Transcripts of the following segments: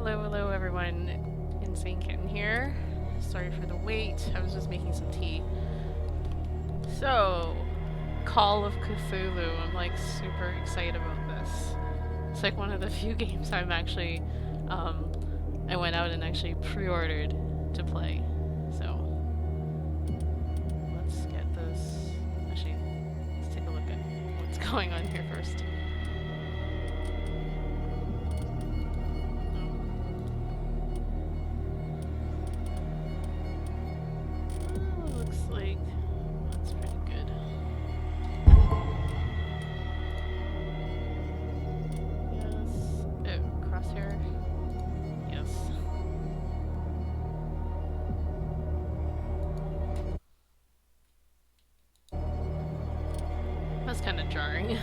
Hello everyone. Insane Kitten here. Sorry for the wait. I was just making some tea. So, Call of Cthulhu. I'm like super excited about this. It's like one of the few games I'm actually, I went out and actually pre-ordered to play. So, let's get this. Actually, let's take a look at what's going on here first. Looks like that's pretty good. Yes. Oh, crosshair. Yes. That's kind of jarring.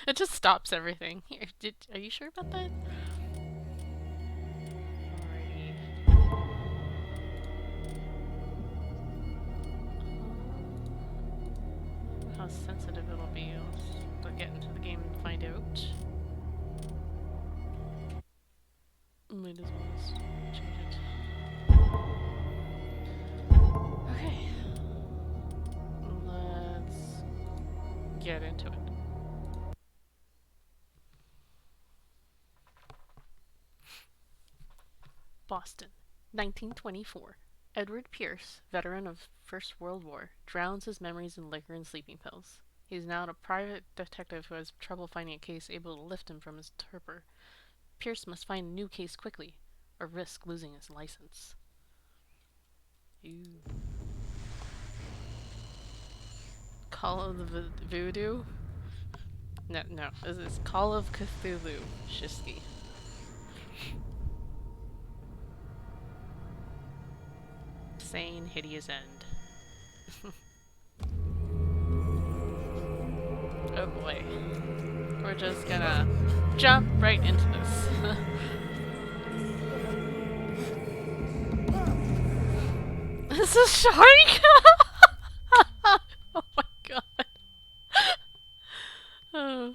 It just stops everything. Here, are you sure about that? Alrighty. How sensitive it'll be. I'll get into the game and find out. Might as well just change it. Okay. Let's get into it. Boston, 1924. Edward Pierce, veteran of First World War, drowns his memories in liquor and sleeping pills. He is now a private detective who has trouble finding a case able to lift him from his torpor. Pierce must find a new case quickly, or risk losing his license. Ew. Call of the Voodoo? No. This is Call of Cthulhu. Shisky. Sane, hideous end. Oh boy. We're just gonna jump right into this. This is shark? Oh my god. Oh,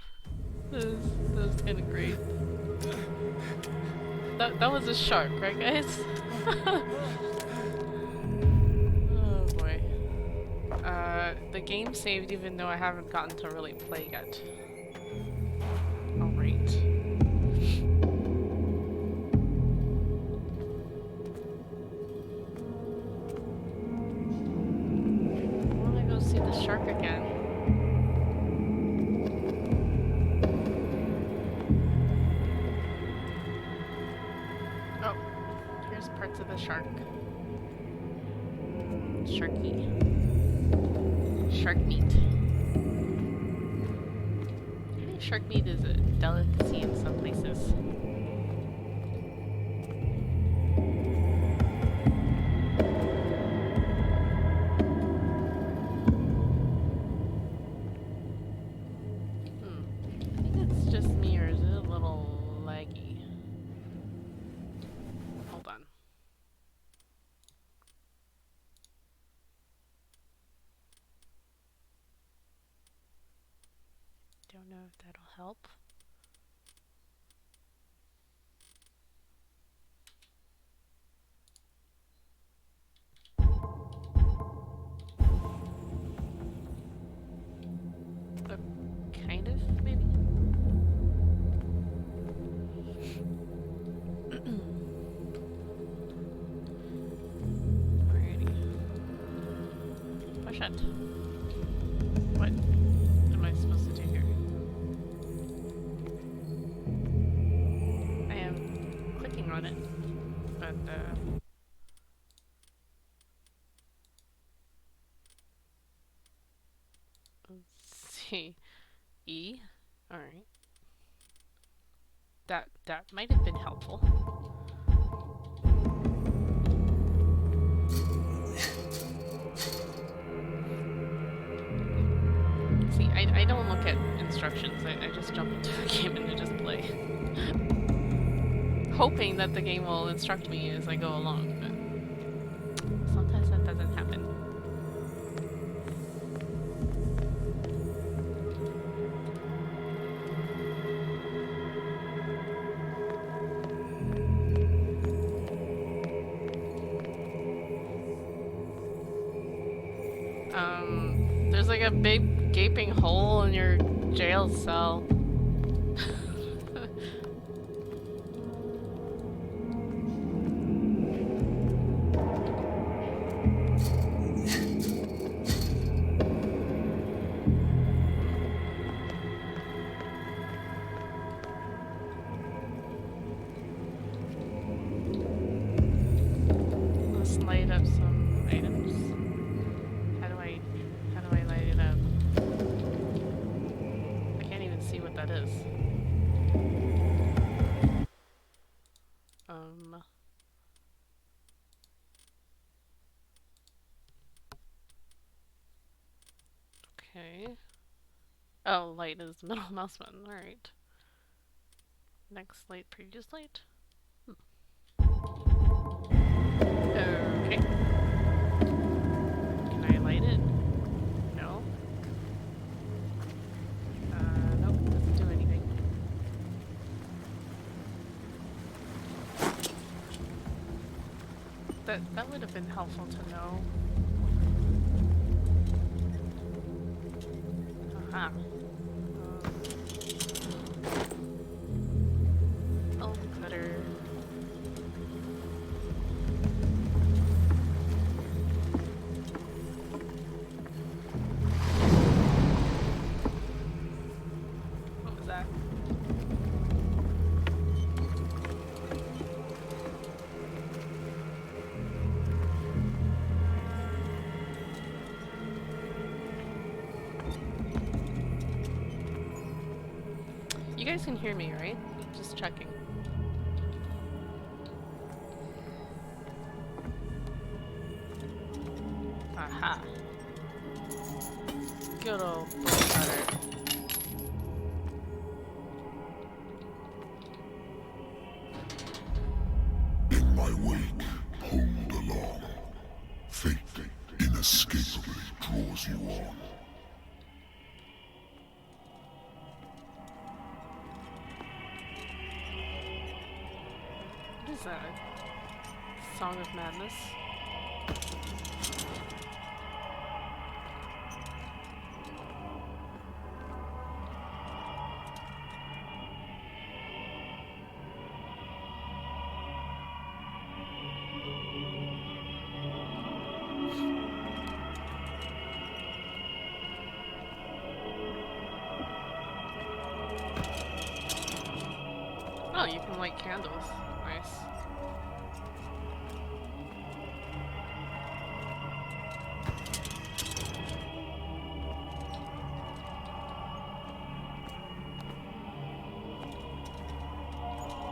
that was kind of great. That was a shark, right, guys? Oh boy. The game saved even though I haven't gotten to really play yet. Alright. I wanna go see the shark again. Oh, here's parts of the shark. Sharky. Shark meat. I think shark meat is a delicacy in some places. I think it's just me, or is it a little laggy? Hold on. Don't know if that'll help. Kind of, maybe? Alrighty. Push it. What am I supposed to do here? I am clicking on it, but let's see. E? Alright. That might have been helpful. See, I don't look at instructions. I just jump into the game and I just play. Hoping that the game will instruct me as I go along, but sometimes that doesn't happen. There's like a big gaping hole in your jail cell. Let's light up some items. How do I light it up? I can't even see what that is. Okay. Oh, light is the middle mouse button. Alright. Next light, previous light. Okay. Can I light it? No. Nope, doesn't do anything. That would have been helpful to know. Aha. Oh, glitter. What was that? You guys can hear me, right? Just checking. Aha. Good old butter. In my wake, pulled along. Fate inescapably draws you on. What is that? Song of Madness? Oh, you can light candles. Nice.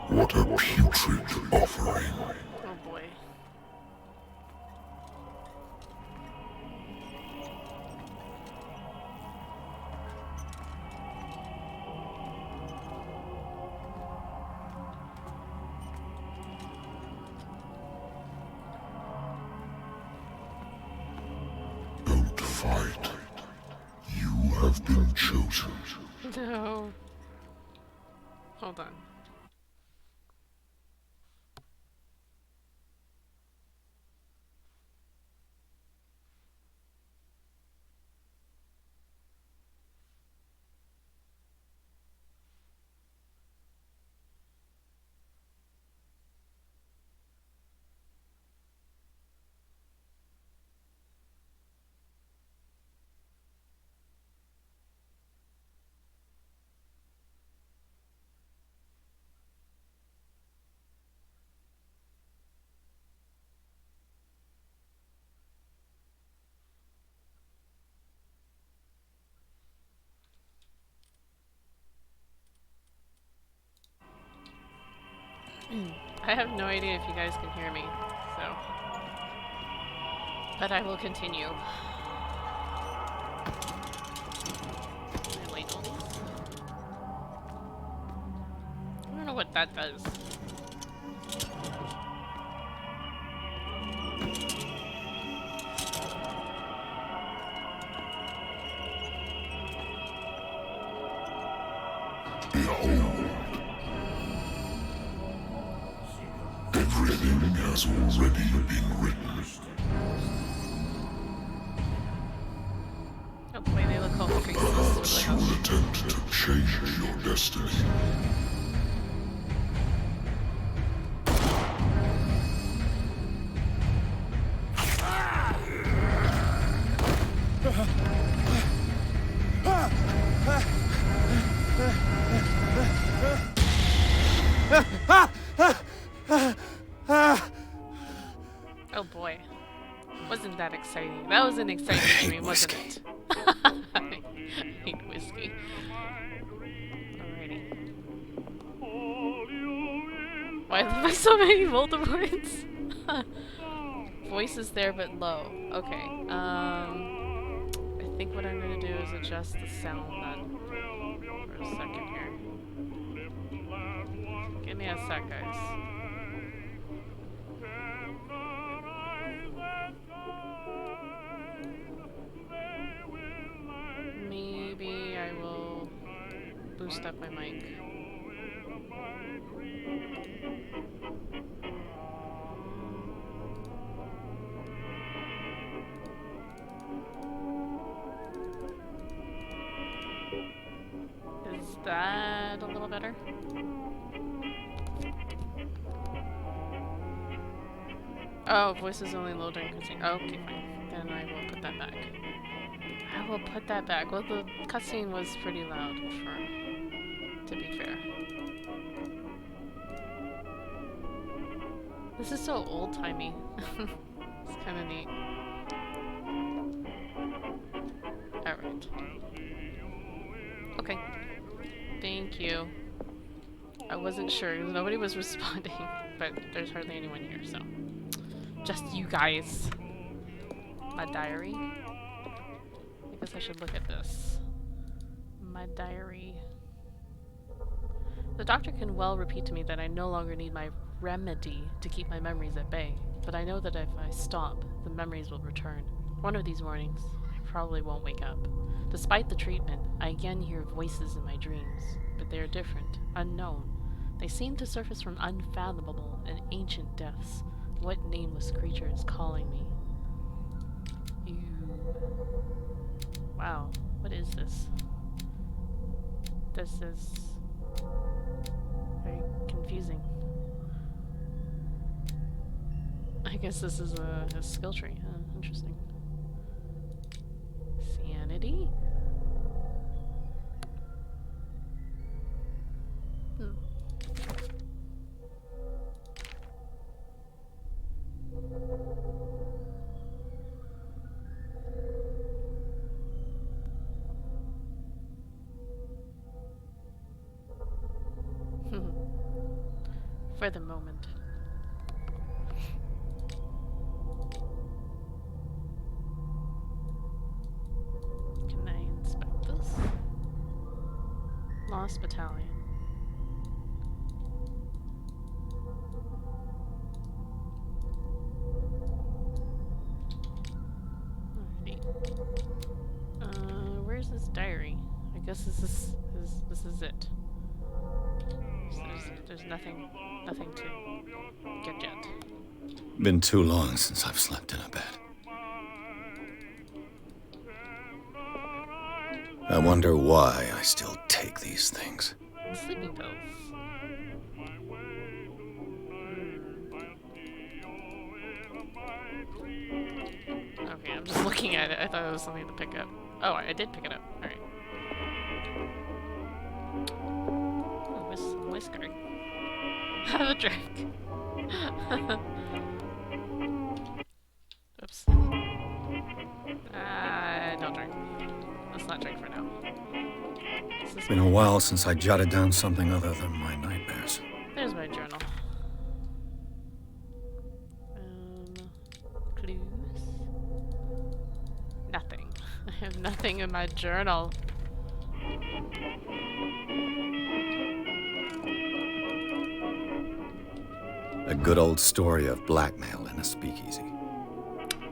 What a putrid offering. Oh boy. Don't fight. You have been chosen. No. Hold on. I have no idea if you guys can hear me, so. But I will continue. that does. Behold, everything has already been written. Oh, the way they look all creepy. Perhaps you will attempt to change your destiny. Oh boy. Wasn't that exciting? That was an exciting dream, wasn't it? I hate whiskey. Alrighty. Why are there so many Voldemorts? Voice is there but low. Okay. I think what I'm gonna do is adjust the sound then. For a second here. Give me a sec, guys. Maybe I will boost up my mic. Is that a little better? Oh, voice is only low during cutscene. Oh, okay, fine. Then I will put that back. I will put that back. Well, the cutscene was pretty loud, to be fair. This is so old-timey. It's kind of neat. Alright. Okay. Thank you. I wasn't sure. Nobody was responding, but there's hardly anyone here, so. Just you guys. My diary. I guess I should look at this. My diary. The doctor can well repeat to me that I no longer need my remedy to keep my memories at bay, but I know that if I stop, the memories will return. One of these mornings, I probably won't wake up. Despite the treatment, I again hear voices in my dreams, but they are different, unknown. They seem to surface from unfathomable and ancient depths. What nameless creature is calling me? Ew. Wow, what is this? This is very confusing. I guess this is a skill tree. Interesting. Sanity? For the moment. Can I inspect this? Lost Battalion. Alrighty. Where's this diary? I guess this is it. So there's nothing to get yet. Been too long since I've slept in a bed. I wonder why I still take these things. Sleeping pills. Okay, I'm just looking at it. I thought it was something to pick up. Oh, I did pick it up. Alright. Oh, whisker. Have a drink. Oops. Don't drink. Let's not drink for now. It's been a while since I jotted down something other than my nightmares. There's my journal. Clues? Nothing. I have nothing in my journal. A good old story of blackmail in a speakeasy.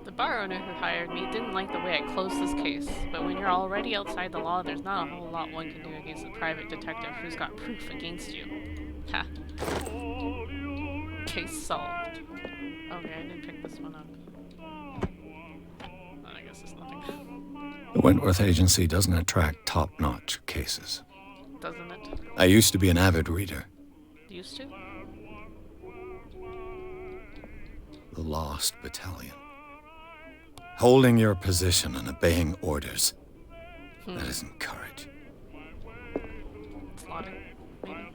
The bar owner who hired me didn't like the way I closed this case, but when you're already outside the law, there's not a whole lot one can do against a private detective who's got proof against you. Ha. Case solved. Okay, I didn't pick this one up. I guess it's nothing. The Wentworth Agency doesn't attract top-notch cases. Doesn't it? I used to be an avid reader. Used to? The Lost Battalion. Holding your position and obeying orders. That isn't courage. Slaughter, maybe?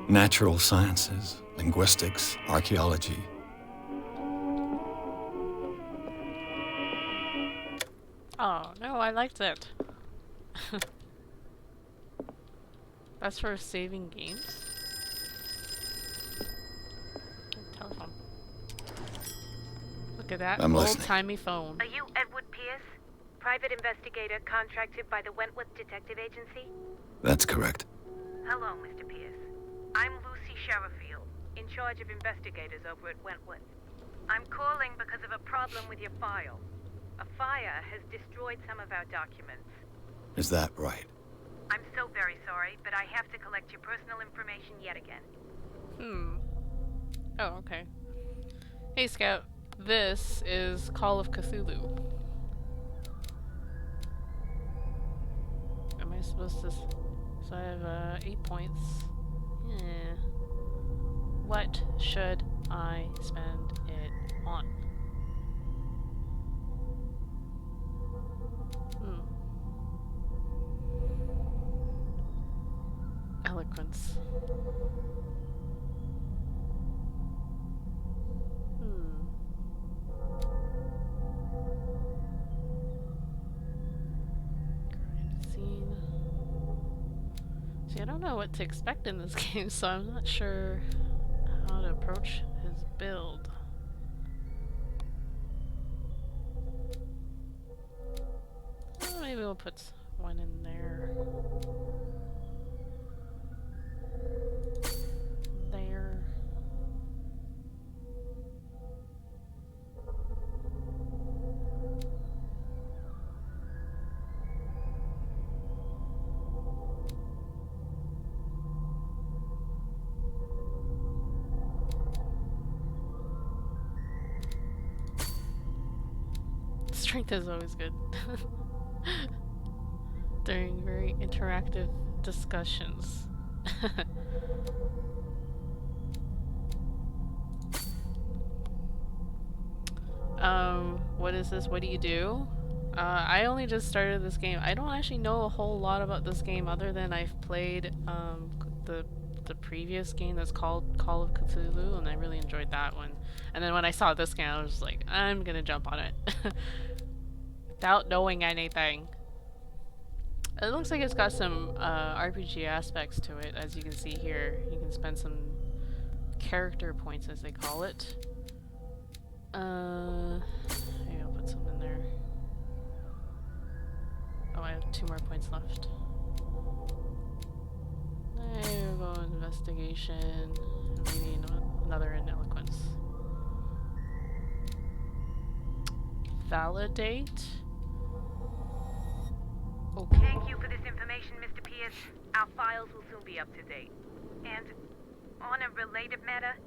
Natural sciences, linguistics, archaeology. Oh, no, I liked it. That's for saving games? Telephone. Look at that I'm listening. old-timey phone. Are you Edward Pierce? Private investigator contracted by the Wentworth Detective Agency? That's correct. Hello, Mr. Pierce. I'm Lucy Sherifield, in charge of investigators over at Wentworth. I'm calling because of a problem with your file. A fire has destroyed some of our documents. Is that right? I'm so very sorry, but I have to collect your personal information yet again. Oh, okay. Hey, Scout. This is Call of Cthulhu. Am I supposed to... So I have 8 points. Yeah. What should I spend it on? Eloquence. Crime scene. See, I don't know what to expect in this game, so I'm not sure how to approach his build. Oh, maybe we'll put one in there. There. Strength is always good. During very interactive discussions. What is this? What do you do? I only just started this game. I don't actually know a whole lot about this game other than I've played the previous game that's called Call of Cthulhu, and I really enjoyed that one. And then when I saw this game, I was like, I'm gonna jump on it. Without knowing anything. It looks like it's got some RPG aspects to it, as you can see here. You can spend some character points, as they call it. Maybe I'll put some in there. Oh, I have 2 more points left. There we go, investigation. Maybe another in eloquence. Validate. Okay. Thank you for this information, Mr. Pierce. Our files will soon be up to date. And on a related matter,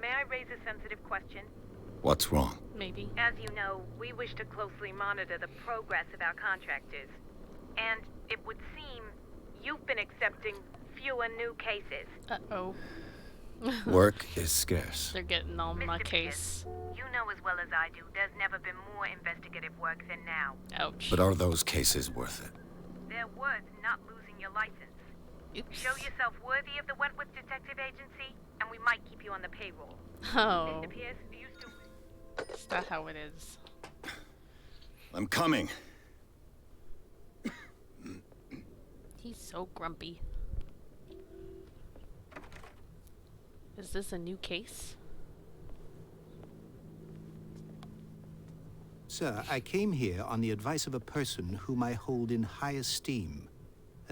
may I raise a sensitive question? What's wrong? Maybe. As you know, we wish to closely monitor the progress of our contractors. And it would seem you've been accepting fewer new cases. Uh-oh. Work is scarce. They're getting on my Mr. case. Pierce, you know as well as I do, there's never been more investigative work than now. Ouch. But are those cases worth it? They're worth not losing your license. Oops. Show yourself worthy of the Wentworth Detective Agency, and we might keep you on the payroll. Oh. Mr. Pierce, are you still... Is that how it is? I'm coming. He's so grumpy. Is this a new case? Sir, I came here on the advice of a person whom I hold in high esteem,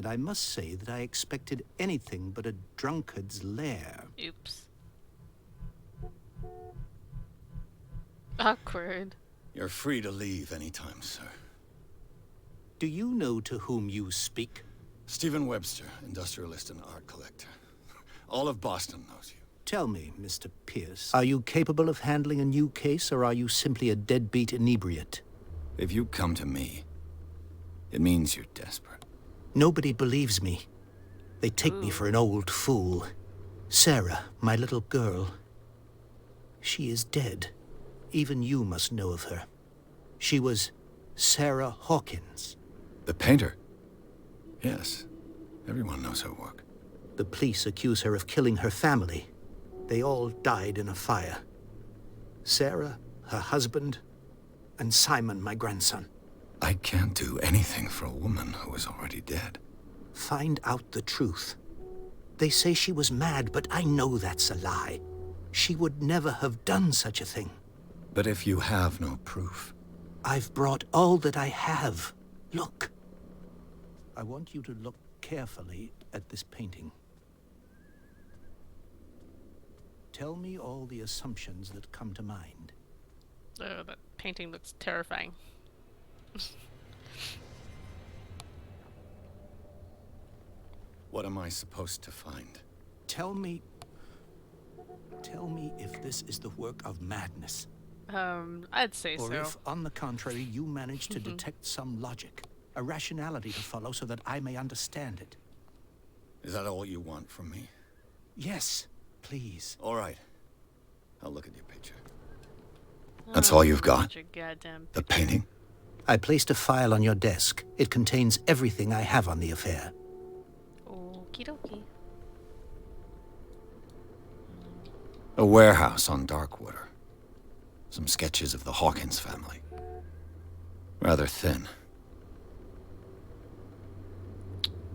and I must say that I expected anything but a drunkard's lair. Oops. Awkward. You're free to leave anytime, sir. Do you know to whom you speak? Stephen Webster, industrialist and art collector. All of Boston knows you. Tell me, Mr. Pierce, are you capable of handling a new case, or are you simply a deadbeat inebriate? If you come to me, it means you're desperate. Nobody believes me. They take me for an old fool. Sarah, my little girl, she is dead. Even you must know of her. She was Sarah Hawkins. The painter? Yes. Everyone knows her work. The police accuse her of killing her family. They all died in a fire. Sarah, her husband, and Simon, my grandson. I can't do anything for a woman who is already dead. Find out the truth. They say she was mad, but I know that's a lie. She would never have done such a thing. But if you have no proof... I've brought all that I have. Look. I want you to look carefully at this painting. Tell me all the assumptions that come to mind. Oh, that painting looks terrifying. What am I supposed to find? Tell me if this is the work of madness. I'd say Or so. if, on the contrary, you manage to detect some logic, a rationality to follow so that I may understand it. Is that all you want from me? Yes, please. All right. I'll look at your picture. That's all you've got? Such a goddamn The painting? I placed a file on your desk. It contains everything I have on the affair. Okie dokie. A warehouse on Darkwater. Some sketches of the Hawkins family. Rather thin.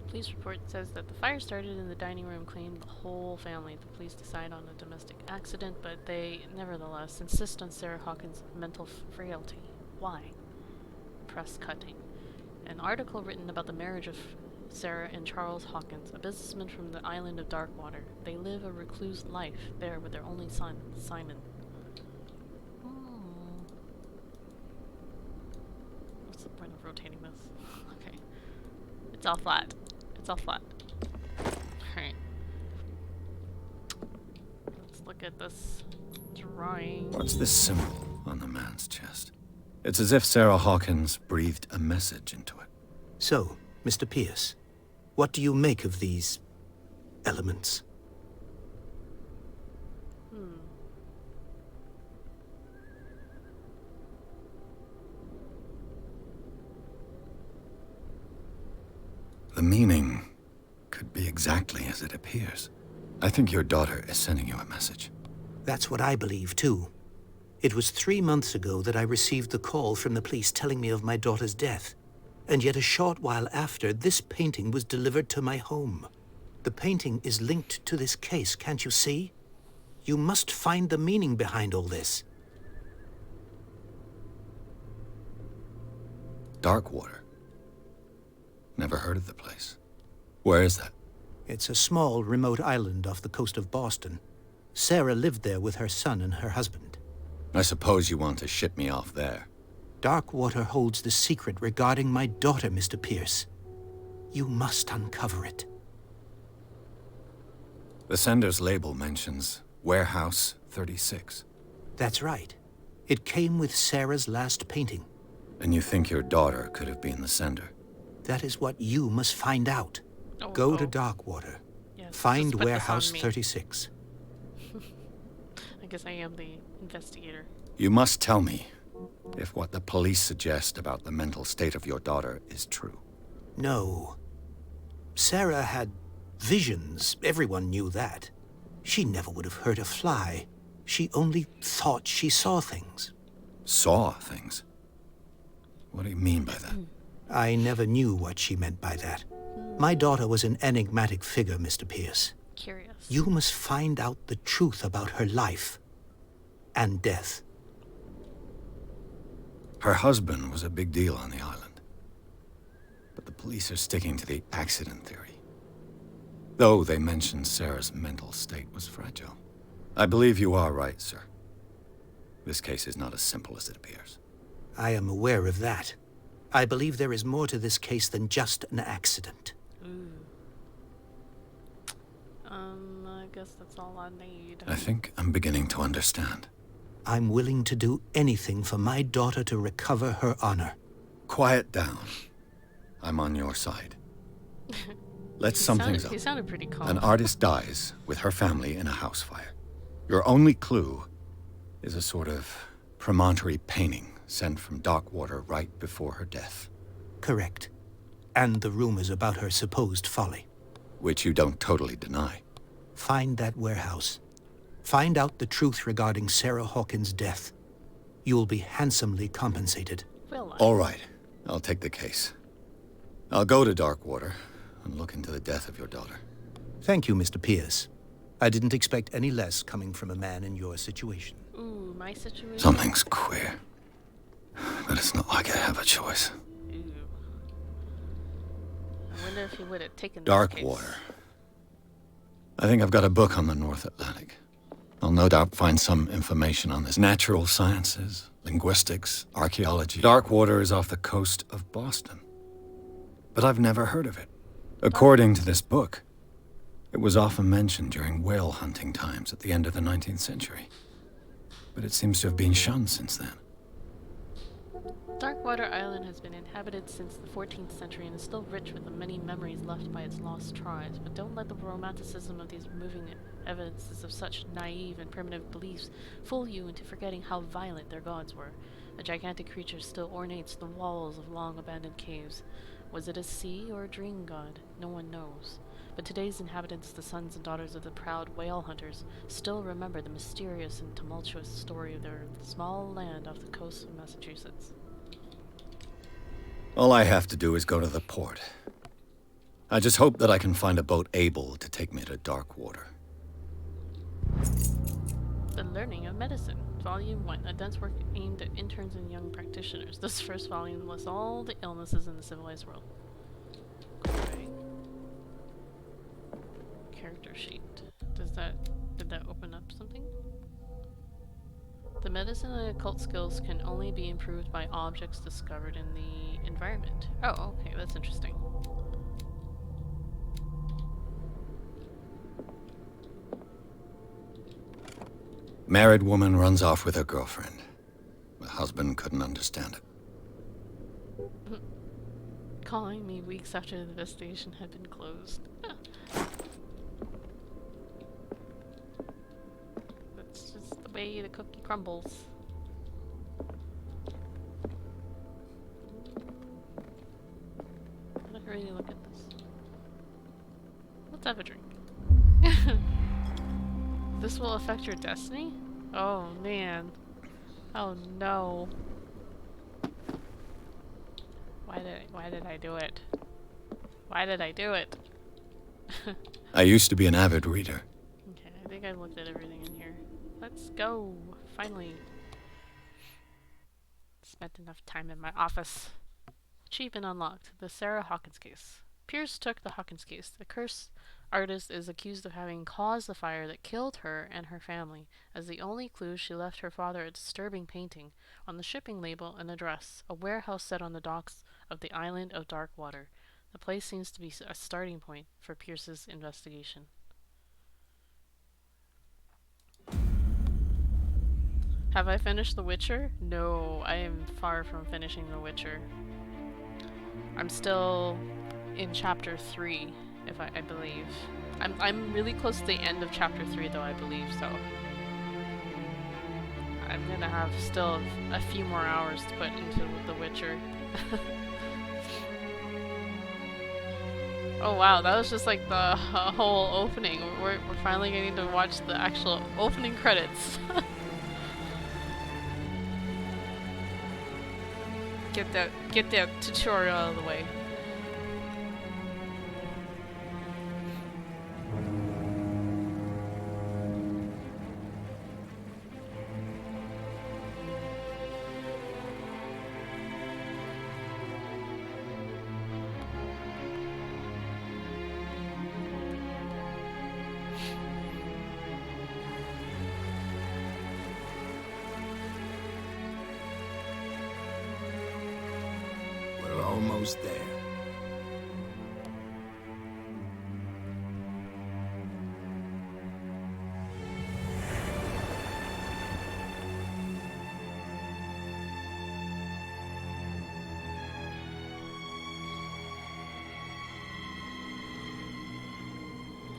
Police report says that the fire started in the dining room, claimed the whole family. The police decide on a domestic accident, but they nevertheless insist on Sarah Hawkins' mental frailty. Why? Press cutting. An article written about the marriage of Sarah and Charles Hawkins, a businessman from the island of Darkwater. They live a recluse life there with their only son, Simon. What's the point of rotating this? Okay. It's all flat. It's all flat. Alright. Let's look at this drawing. What's this symbol on the man's chest? It's as if Sarah Hawkins breathed a message into it. So, Mr. Pierce, what do you make of these elements? The meaning could be exactly as it appears. I think your daughter is sending you a message. That's what I believe, too. It was 3 months ago that I received the call from the police telling me of my daughter's death. And yet a short while after, this painting was delivered to my home. The painting is linked to this case, can't you see? You must find the meaning behind all this. Darkwater. Never heard of the place. Where is that? It's a small, remote island off the coast of Boston. Sarah lived there with her son and her husband. I suppose you want to ship me off there. Darkwater holds the secret regarding my daughter, Mr. Pierce. You must uncover it. The sender's label mentions Warehouse 36. That's right. It came with Sarah's last painting. And you think your daughter could have been the sender? That is what you must find out. Go to Darkwater. Yes, Find just put this Warehouse on me. 36. I guess I am the investigator. You must tell me if what the police suggest about the mental state of your daughter is true. No. Sarah had visions. Everyone knew that. She never would have hurt a fly. She only thought she saw things. Saw things? What do you mean by that? I never knew what she meant by that. My daughter was an enigmatic figure, Mr. Pierce. Curious. You must find out the truth about her life and death. Her husband was a big deal on the island. But the police are sticking to the accident theory. Though they mentioned Sarah's mental state was fragile. I believe you are right, sir. This case is not as simple as it appears. I am aware of that. I believe there is more to this case than just an accident. Ooh. I guess that's all I need. I think I'm beginning to understand. I'm willing to do anything for my daughter to recover her honor. Quiet down. I'm on your side. Let's sum things up. He sounded pretty calm. An artist dies with her family in a house fire. Your only clue is a sort of promontory painting sent from Darkwater right before her death. Correct. And the rumors about her supposed folly. Which you don't totally deny. Find that warehouse. Find out the truth regarding Sarah Hawkins' death. You'll be handsomely compensated. Will I? All right. I'll take the case. I'll go to Darkwater and look into the death of your daughter. Thank you, Mr. Pierce. I didn't expect any less coming from a man in your situation. Ooh, my situation? Something's queer. But it's not like I have a choice. Ooh. I wonder if he would have taken this case. Darkwater. I think I've got a book on the North Atlantic. I'll no doubt find some information on this. Natural sciences, linguistics, archaeology. Darkwater is off the coast of Boston. But I've never heard of it. According to this book, it was often mentioned during whale hunting times at the end of the 19th century. But it seems to have been shunned since then. Darkwater Island has been inhabited since the 14th century and is still rich with the many memories left by its lost tribes, but don't let the romanticism of these moving evidences of such naive and primitive beliefs fool you into forgetting how violent their gods were. A gigantic creature still ornates the walls of long-abandoned caves. Was it a sea or a dream god? No one knows. But today's inhabitants, the sons and daughters of the proud whale hunters, still remember the mysterious and tumultuous story of their small land off the coast of Massachusetts. All I have to do is go to the port. I just hope that I can find a boat able to take me to Darkwater. The Learning of Medicine, Volume 1, a dense work aimed at interns and young practitioners. This first volume lists all the illnesses in the civilized world. Okay. Character sheet. Did that open up something? The medicine and occult skills can only be improved by objects discovered in the environment. Oh, okay, that's interesting. Married woman runs off with her girlfriend. The husband couldn't understand it. Calling me weeks after the investigation had been closed. That's just the way the cookie crumbles. Let me really look at this. Let's have a drink. This will affect your destiny? Oh man. Oh no. Why did I do it? Why did I do it? I used to be an avid reader. Okay, I think I looked at everything in here. Let's go! Finally. Spent enough time in my office. Achievement unlocked. The Sarah Hawkins case. Pierce took the Hawkins case. The cursed artist is accused of having caused the fire that killed her and her family. As the only clue, she left her father a disturbing painting. On the shipping label, an address. A warehouse set on the docks of the island of Darkwater. The place seems to be a starting point for Pierce's investigation. Have I finished The Witcher? No, I am far from finishing The Witcher. I'm still in chapter 3, if I believe. I'm really close to the end of chapter 3 though, I believe, so I'm gonna have still a few more hours to put into The Witcher. Oh wow, that was just like the whole opening. We're finally getting to watch the actual opening credits. Get that tutorial out of the way. almost there.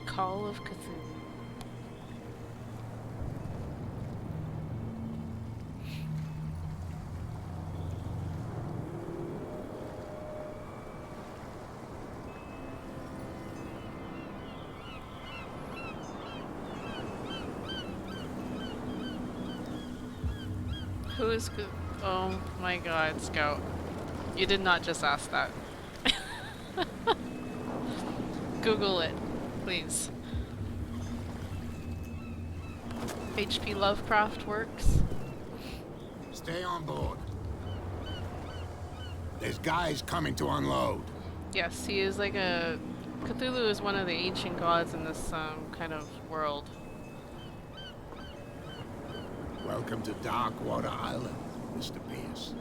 Call of Cthulhu. Who is Oh my god, Scout. You did not just ask that. Google it, please. H.P. Lovecraft works. Stay on board. There's guys coming to unload. Yes, he is like a... Cthulhu is one of the ancient gods in this kind of world. Welcome to Darkwater Island, Mr. Pierce.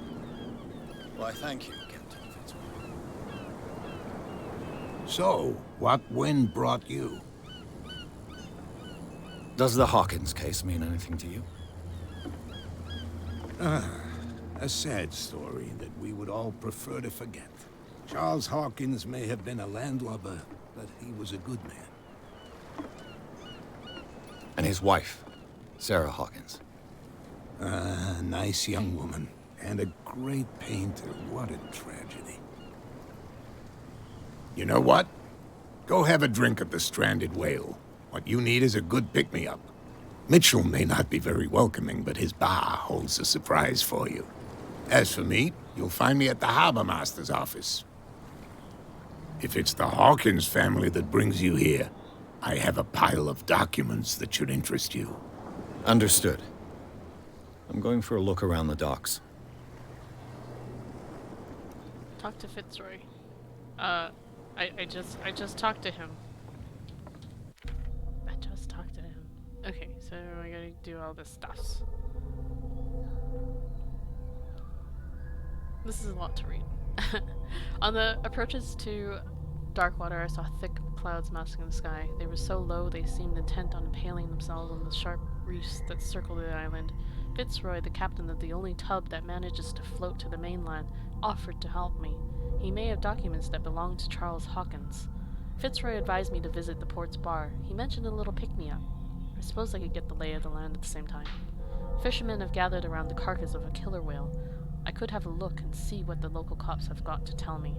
Why, thank you, Captain Fitzroy. So, what wind brought you? Does the Hawkins case mean anything to you? A sad story that we would all prefer to forget. Charles Hawkins may have been a landlubber, but he was a good man. And his wife, Sarah Hawkins. A nice young woman, and a great painter. What a tragedy. You know what? Go have a drink at the Stranded Whale. What you need is a good pick-me-up. Mitchell may not be very welcoming, but his bar holds a surprise for you. As for me, you'll find me at the Harbor Master's office. If it's the Hawkins family that brings you here, I have a pile of documents that should interest you. Understood. I'm going for a look around the docks. Talk to Fitzroy. I just talked to him. I just talked to him. Okay, so I gotta do all this stuff. This is a lot to read. On the approaches to Darkwater, I saw thick clouds masking the sky. They were so low they seemed intent on impaling themselves on the sharp reefs that circled the island. Fitzroy, the captain of the only tub that manages to float to the mainland, offered to help me. He may have documents that belonged to Charles Hawkins. Fitzroy advised me to visit the port's bar. He mentioned a little pick-me-up. I suppose I could get the lay of the land at the same time. Fishermen have gathered around the carcass of a killer whale. I could have a look and see what the local cops have got to tell me.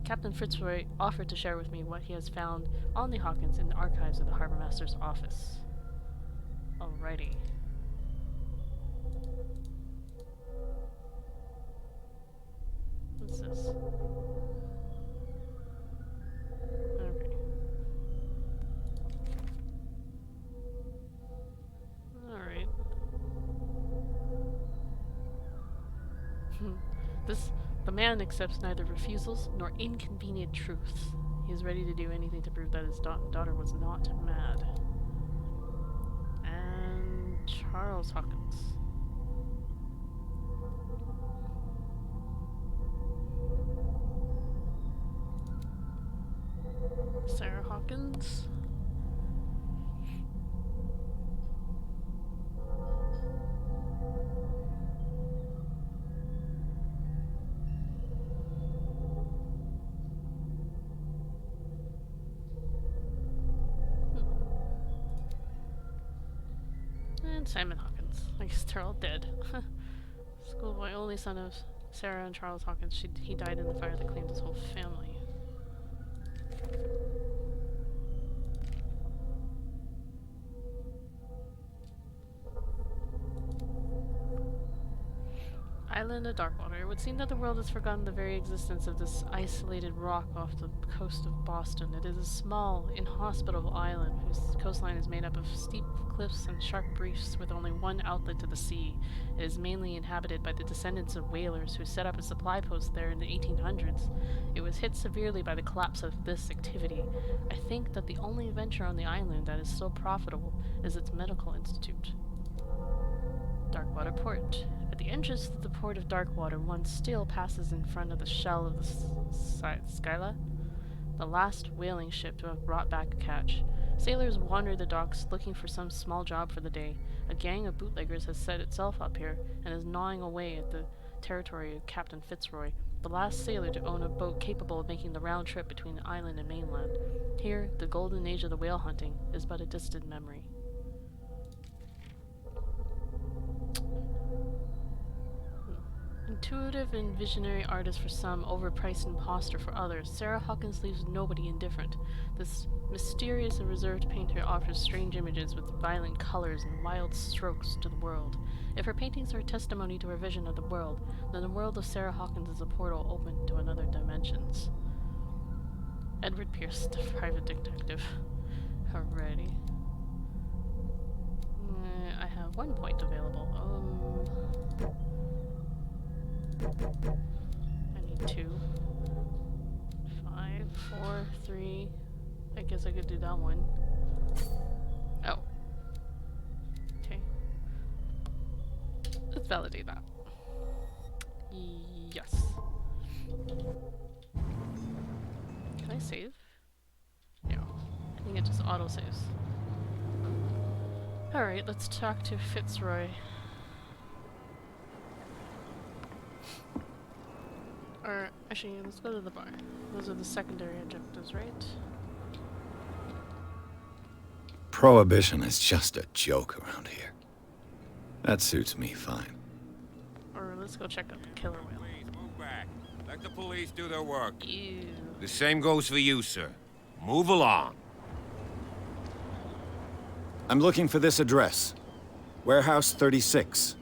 Captain Fitzroy offered to share with me what he has found on the Hawkins in the archives of the Harbor Master's office. Alrighty. What's this? Okay. Alright. The man accepts neither refusals nor inconvenient truths. He is ready to do anything to prove that his daughter was not mad. And Charles Hawkins. Sarah Hawkins. And Simon Hawkins. I guess they're all dead. Schoolboy, only son of Sarah and Charles Hawkins. He died in the fire that claimed his whole family. Island of Darkwater. It would seem that the world has forgotten the very existence of this isolated rock off the coast of Boston. It is a small, inhospitable island whose coastline is made up of steep cliffs and sharp reefs with only one outlet to the sea. It is mainly inhabited by the descendants of whalers who set up a supply post there in the 1800s. It was hit severely by the collapse of this activity. I think that the only venture on the island that is still profitable is its medical institute. Darkwater Port. A At the entrance to the port of Darkwater, one still passes in front of the shell of the Skyla, the last whaling ship to have brought back a catch. Sailors wander the docks looking for some small job for the day. A gang of bootleggers has set itself up here and is gnawing away at the territory of Captain Fitzroy, the last sailor to own a boat capable of making the round trip between the island and mainland. Here, the golden age of the whale hunting is but a distant memory. Intuitive and visionary artist for some, overpriced imposter for others, Sarah Hawkins leaves nobody indifferent. This mysterious and reserved painter offers strange images with violent colors and wild strokes to the world. If her paintings are a testimony to her vision of the world, then the world of Sarah Hawkins is a portal open to another dimensions. Edward Pierce, the private detective. Alrighty. I have 1 point available. I need 2. 5, 4, 3. I guess I could do that one. Oh. Okay. Let's validate that. Yes. Can I save? No. I think it just auto-saves. Alright, let's talk to Fitzroy. Or, actually, let's go to the bar. Those are the secondary objectives, right? Prohibition is just a joke around here. That suits me fine. Or let's go check out the killer whale. Please, move back. Let the police do their work. Ew. The same goes for you, sir. Move along. I'm looking for this address. Warehouse 36,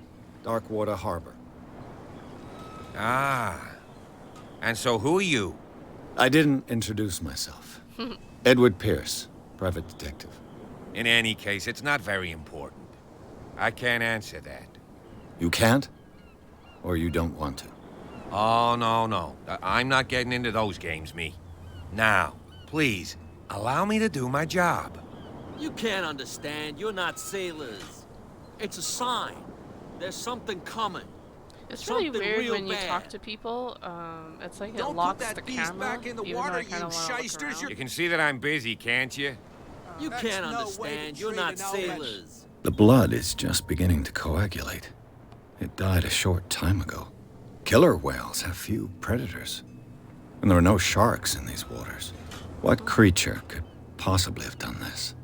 Darkwater Harbor. Ah. And so who are you? I didn't introduce myself. Edward Pierce, private detective. In any case, it's not very important. I can't answer that. You can't? Or you don't want to? Oh, no. I'm not getting into those games, me. Now, please, allow me to do my job. You can't understand. You're not sailors. It's a sign. There's something coming. It's really Something weird real when you bad. talk to people. It's like it Don't put locks that the beast camera. back in the even though water, I kinda you wanna look shysters, around. You can see that I'm busy, can't you? You That's can't no way to understand. You're treat not an outlaw. sailors. The blood is just beginning to coagulate. It died a short time ago. Killer whales have few predators. And there are no sharks in these waters. What creature could possibly have done this?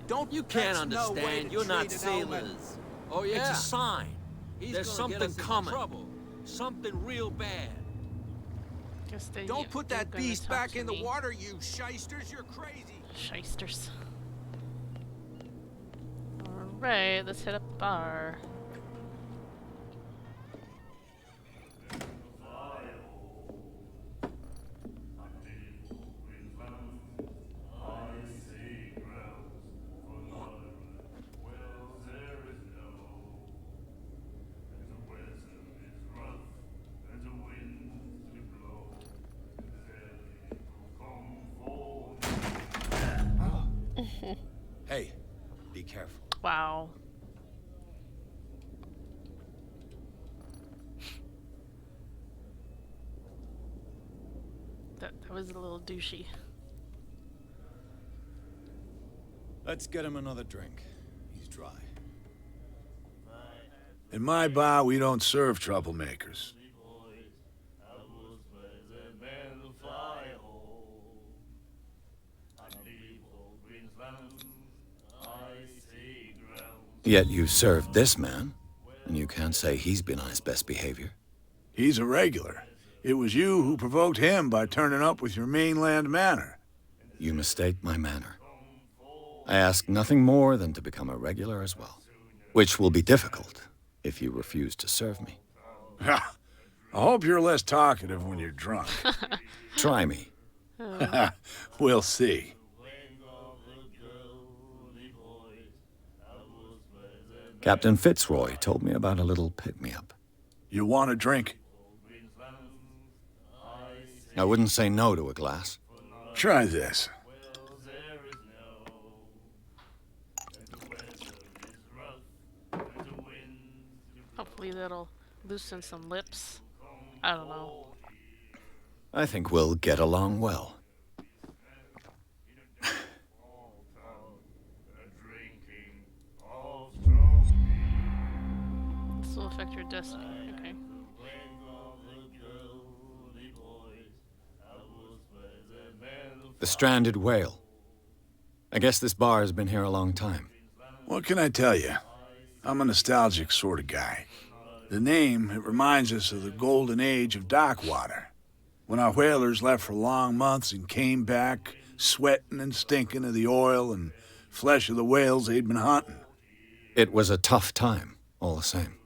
Don't You can't that's no way understand. to You're not treat an outlaw. sailors. Oh yeah. It's a sign. There's something coming. Something real bad. Guess they- Don't put they're that gonna beast talk back to in the me. water, you shysters. You're crazy. Shysters. Alright, let's hit up the bar. Hey, be careful. Wow. That was a little douchey. Let's get him another drink. He's dry. In my bar, we don't serve troublemakers. Yet you served this man, and you can't say he's been on his best behavior. He's a regular. It was you who provoked him by turning up with your mainland manner. You mistake my manner. I ask nothing more than to become a regular as well, which will be difficult if you refuse to serve me. I hope you're less talkative when you're drunk. Try me. We'll see. Captain Fitzroy told me about a little pick-me-up. You want a drink? I wouldn't say no to a glass. Try this. Hopefully that'll Loosen some lips. I don't know. I think we'll get along well. This will affect your destiny. Okay. The Stranded Whale. I guess this bar has been here a long time. What can I tell you? I'm a nostalgic sort of guy. The name, it reminds us of the golden age of dock water. When our whalers left for long months and came back, sweating and stinking of the oil and flesh of the whales they'd been hunting. It was a tough time, all the same.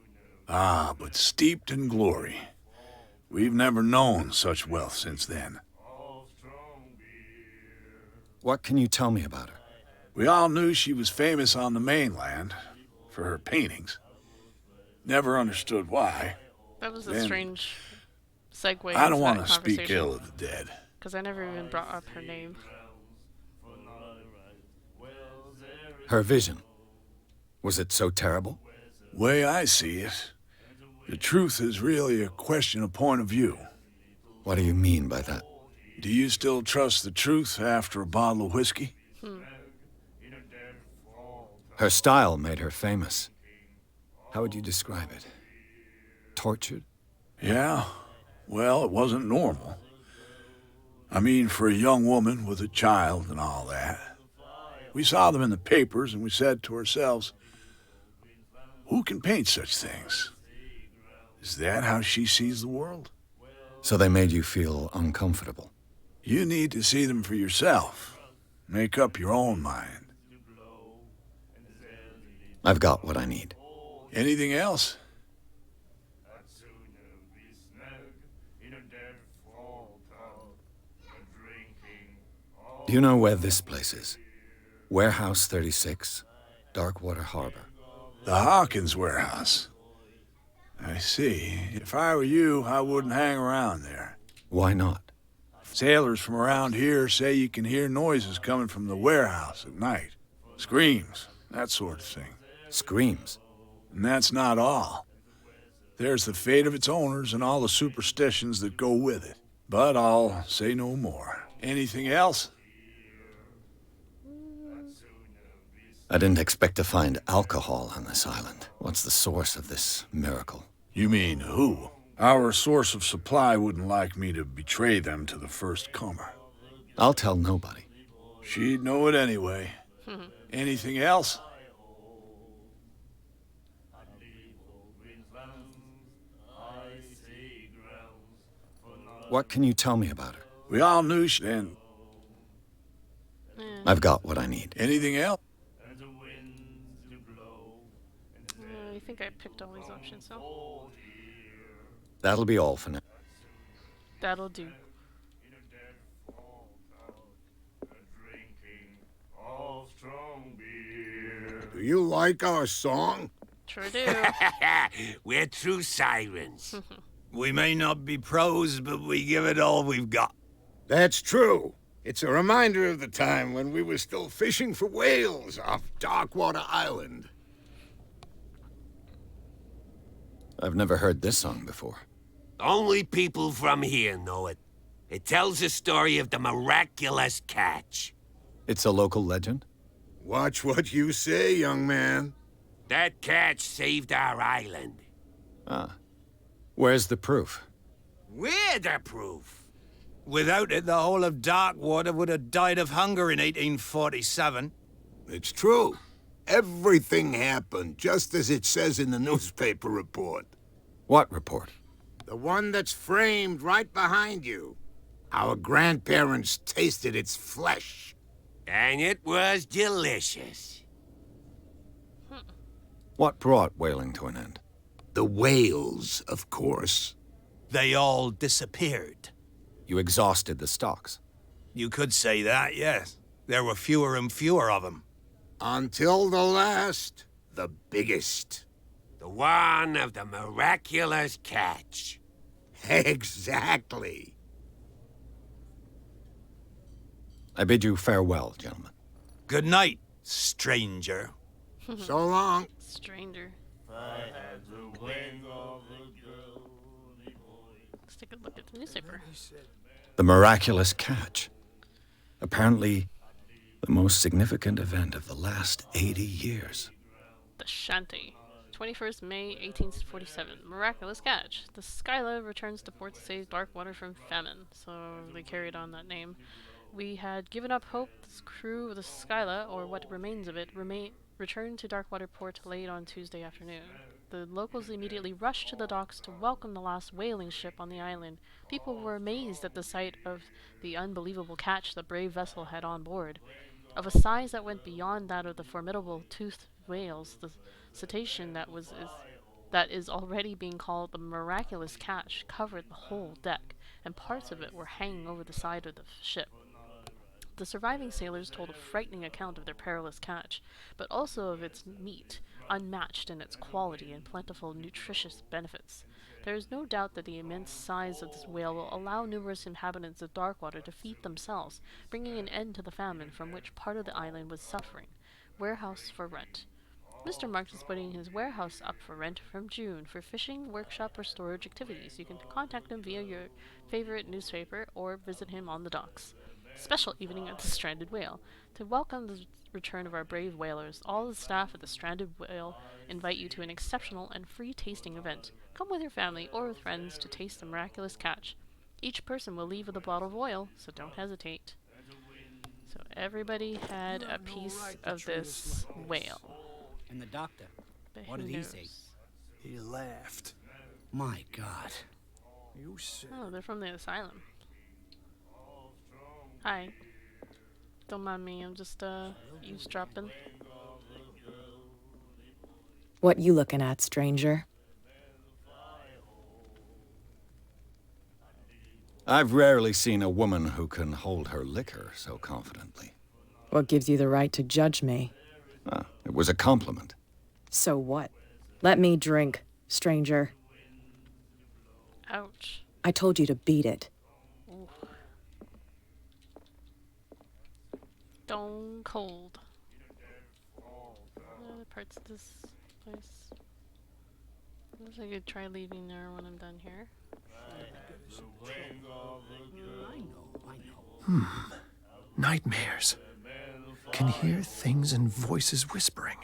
Ah, but steeped in glory. We've never known such wealth since then. What can you tell me about her? We all knew she was famous on the mainland for her paintings. Never understood why. That was a strange segue. I don't want to speak ill of the dead. Because I never even brought up her name. Her vision. Was it so terrible? Way I see it, the truth is really a question of point of view. What do you mean by that? Do you still trust the truth after a bottle of whiskey? Her style made her famous. How would you describe it? Tortured? Yeah. Well, it wasn't normal. I mean, for a young woman with a child and all that. We saw them in the papers and we said to ourselves, who can paint such things? Is that how she sees the world? So they made you feel uncomfortable? You need to see them for yourself. Make up your own mind. I've got what I need. Anything else? Do you know where this place is? Warehouse 36, Darkwater Harbor. The Hawkins warehouse. I see. If I were you, I wouldn't hang around there. Why not? Sailors from around here say you can hear noises coming from the warehouse at night. Screams, that sort of thing. Screams? And that's not all. There's the fate of its owners and all the superstitions that go with it. But I'll say no more. Anything else? I didn't expect to find alcohol on this island. What's the source of this miracle? You mean who? Our source of supply wouldn't like me to betray them to the first comer. I'll tell nobody. She'd know it anyway. Anything else? What can you tell me about her? We all knew she... And I've got what I need. anything else? I think I picked all these options, so That'll be all for now. that'll do. Do you like our song? Sure do. We're true sirens. We may not be pros, but we give it all we've got. That's true. It's a reminder of the time when we were still fishing for whales off Darkwater Island. I've never heard this song before. Only people from here know it. It tells the story of the miraculous catch. It's a local legend? Watch what you say, young man. That catch saved our island. Ah. Where's the proof? We're the proof. Without it, the whole of Darkwater would have died of hunger in 1847. It's true. Everything happened just as it says in the newspaper report. What report? The one that's framed right behind you. Our grandparents tasted its flesh. And it was delicious. What brought whaling to an end? The whales, of course. They all disappeared. You exhausted the stocks. You could say that, yes. There were fewer and fewer of them. Until the last, the biggest. The one of the miraculous catch. Exactly. I bid you farewell, gentlemen. Good night, stranger. So long. Stranger. I had the wing of the girl. take a look at the newspaper. The miraculous catch. Apparently, the most significant event of the last 80 years. The Shanty. 21st May 1847. Miraculous catch. The Skyla returns to port to save Darkwater from famine. So they carried on that name. We had given up hope. The crew of the Skyla, or what remains of it, returned to Darkwater port late on Tuesday afternoon. The locals immediately rushed to the docks to welcome the last whaling ship on the island. People were amazed at the sight of the unbelievable catch the brave vessel had on board. Of a size that went beyond that of the formidable toothed whales, the cetacean that is already being called the miraculous catch covered the whole deck, and parts of it were hanging over the side of the ship. The surviving sailors told a frightening account of their perilous catch, but also of its meat, unmatched in its quality and plentiful nutritious benefits. There is no doubt that the immense size of this whale will allow numerous inhabitants of Darkwater to feed themselves, bringing an end to the famine from which part of the island was suffering. Warehouse for rent. Mr. Marks is putting his warehouse up for rent from June for fishing, workshop, or storage activities. You can contact him via your favorite newspaper or visit him on the docks. Special evening at the Stranded Whale. To welcome the return of our brave whalers, all the staff at the Stranded Whale invite you to an exceptional and free tasting event. Come with your family or with friends to taste the miraculous catch. Each person will leave with a bottle of oil, so don't hesitate. So everybody had a piece of this whale. And the doctor, But what who did he knows? say? He laughed. My God. You said... Oh, they're from the asylum. Hi. Don't mind me, I'm just, eavesdropping. What you looking at, stranger? I've rarely seen a woman who can hold her liquor so confidently. What gives you the right to judge me? It was a compliment. So what? Let me drink, stranger. Ouch. I told you to beat it. Ooh. Stone cold. Other parts of this place. Guess I could try leaving there when I'm done here. I know. Nightmares. Can hear things and voices whispering.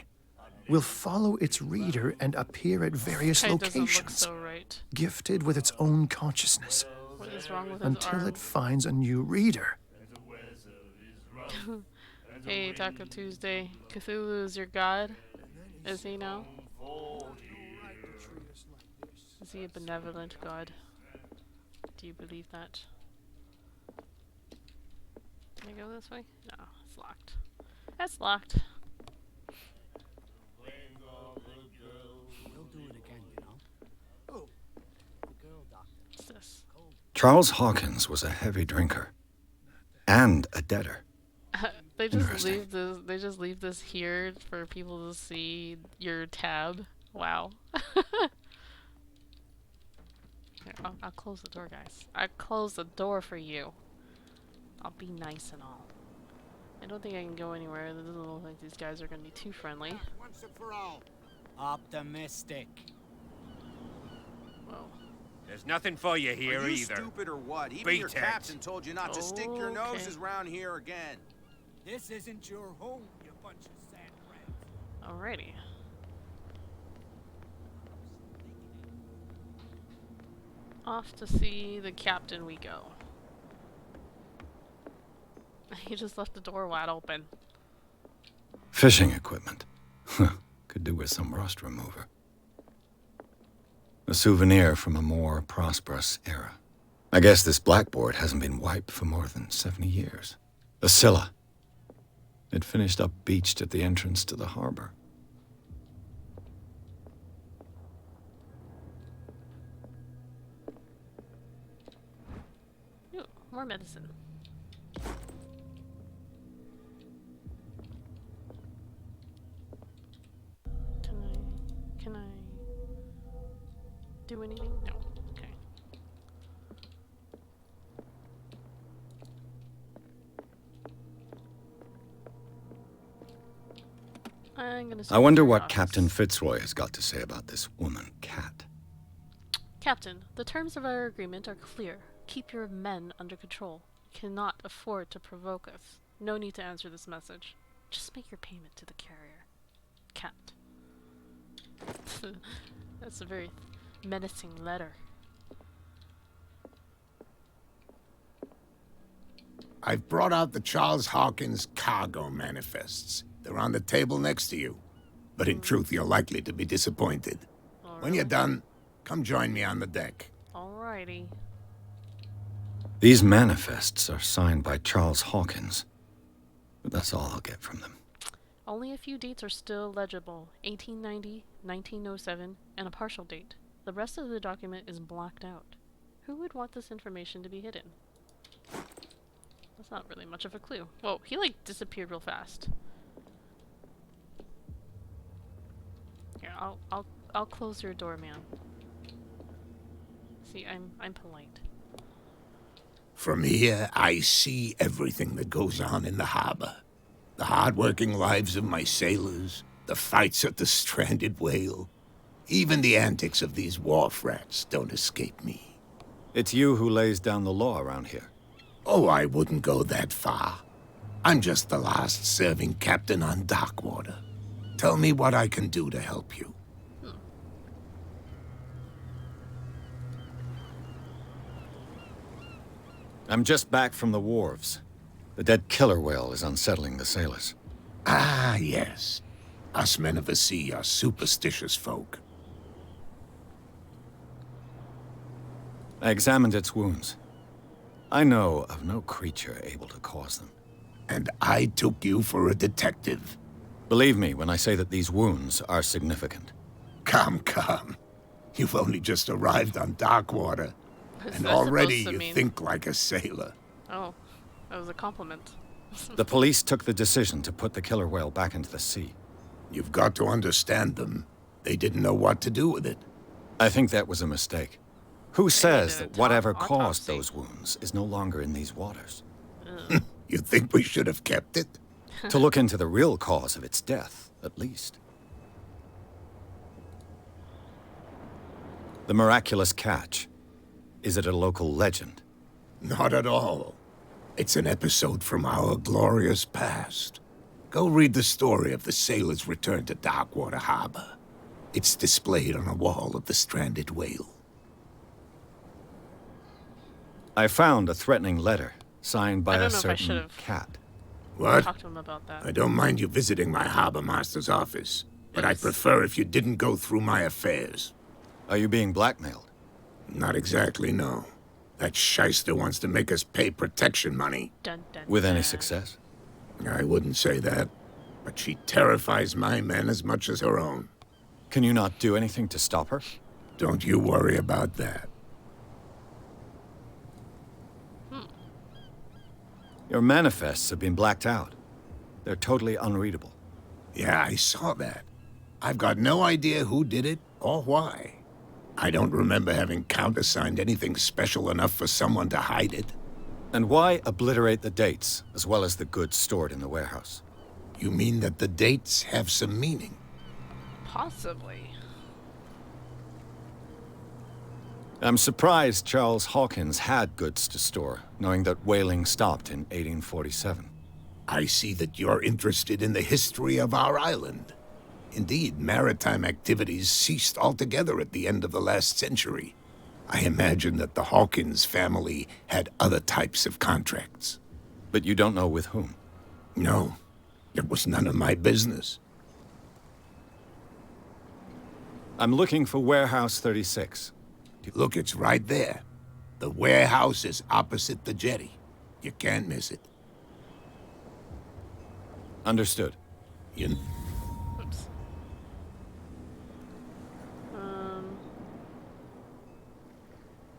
Will follow its reader and appear at various It doesn't look locations. so right. Gifted with its own consciousness. What is wrong with his Until arm? it finds a new reader. Hey, Taco Tuesday. Cthulhu is your god? Is he now? Is he a benevolent god? Do you believe that? Can I go this way? No, it's locked. That's locked. We'll do it again, you know. Oh, the girl doctor. What's this? Charles Hawkins was a heavy drinker. And a debtor. They just Interesting. leave this. They just leave this here for people to see your tab. Wow. Here, I'll close the door, guys. I close the door for you. I'll be nice and all. I don't think I can go anywhere. It doesn't look like these guys are gonna be too friendly. Once and for all. Optimistic. Whoa. There's nothing for you here Are you either. stupid or what? Even Beat your it. captain told you not to stick your Okay. noses round here again. This isn't your home, you bunch of sand rats. Alrighty. Off to see the captain we go. He just left the door wide open. Fishing equipment. Could do with some rust remover. A souvenir from a more prosperous era. I guess this blackboard hasn't been wiped for more than 70 years. A Scylla. It finished up beached at the entrance to the harbor. Ooh, more medicine. Can I do anything? No. Okay. I'm gonna I wonder search your what office. Captain Fitzroy has got to say about this woman, Cat. Captain, the terms of our agreement are clear. Keep your men under control. You cannot afford to provoke us. No need to answer this message. Just make your payment to the carrier. Cat. That's a very menacing letter. I've brought out the Charles Hawkins cargo manifests. They're on the table next to you. But in truth, you're likely to be disappointed. When you're done, come join me on the deck. Alrighty. These manifests are signed by Charles Hawkins. But that's all I'll get from them. Only a few dates are still legible. 1890, 1907, and a partial date. The rest of the document is blacked out. Who would want this information to be hidden? That's not really much of a clue. Whoa, he like disappeared real fast. Here, I'll close your door, man. See, I'm polite. From here, I see everything that goes on in the harbor. The hard-working lives of my sailors, the fights at the stranded whale. Even the antics of these wharf rats don't escape me. It's you who lays down the law around here. Oh, I wouldn't go that far. I'm just the last serving captain on Darkwater. Tell me what I can do to help you. I'm just back from the wharves. The dead killer whale is unsettling the sailors. Ah, yes. Us men of the sea are superstitious folk. I examined its wounds. I know of no creature able to cause them. And I took you for a detective. Believe me when I say that these wounds are significant. Come, come. You've only just arrived on Darkwater. And already you think like a sailor. Oh, that was a compliment. The police took the decision to put the killer whale back into the sea. You've got to understand them. They didn't know what to do with it. I think that was a mistake. Who says that whatever caused those wounds is no longer in these waters? You think we should have kept it? To look into the real cause of its death, at least. The miraculous catch. Is it a local legend? Not at all. It's an episode from our glorious past. Go read the story of the sailor's return to Darkwater Harbor. It's displayed on a wall of the stranded whale. I found a threatening letter signed by a certain cat. What? Talk to him about that. I don't mind you visiting my harbor master's office, but I'd prefer if you didn't go through my affairs. Are you being blackmailed? Not exactly, no. That shyster wants to make us pay protection money. Dun, dun, With any dun. success? I wouldn't say that, but she terrifies my men as much as her own. Can you not do anything to stop her? Don't you worry about that. Your manifests have been blacked out. They're totally unreadable. Yeah, I saw that. I've got no idea who did it or why. I don't remember having countersigned anything special enough for someone to hide it. And why obliterate the dates, as well as the goods stored in the warehouse? You mean that the dates have some meaning? Possibly. I'm surprised Charles Hawkins had goods to store, knowing that whaling stopped in 1847. I see that you're interested in the history of our island. Indeed, maritime activities ceased altogether at the end of the last century. I imagine that the Hawkins family had other types of contracts. But you don't know with whom? No, it was none of my business. I'm looking for Warehouse 36. Look, it's right there. The warehouse is opposite the jetty. You can't miss it. Understood. You... Oops.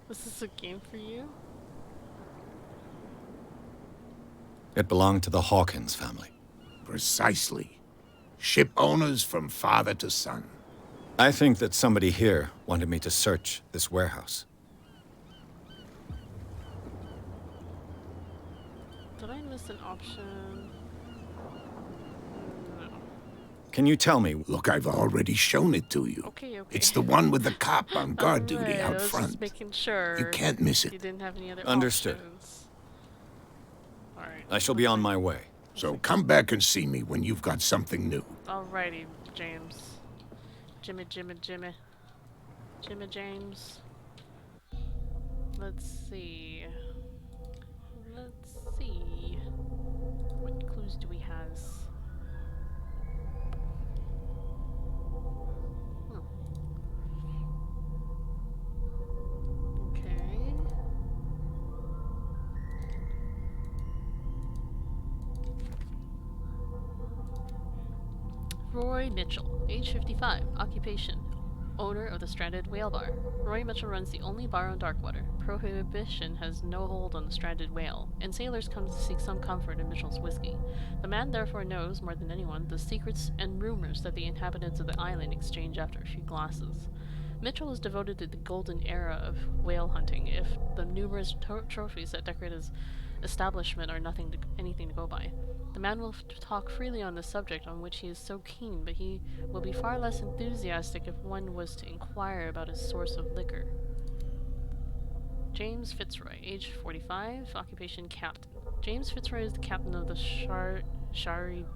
Was this a game for you? It belonged to the Hawkins family. Precisely. Ship owners from father to son. I think that somebody here wanted me to search this warehouse. Did I miss an option? No. Can you tell me? Look, I've already shown it to you. Okay. It's the one with the cop on guard duty Alright, out I was front. just making sure. You can't miss it. You didn't have any other Understood. options. Alright. I shall be on my way. So come back and see me when you've got something new. Alrighty, James. Jimmy James. Let's see. What clues do we have? Okay. Roy Mitchell, age 55, occupation, owner of the Stranded Whale Bar. Roy Mitchell runs the only bar on Darkwater. Prohibition has no hold on the stranded whale, and sailors come to seek some comfort in Mitchell's whiskey. The man therefore knows, more than anyone, the secrets and rumors that the inhabitants of the island exchange after a few glasses. Mitchell is devoted to the golden era of whale hunting, if the numerous trophies that decorate his establishment are anything to go by. The man will talk freely on the subject on which he is so keen, but he will be far less enthusiastic if one was to inquire about his source of liquor. James Fitzroy, age 45, occupation captain. James Fitzroy is the captain of the Charybdis,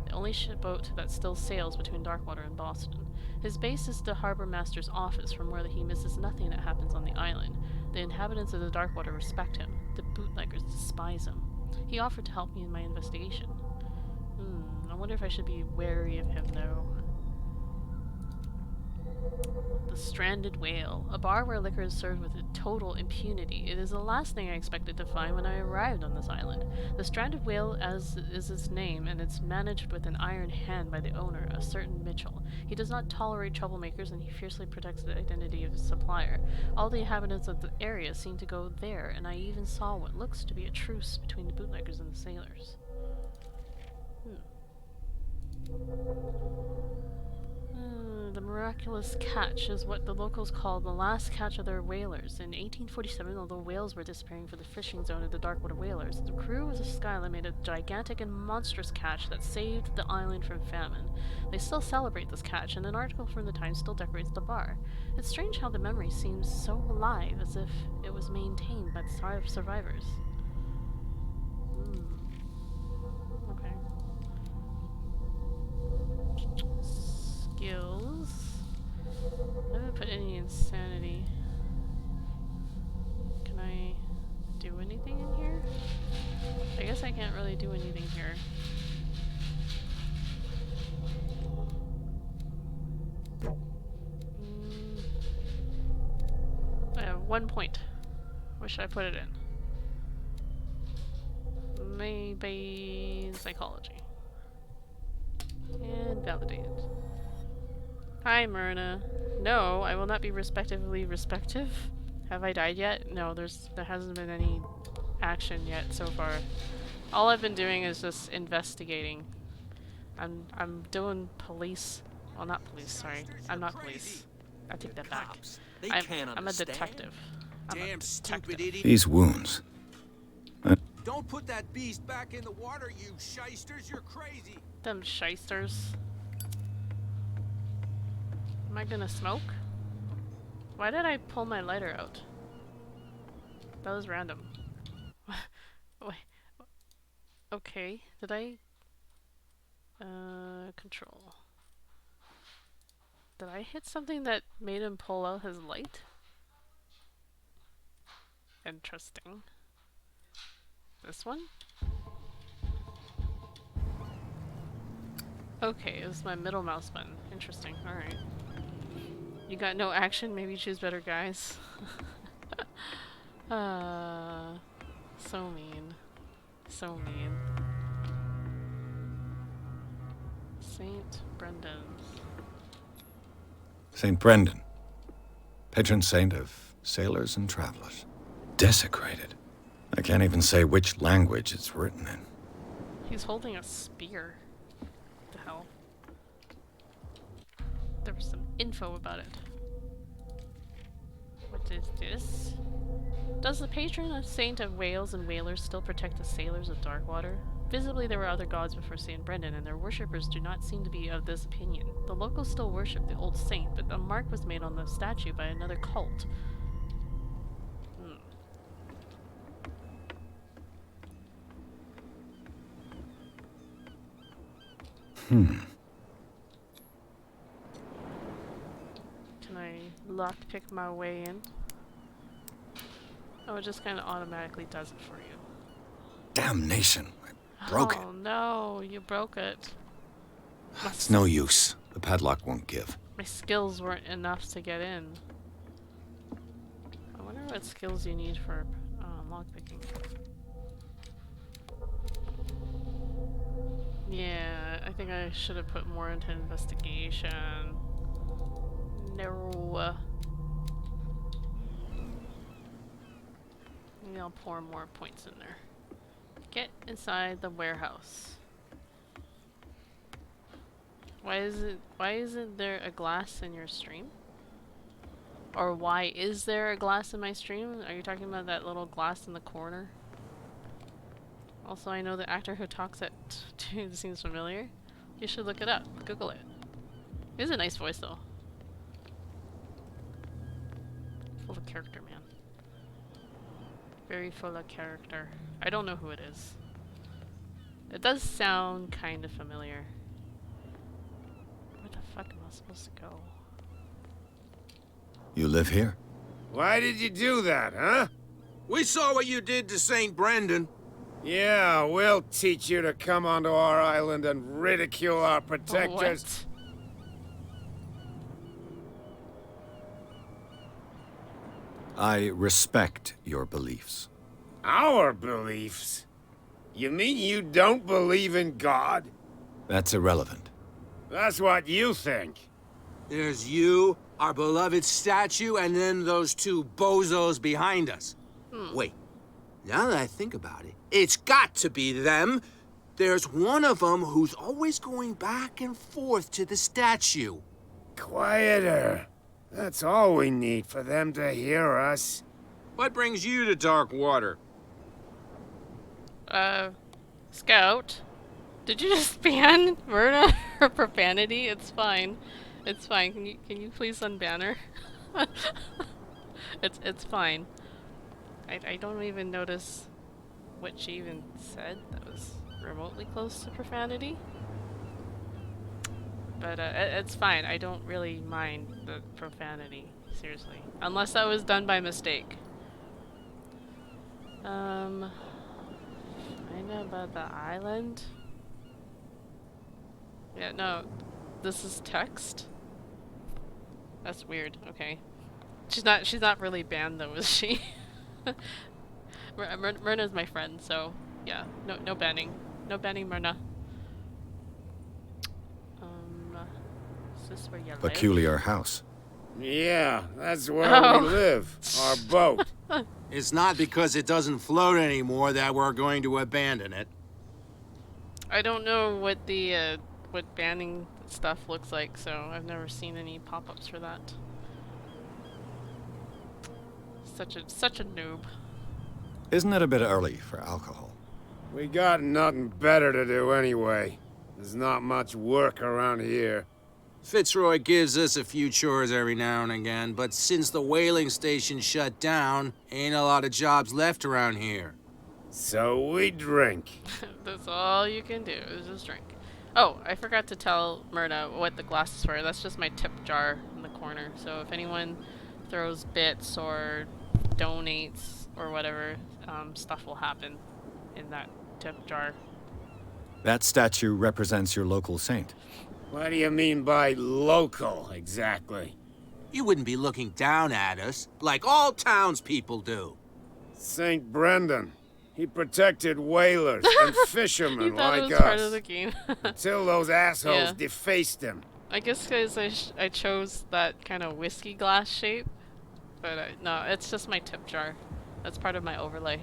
the only boat that still sails between Darkwater and Boston. His base is the harbor master's office, from where he misses nothing that happens on the island. The inhabitants of the Darkwater respect him. The bootleggers despise him. He offered to help me in my investigation. I wonder if I should be wary of him, though. The Stranded Whale, a bar where liquor is served with total impunity. It is the last thing I expected to find when I arrived on this island. The Stranded Whale, as is its name, and it's managed with an iron hand by the owner, a certain Mitchell. He does not tolerate troublemakers, and he fiercely protects the identity of his supplier. All the inhabitants of the area seem to go there, and I even saw what looks to be a truce between the bootleggers and the sailors. The miraculous catch is what the locals call the last catch of their whalers. In 1847, although whales were disappearing from the fishing zone of the Darkwater whalers, the crew of the Skyline made a gigantic and monstrous catch that saved the island from famine. They still celebrate this catch, and an article from the Times still decorates the bar. It's strange how the memory seems so alive, as if it was maintained by the survivors. Okay. Skills. I haven't put any insanity. Can I do anything in here? I guess I can't really do anything here. I have 1 point. Where should I put it in? Maybe psychology. And validated. Hi, Myrna. No, I will not be respectively respective. Have I died yet? No, there hasn't been any action yet so far. All I've been doing is just investigating. I'm doing police. Well, not police. Sorry, I'm not police. I take that back. I'm a detective. Damn stupid idiot. These wounds. Don't put that beast back in the water, you shysters. You're crazy. Them shysters. Am I gonna smoke? Why did I pull my lighter out? That was random. Wait. Okay, did I? Control. Did I hit something that made him pull out his light? Interesting. This one? Okay, it was my middle mouse button. Interesting, alright. You got no action? Maybe choose better guys. So mean. So mean. St. Brendan's. St. Brendan, patron saint of sailors and travelers. Desecrated. I can't even say which language it's written in. He's holding a spear. What the hell? There was some info about it. What is this? Does the patron saint of whales and whalers still protect the sailors of Darkwater? Visibly, there were other gods before St. Brendan, and their worshippers do not seem to be of this opinion. The locals still worship the old saint, but the mark was made on the statue by another cult. Can I lockpick my way in? Oh, it just kind of automatically does it for you. Damnation. I broke it. Oh no, you broke it. It's no use. The padlock won't give. My skills weren't enough to get in. I wonder what skills you need for lockpicking. Yeah, I think I should have put more into investigation. No. Maybe I'll pour more points in there. Get inside the warehouse. Why isn't there a glass in your stream? Or why is there a glass in my stream? Are you talking about that little glass in the corner? Also, I know the actor who talks at seems familiar. You should look it up. Google it. It is a nice voice though. Full of character, man. Very full of character. I don't know who it is. It does sound kind of familiar. Where the fuck am I supposed to go? You live here? Why did you do that, huh? We saw what you did to St. Brendan. Yeah, we'll teach you to come onto our island and ridicule our protectors. I respect your beliefs. Our beliefs? You mean you don't believe in God? That's irrelevant. That's what you think. There's you, our beloved statue, and then those two bozos behind us. Wait, now that I think about it, it's got to be them. There's one of them who's always going back and forth to the statue. Quieter. That's all we need for them to hear us. What brings you to Dark Water? Scout? Did you just ban Myrna for profanity? It's fine. It's fine. Can you please unban her? It's fine. I don't even notice what she even said that was remotely close to profanity. But it's fine. I don't really mind the profanity, seriously. Unless that was done by mistake. Find out about the island. Yeah, no. This is text? That's weird. Okay. She's not really banned though, is she? Myrna's my friend, so yeah. No banning. No banning Myrna. Is this where you live? Peculiar house. Yeah, that's where we live. Our boat. It's not because it doesn't float anymore that we're going to abandon it. I don't know what the what banning stuff looks like, so I've never seen any pop-ups for that. Such a noob. Isn't it a bit early for alcohol? We got nothing better to do anyway. There's not much work around here. Fitzroy gives us a few chores every now and again, but since the whaling station shut down, ain't a lot of jobs left around here. So we drink. That's all you can do is just drink. Oh, I forgot to tell Myrna what the glasses were. That's just my tip jar in the corner. So if anyone throws bits or donates or whatever, stuff will happen in that tip jar. That statue represents your local saint. What do you mean by local, exactly? You wouldn't be looking down at us, like all townspeople do. St. Brendan. He protected whalers and fishermen like it was us. part of the game. Until those assholes defaced him. I guess because I chose that kind of whiskey glass shape. But no, it's just my tip jar. That's part of my overlay.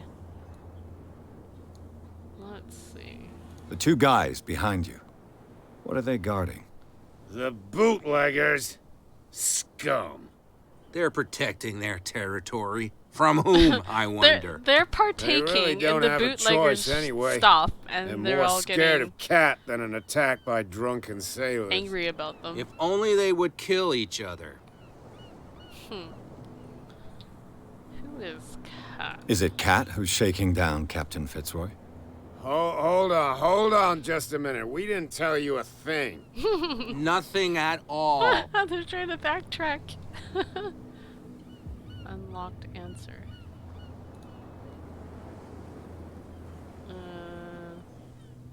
Let's see. The two guys behind you. What are they guarding? The bootleggers. Scum. They're protecting their territory. From whom, I wonder? They're They really partaking in don't the have a bootleggers choice anyway. stuff, They're and they're more all scared getting of Cat than an attack by drunken sailors. angry about them. If only they would kill each other. Who is Cat? Is it Cat who's shaking down Captain Fitzroy? Hold on just a minute. We didn't tell you a thing. Nothing at all. They're trying to backtrack. Unlocked answer.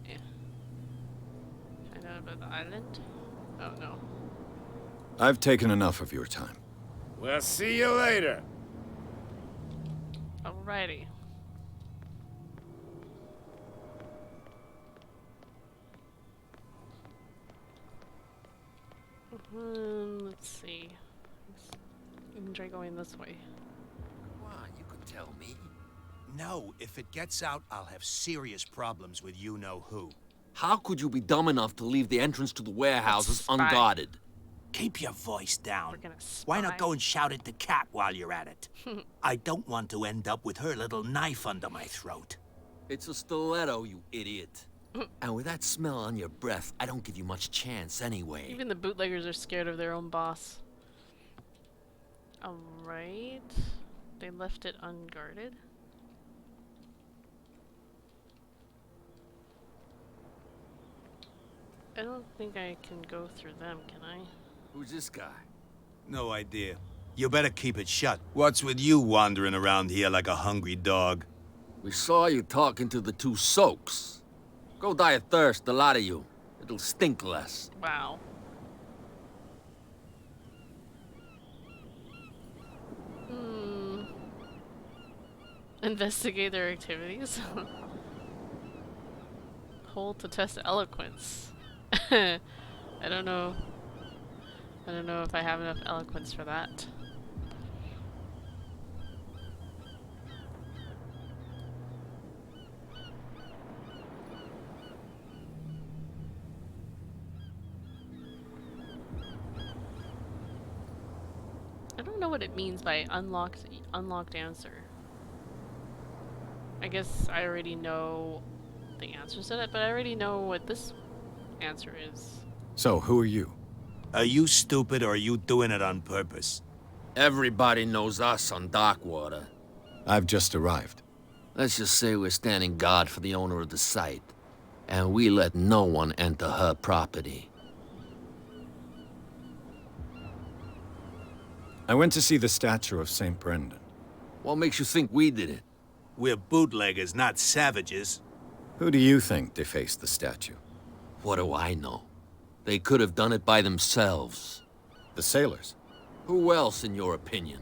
Yeah. Find out about the island? Oh no. I've taken enough of your time. We'll see you later. Alrighty. Let's see. Enjoy going this way. Come on, you could tell me. No, if it gets out, I'll have serious problems with you-know-who. How could you be dumb enough to leave the entrance to the warehouses Spy. unguarded? Keep your voice down. We're gonna Why not spy. go and shout at the cat while you're at it? I don't want to end up with her little knife under my throat. It's a stiletto, you idiot. And with that smell on your breath, I don't give you much chance anyway. Even the bootleggers are scared of their own boss. Alright. They left it unguarded. I don't think I can go through them, can I? Who's this guy? No idea. You better keep it shut. What's with you wandering around here like a hungry dog? We saw you talking to the two soaks. Go die of thirst, the lot of you. It'll stink less. Wow. Investigate their activities. Hold to test eloquence. I don't know. I don't know if I have enough eloquence for that. I don't know what it means by unlocked answer. I guess I already know the answers to that, but I already know what this answer is. So, who are you? Are you stupid or are you doing it on purpose? Everybody knows us on Darkwater. I've just arrived. Let's just say we're standing guard for the owner of the site. And we let no one enter her property. I went to see the statue of St. Brendan. What makes you think we did it? We're bootleggers, not savages. Who do you think defaced the statue? What do I know? They could have done it by themselves. The sailors. Who else, in your opinion?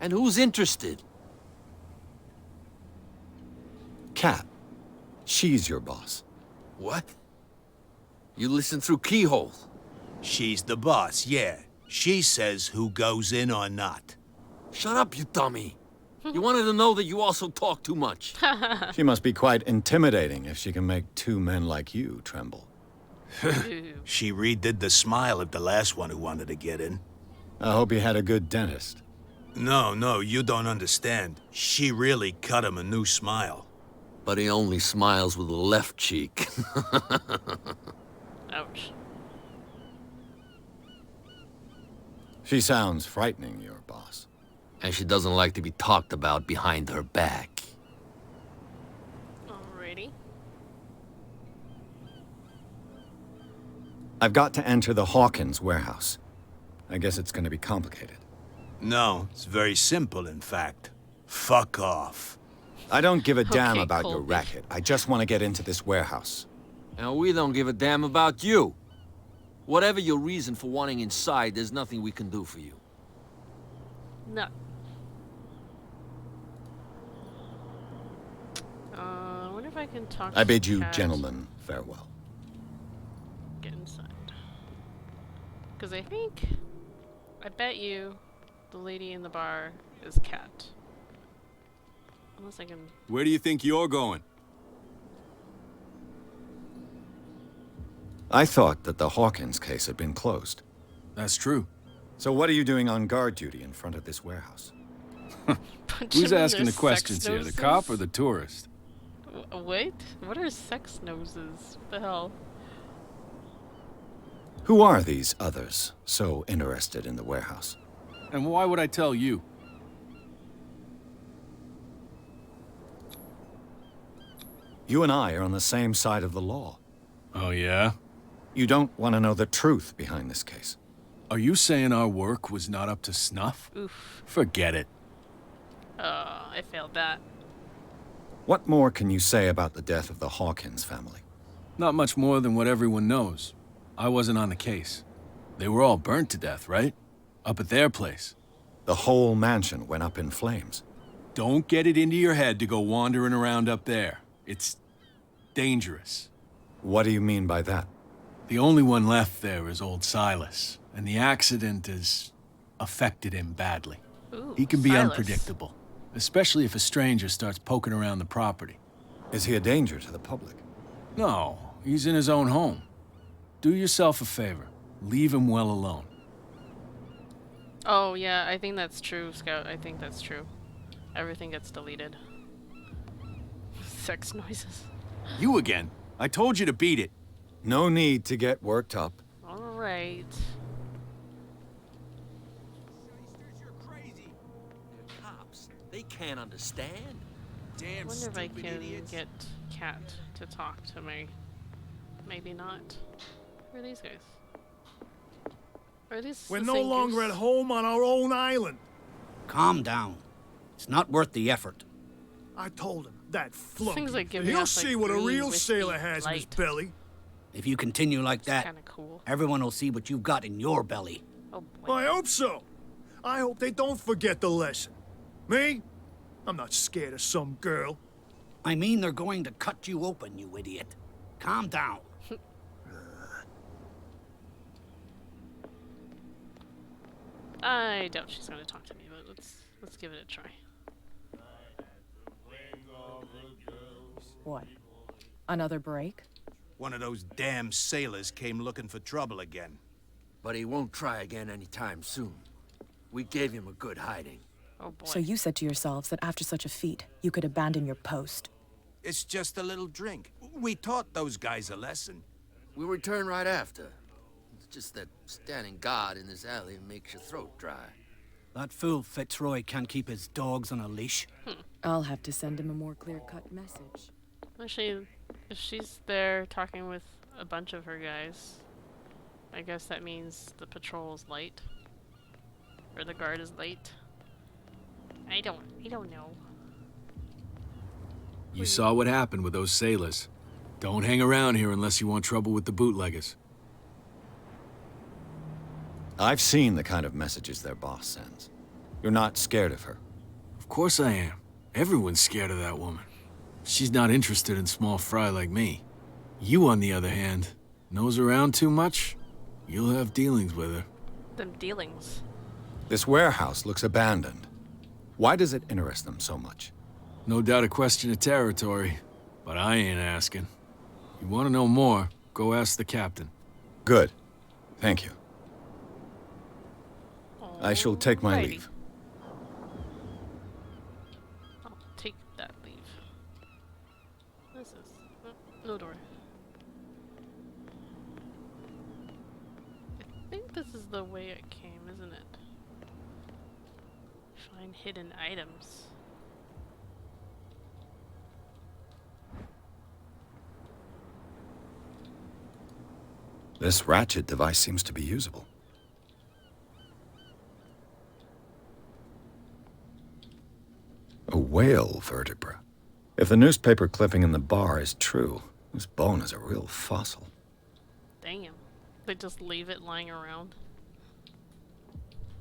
And who's interested? Cat. She's your boss. What? You listen through keyholes? She's the boss, yeah. She says who goes in or not. Shut up, you dummy. You wanted to know that you also talk too much. She must be quite intimidating if she can make two men like you tremble. She redid the smile of the last one who wanted to get in. I hope he had a good dentist. No, you don't understand. She really cut him a new smile. But he only smiles with the left cheek. Ouch. She sounds frightening, your boss. And she doesn't like to be talked about behind her back. Alrighty. I've got to enter the Hawkins warehouse. I guess it's going to be complicated. No, it's very simple, in fact. Fuck off. I don't give a damn Okay, about your Colby. racket. I just want to get into this warehouse. And we don't give a damn about you. Whatever your reason for wanting inside, there's nothing we can do for you. No. I wonder if I can talk I to bid you, Cat. gentlemen, farewell. Get inside. Because I bet you the lady in the bar is Cat. Unless I can... Where do you think you're going? I thought that the Hawkins case had been closed. That's true. So what are you doing on guard duty in front of this warehouse? Who's asking the questions here, the cop or the tourist? Wait, what are sex noses? What the hell? Who are these others so interested in the warehouse? And why would I tell you? You and I are on the same side of the law. Oh, yeah? You don't want to know the truth behind this case. Are you saying our work was not up to snuff? Oof. Forget it. I failed that. What more can you say about the death of the Hawkins family? Not much more than what everyone knows. I wasn't on the case. They were all burnt to death, right? Up at their place. The whole mansion went up in flames. Don't get it into your head to go wandering around up there. It's dangerous. What do you mean by that? The only one left there is old Silas, and the accident has affected him badly. Ooh, He can be Silas. unpredictable, especially if a stranger starts poking around the property. Is he a danger to the public? No, he's in his own home. Do yourself a favor. Leave him well alone. Oh yeah, I think that's true, Scout. I think that's true. Everything gets deleted. Sex noises. You again. I told you to beat it. No need to get worked up. Alright. Cops, they can't understand. I Damn wonder if I stupid can idiots. get Cat to talk to me. Maybe not. Who are these guys? Are these We're the no same longer goose? at home on our own island. Calm down. It's not worth the effort. I told him, that flunky. thing's like giving He'll off, like, see what a green real wispy sailor has in his light. belly. If you continue like that, Kinda cool. everyone will see what you've got in your belly. Oh boy. I hope so. I hope they don't forget the lesson. Me? I'm not scared of some girl. I mean, they're going to cut you open, you idiot. Calm down. I doubt she's gonna talk to me, but let's give it a try. What? Another break? One of those damn sailors came looking for trouble again. But he won't try again anytime soon. We gave him a good hiding. Oh boy. So you said to yourselves that after such a feat, you could abandon your post. It's just a little drink. We taught those guys a lesson. We'll return right after. It's just that standing guard in this alley makes your throat dry. That fool Fitzroy can't keep his dogs on a leash. I'll have to send him a more clear-cut message. Actually, if she's there talking with a bunch of her guys, I guess that means the patrol is late. Or the guard is late. I don't know. You saw what happened with those sailors. Don't hang around here unless you want trouble with the bootleggers. I've seen the kind of messages their boss sends. You're not scared of her. Of course I am. Everyone's scared of that woman. She's not interested in small fry like me. You, on the other hand, nose around too much, you'll have dealings with her. Them dealings. This warehouse looks abandoned. Why does it interest them so much? No doubt a question of territory, but I ain't asking. You want to know more, go ask the captain. Good. Thank you. I shall take my Alrighty. leave. I'll take that leave. What is this? Oh, no door. I think this is the way it came, isn't it? Find hidden items. This ratchet device seems to be usable. A whale vertebra. If the newspaper clipping in the bar is true, this bone is a real fossil. Damn. They just leave it lying around.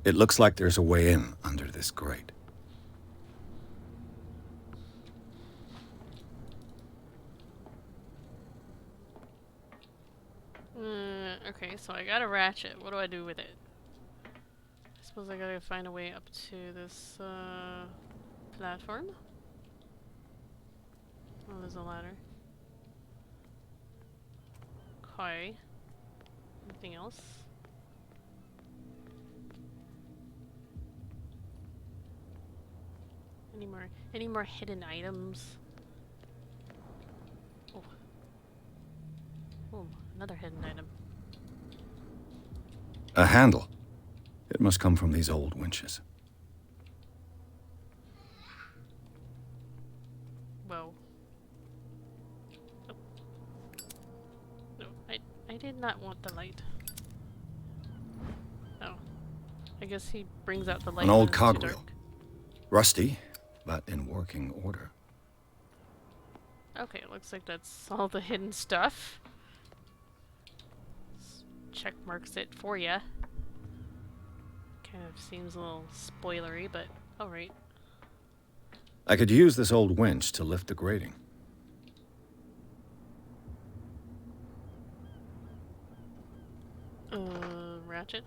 It looks like there's a way in under this grate. Okay, so I got a ratchet. What do I do with it? I suppose I gotta find a way up to this, platform? Oh, there's a ladder. Okay. Anything else? Any more hidden items? Oh. Oh, another hidden item. A handle. It must come from these old winches. Whoa. Oh. No, I did not want the light. Oh. I guess he brings out the light. An old when it's too cogwheel. dark. Rusty, but in working order. Okay, looks like that's all the hidden stuff. Check marks it for ya. Kind of seems a little spoilery, but alright. I could use this old winch to lift the grating. Ratchet?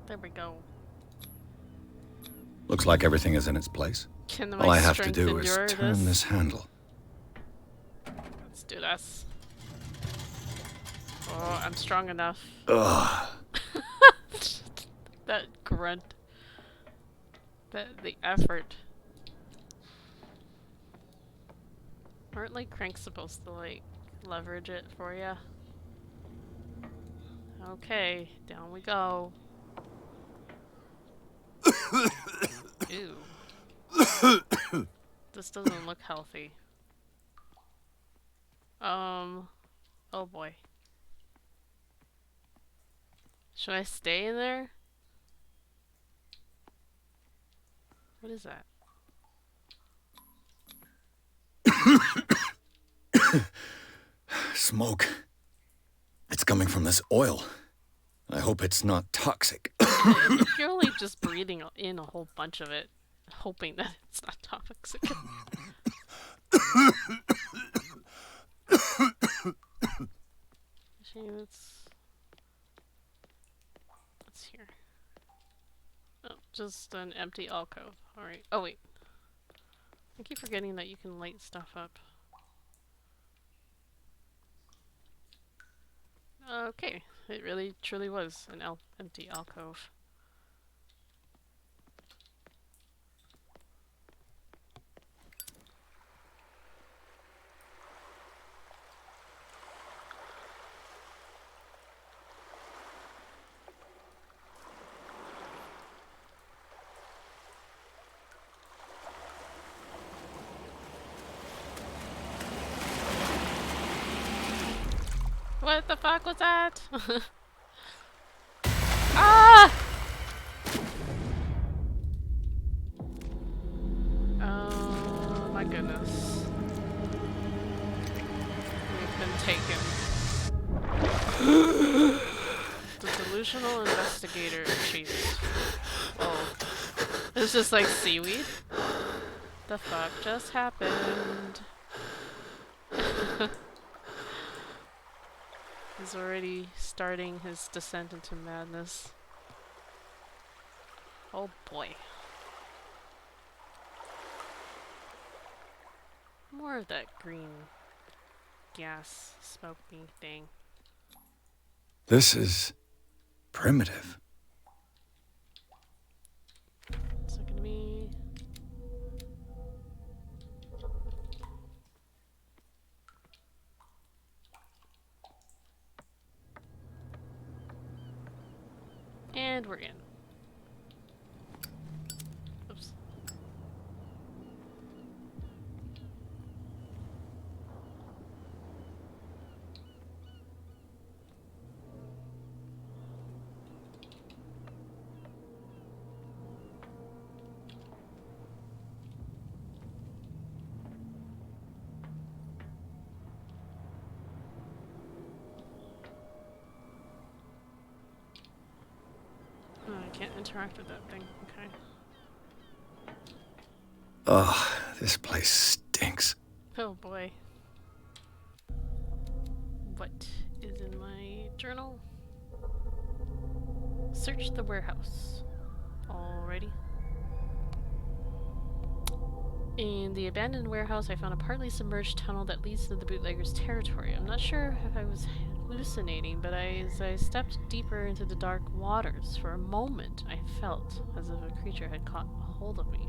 There we go. Looks like everything is in its place. Can All my I have to strength do is endure turn this handle. Let's do this. Oh, I'm strong enough. Ugh. That grunt. The effort. Aren't like cranks supposed to like leverage it for you? Okay, down we go. Ew. This doesn't look healthy. Oh boy. Should I stay in there? What is that? Smoke. It's coming from this oil. I hope it's not toxic. If you're only just breathing in a whole bunch of it, hoping that it's not toxic. Actually, let's hear. Oh, just an empty alcove. Alright. Oh wait. I keep forgetting that you can light stuff up. Okay, it really truly was an empty alcove. What the fuck was that? Ah! Oh my goodness. We've been taken. The delusional investigator achieved. Oh. It's just like seaweed? The fuck just happened? He's already starting his descent into madness. Oh boy. More of that green gas smoky thing. This is primitive. What's it gonna be? And we're in. Oops. Oh, I can't interact with that thing. Okay. Ugh, this place stinks. Oh boy. What is in my journal? Search the warehouse. Alrighty. In the abandoned warehouse, I found a partly submerged tunnel that leads to the bootlegger's territory. I'm not sure if I was hallucinating, but as I stepped deeper into the dark waters, for a moment I felt as if a creature had caught a hold of me.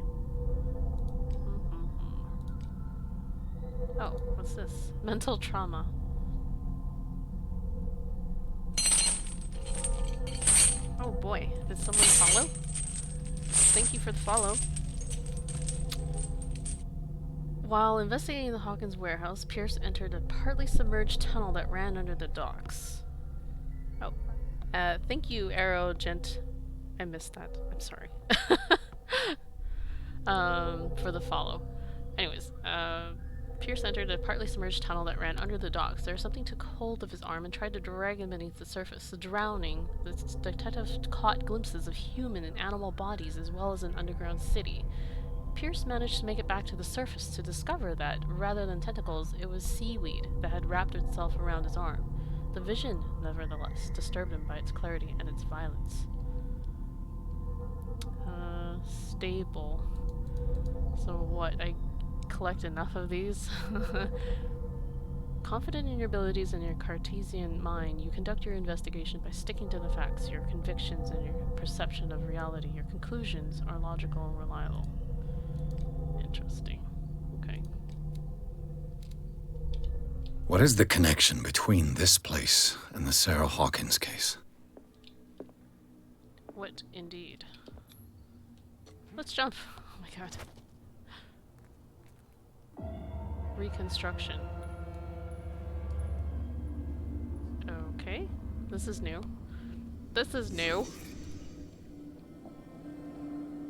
Oh, what's this? Mental trauma. Oh boy, did someone follow? Thank you for the follow. While investigating the Hawkins warehouse, Pierce entered a partly submerged tunnel that ran under the docks. Oh. Thank you, Arrow Gent. I missed that. I'm sorry. For the follow. Anyways, Pierce entered a partly submerged tunnel that ran under the docks. There something took hold of his arm and tried to drag him beneath the surface. Drowning, the detective caught glimpses of human and animal bodies as well as an underground city. Pierce managed to make it back to the surface to discover that, rather than tentacles, it was seaweed that had wrapped itself around his arm. The vision, nevertheless, disturbed him by its clarity and its violence. Stable. So what, I collect enough of these? Confident in your abilities and your Cartesian mind, you conduct your investigation by sticking to the facts. Your convictions and your perception of reality, your conclusions are logical and reliable. Interesting. Okay. What is the connection between this place and the Sarah Hawkins case? What indeed? Let's jump. Oh my god. Reconstruction. Okay. This is new. This is new.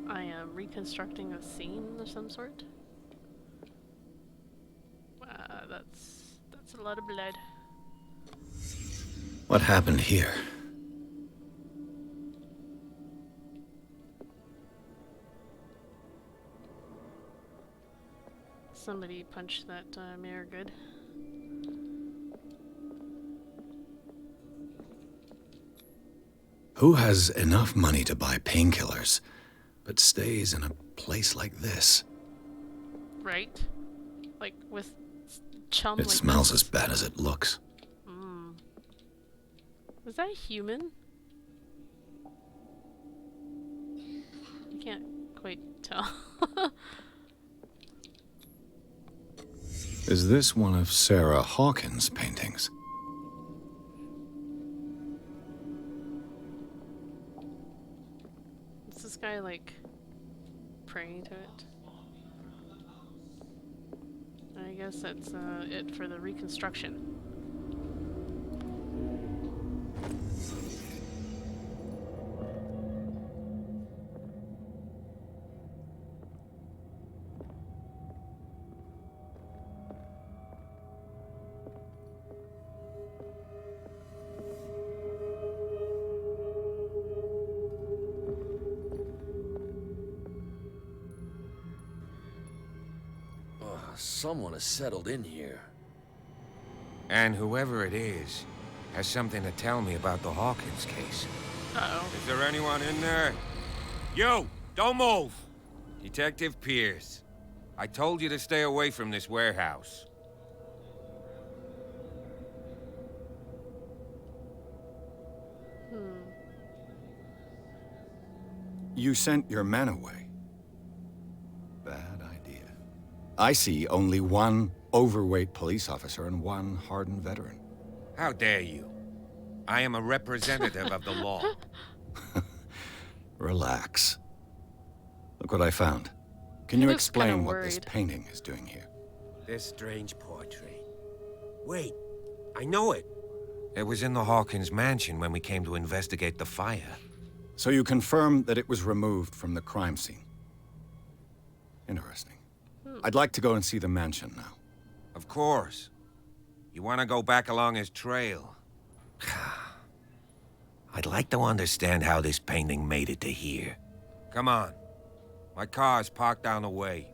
I am reconstructing a scene of some sort. That's a lot of blood. What happened here? Somebody punched that mirror good. Who has enough money to buy painkillers, but stays in a place like this? Right? Like, with chum It like smells this. as bad as it looks. Was that a human? I can't quite tell. Is this one of Sarah Hawkins' paintings? Is this guy, like, praying to it? I guess that's it for the reconstruction. Someone has settled in here. And whoever it is has something to tell me about the Hawkins case. Uh-oh. Is there anyone in there? You! Don't move! Detective Pierce. I told you to stay away from this warehouse. You sent your men away. Bad idea. I see only one overweight police officer and one hardened veteran. How dare you? I am a representative of the law. Relax. Look what I found. Can you explain what this painting is doing here? This strange portrait. Wait, I know it. It was in the Hawkins mansion when we came to investigate the fire. So you confirm that it was removed from the crime scene? Interesting. I'd like to go and see the mansion now. Of course. You want to go back along his trail? I'd like to understand how this painting made it to here. Come on. My car's parked down the way.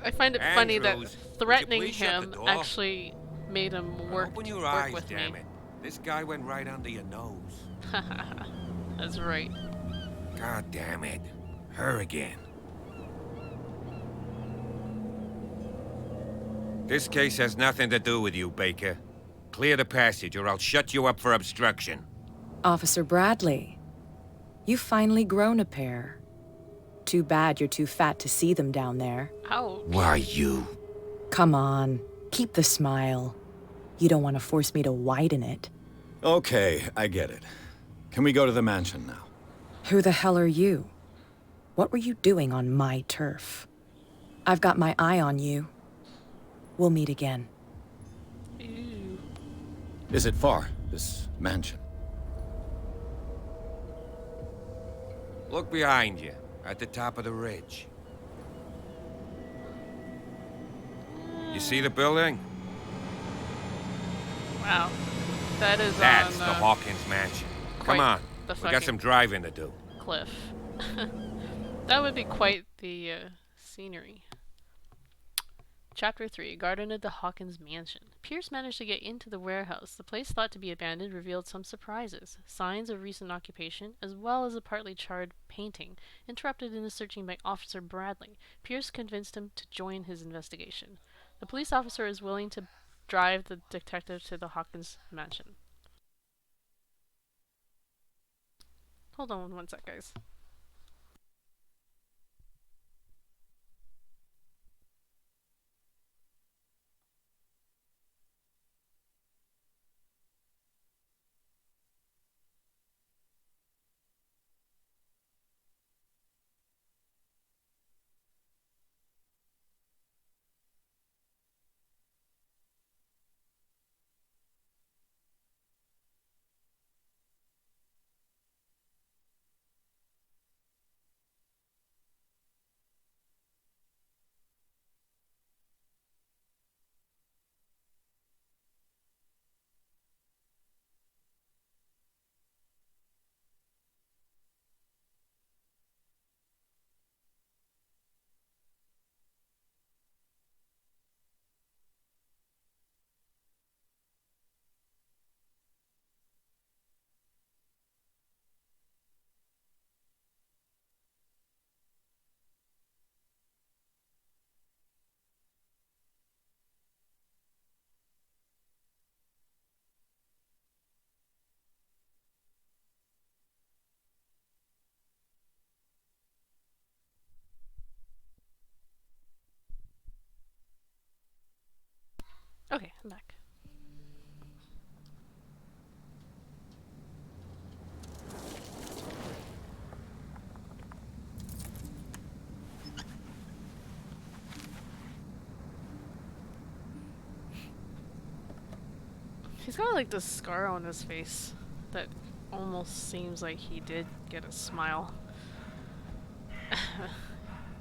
I find it funny that Andrews, threatening would you please shut him the door? actually made him work, Open your work eyes, with damn me. it. This guy went right under your nose. That's right. God damn it. Her again. This case has nothing to do with you, Baker. Clear the passage, or I'll shut you up for obstruction. Officer Bradley, you've finally grown a pair. Too bad you're too fat to see them down there. Ouch. Why you? Come on, keep the smile. You don't want to force me to widen it. Okay, I get it. Can we go to the mansion now? Who the hell are you? What were you doing on my turf? I've got my eye on you. We'll meet again. Ew. Is it far, this mansion? Look behind you, at the top of the ridge. You see the building? Wow. That is That's on, the Hawkins mansion. Come on, we got some driving to do. Cliff. That would be quite the scenery. Chapter 3, Garden of the Hawkins Mansion. Pierce managed to get into the warehouse. The place thought to be abandoned revealed some surprises. Signs of recent occupation, as well as a partly charred painting, interrupted in his searching by Officer Bradley. Pierce convinced him to join his investigation. The police officer is willing to drive the detective to the Hawkins Mansion. Hold on one sec, guys. Okay, I'm back. He's got like this scar on his face that almost seems like he did get a smile.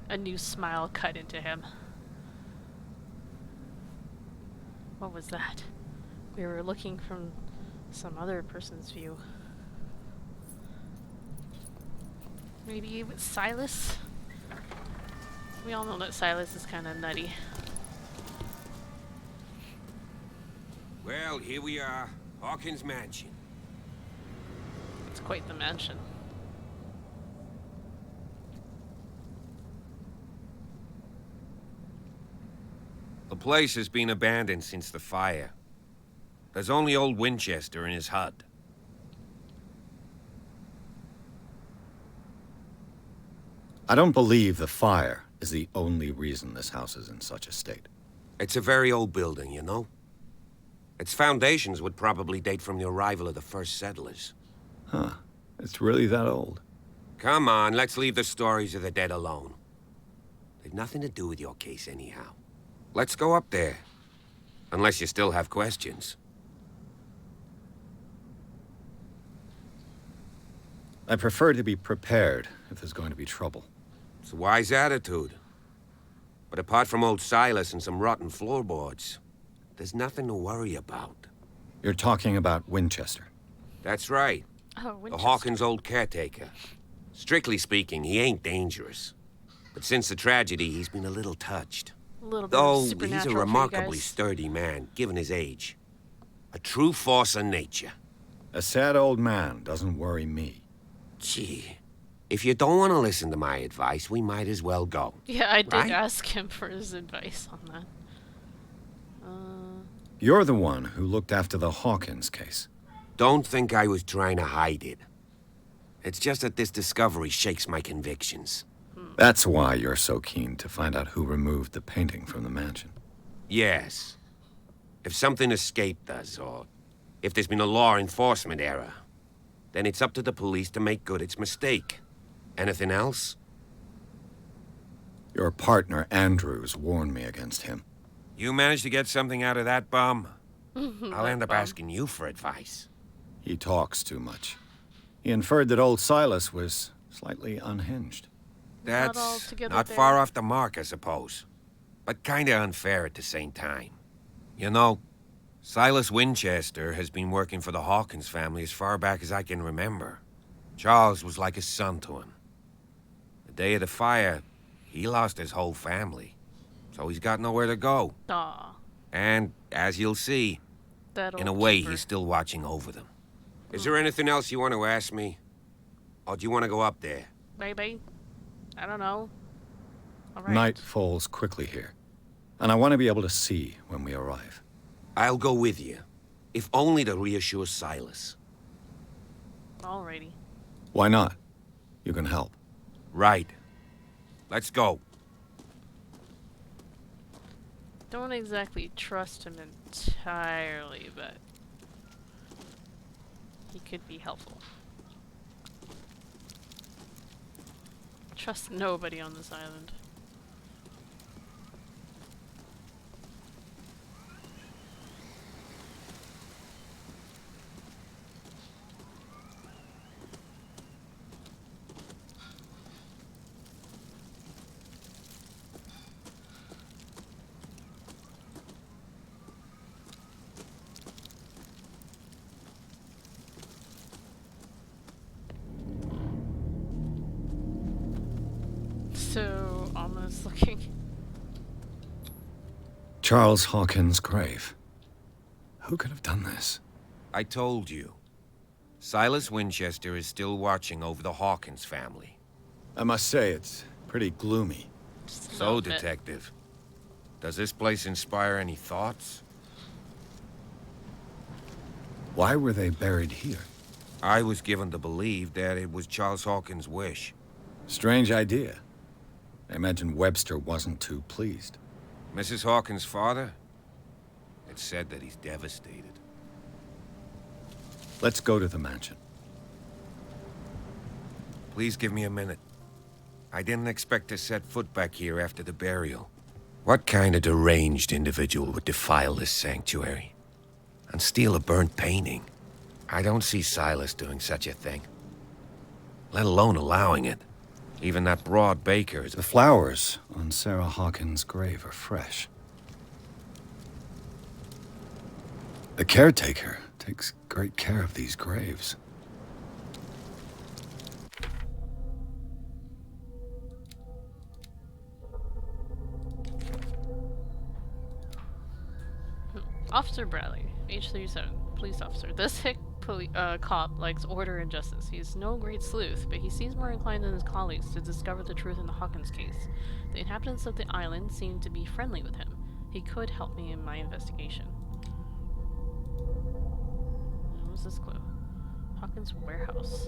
A new smile cut into him. What was that? We were looking from some other person's view. Maybe it was Silas? We all know that Silas is kind of nutty. Well, here we are. Hawkins Mansion. It's quite the mansion. The place has been abandoned since the fire. There's only old Winchester in his hut. I don't believe the fire is the only reason this house is in such a state. It's a very old building, you know? Its foundations would probably date from the arrival of the first settlers. Huh. It's really that old. Come on, let's leave the stories of the dead alone. They've nothing to do with your case anyhow. Let's go up there. Unless you still have questions. I prefer to be prepared if there's going to be trouble. It's a wise attitude. But apart from old Silas and some rotten floorboards, there's nothing to worry about. You're talking about Winchester? That's right. Oh, The Hawkins' old caretaker. Strictly speaking, he ain't dangerous. But since the tragedy, he's been a little touched. A little bit Though of he's a supernatural for you remarkably guys. sturdy man, given his age. A true force of nature. A sad old man doesn't worry me. Gee, if you don't want to listen to my advice, we might as well go. Yeah, I did right? ask him for his advice on that. You're the one who looked after the Hawkins case. Don't think I was trying to hide it. It's just that this discovery shakes my convictions. That's why you're so keen to find out who removed the painting from the mansion. Yes. If something escaped us, or if there's been a law enforcement error, then it's up to the police to make good its mistake. Anything else? Your partner, Andrews, warned me against him. You managed to get something out of that bum? I'll end up asking you for advice. He talks too much. He inferred that old Silas was slightly unhinged. That's not far off the mark, I suppose. But kinda unfair at the same time. You know, Silas Winchester has been working for the Hawkins family as far back as I can remember. Charles was like a son to him. The day of the fire, he lost his whole family. So he's got nowhere to go. Aw. And, as you'll see, in a way, he's still watching over them. Is there anything else you want to ask me? Or do you want to go up there? Maybe. I don't know. All right. Night falls quickly here, and I want to be able to see when we arrive. I'll go with you, if only to reassure Silas. Alrighty. Why not? You can help. Right. Let's go. Don't exactly trust him entirely, but he could be helpful. Trust nobody on this island. So ominous looking. Charles Hawkins' grave. Who could have done this? I told you. Silas Winchester is still watching over the Hawkins family. I must say, it's pretty gloomy. So, Detective, does this place inspire any thoughts? Why were they buried here? I was given to believe that it was Charles Hawkins' wish. Strange idea. I imagine Webster wasn't too pleased. Mrs. Hawkins' father? It's said that he's devastated. Let's go to the mansion. Please give me a minute. I didn't expect to set foot back here after the burial. What kind of deranged individual would defile this sanctuary? And steal a burnt painting? I don't see Silas doing such a thing. Let alone allowing it. Even that broad baker is... The flowers on Sarah Hawkins' grave are fresh. The caretaker takes great care of these graves. Officer Bradley, age 37, police officer. This hick cop likes order and justice. He's no great sleuth, but he seems more inclined than his colleagues to discover the truth in the Hawkins case. The inhabitants of the island seem to be friendly with him. He could help me in my investigation. What was this clue? Hawkins warehouse.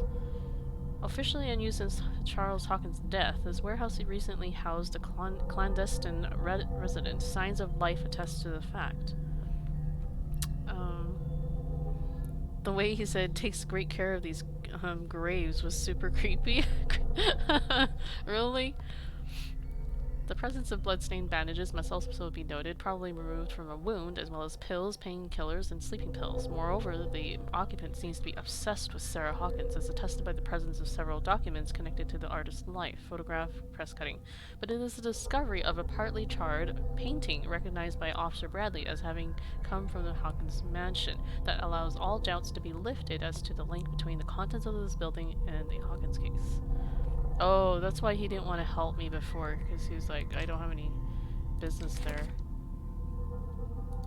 Officially unused since Charles Hawkins' death, this warehouse recently housed a clandestine resident. Signs of life attest to the fact. The way he said takes great care of these graves was super creepy. Really? The presence of bloodstained bandages must also be noted, probably removed from a wound, as well as pills, painkillers, and sleeping pills. Moreover, the occupant seems to be obsessed with Sarah Hawkins, as attested by the presence of several documents connected to the artist's life, photograph, press cutting. But it is the discovery of a partly charred painting recognized by Officer Bradley as having come from the Hawkins mansion that allows all doubts to be lifted as to the link between the contents of this building and the Hawkins case. Oh, that's why he didn't want to help me before, because he was like, I don't have any business there.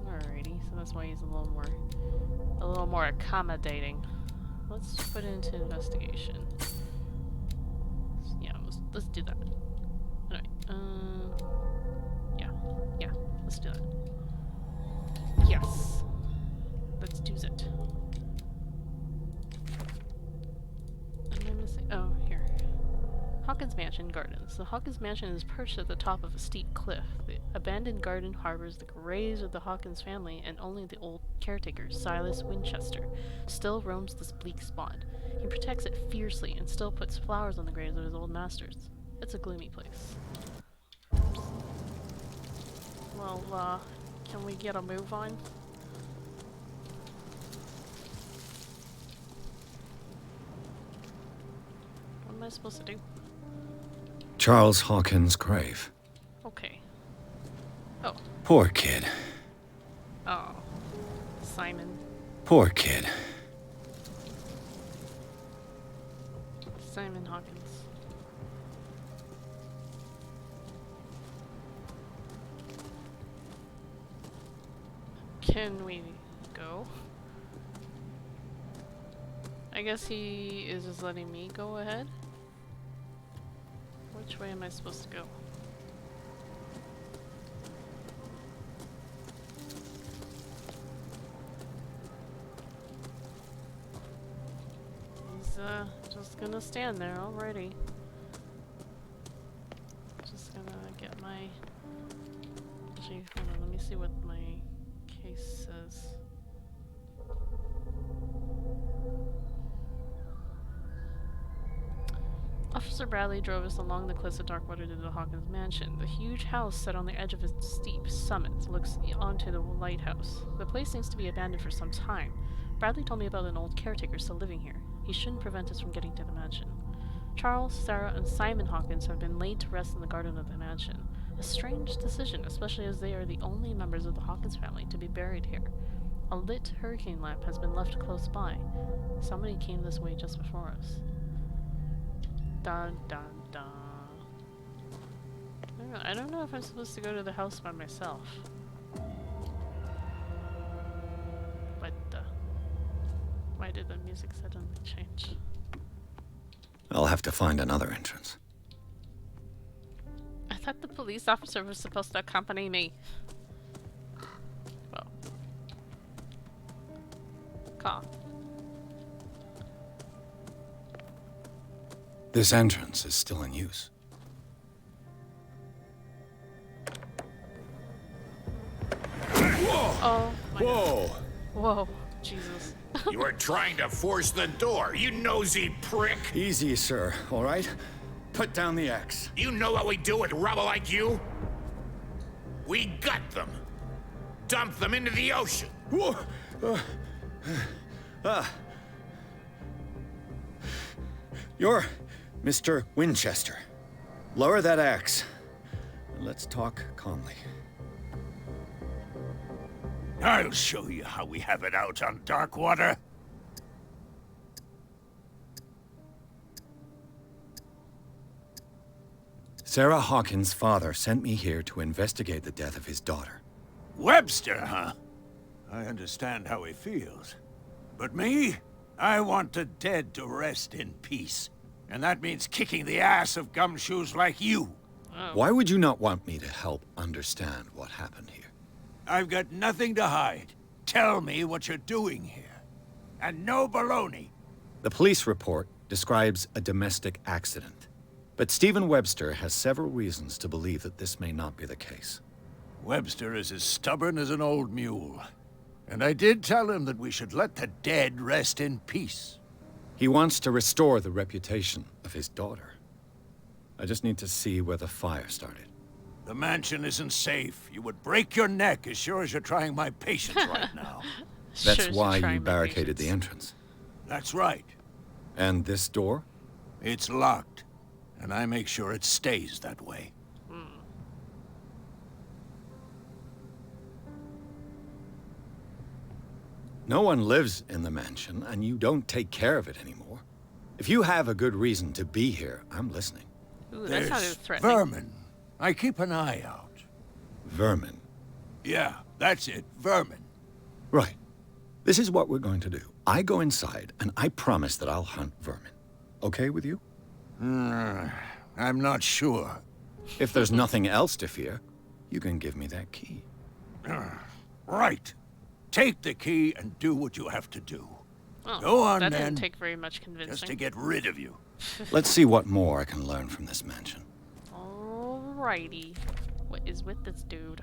Alrighty, so that's why he's a little more accommodating. Let's put it into investigation. Yeah, let's do that. Alright, yeah, let's do that. Yes. Let's do it. Am I missing? Oh, here. Hawkins Mansion Gardens. The Hawkins Mansion is perched at the top of a steep cliff. The abandoned garden harbors the graves of the Hawkins family, and only the old caretaker, Silas Winchester, still roams this bleak spot. He protects it fiercely and still puts flowers on the graves of his old masters. It's a gloomy place. Well, can we get a move on? What am I supposed to do? Charles Hawkins' grave. Okay. Oh. Poor kid. Oh. Simon. Poor kid. Simon Hawkins. Can we go? I guess he is just letting me go ahead. Which way am I supposed to go? He's just gonna stand there already. Just gonna get my... Actually, hold on, let me see what my case says. Officer Bradley drove us along the cliffs of Darkwater to the Hawkins mansion. The huge house set on the edge of a steep summit looks onto the lighthouse. The place seems to be abandoned for some time. Bradley told me about an old caretaker still living here. He shouldn't prevent us from getting to the mansion. Charles, Sarah, and Simon Hawkins have been laid to rest in the garden of the mansion. A strange decision, especially as they are the only members of the Hawkins family to be buried here. A lit hurricane lamp has been left close by. Somebody came this way just before us. Dun dun dun. I don't know if I'm supposed to go to the house by myself. But, why did the music suddenly change? I'll have to find another entrance. I thought the police officer was supposed to accompany me. Well. Call. This entrance is still in use. Oh my Whoa! God. Whoa. Jesus. You were trying to force the door, you nosy prick! Easy, sir, all right? Put down the axe. You know what we do with rubble like you? We gut them. Dump them into the ocean. Whoa! You're Mr. Winchester. Lower that axe. Let's talk calmly. I'll show you how we have it out on Darkwater. Sarah Hawkins' father sent me here to investigate the death of his daughter. Webster, huh? I understand how he feels. But me? I want the dead to rest in peace. And that means kicking the ass of gumshoes like you. Oh. Why would you not want me to help understand what happened here? I've got nothing to hide. Tell me what you're doing here. And no baloney. The police report describes a domestic accident. But Stephen Webster has several reasons to believe that this may not be the case. Webster is as stubborn as an old mule. And I did tell him that we should let the dead rest in peace. He wants to restore the reputation of his daughter. I just need to see where the fire started. The mansion isn't safe. You would break your neck as sure as you're trying my patience right now. That's Sure, why trying you my barricaded the patience. entrance. That's right. And this door? It's locked. And I make sure it stays that way. No one lives in the mansion, and you don't take care of it anymore. If you have a good reason to be here, I'm listening. Ooh, that sounded There's threatening. vermin. I keep an eye out. Vermin. Yeah, that's it. Vermin. Right. This is what we're going to do. I go inside, and I promise that I'll hunt vermin. Okay with you? I'm not sure. If there's nothing else to fear, you can give me that key. Right. Take the key and do what you have to do. Oh, Go on, that then. didn't take very much convincing. Just to get rid of you. Let's see what more I can learn from this mansion. Alrighty. What is with this dude?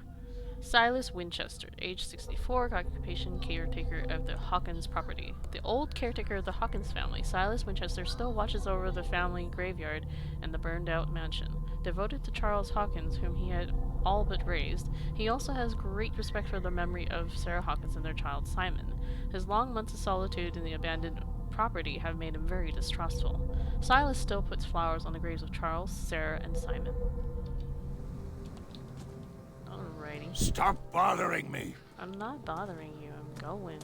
Silas Winchester, age 64, occupation caretaker of the Hawkins property. The old caretaker of the Hawkins family, Silas Winchester still watches over the family graveyard and the burned-out mansion. Devoted to Charles Hawkins, whom he had all but raised, he also has great respect for the memory of Sarah Hawkins and their child Simon. His long months of solitude in the abandoned property have made him very distrustful. Silas still puts flowers on the graves of Charles, Sarah, and Simon. Alrighty. Stop bothering me. I'm not bothering you. I'm going.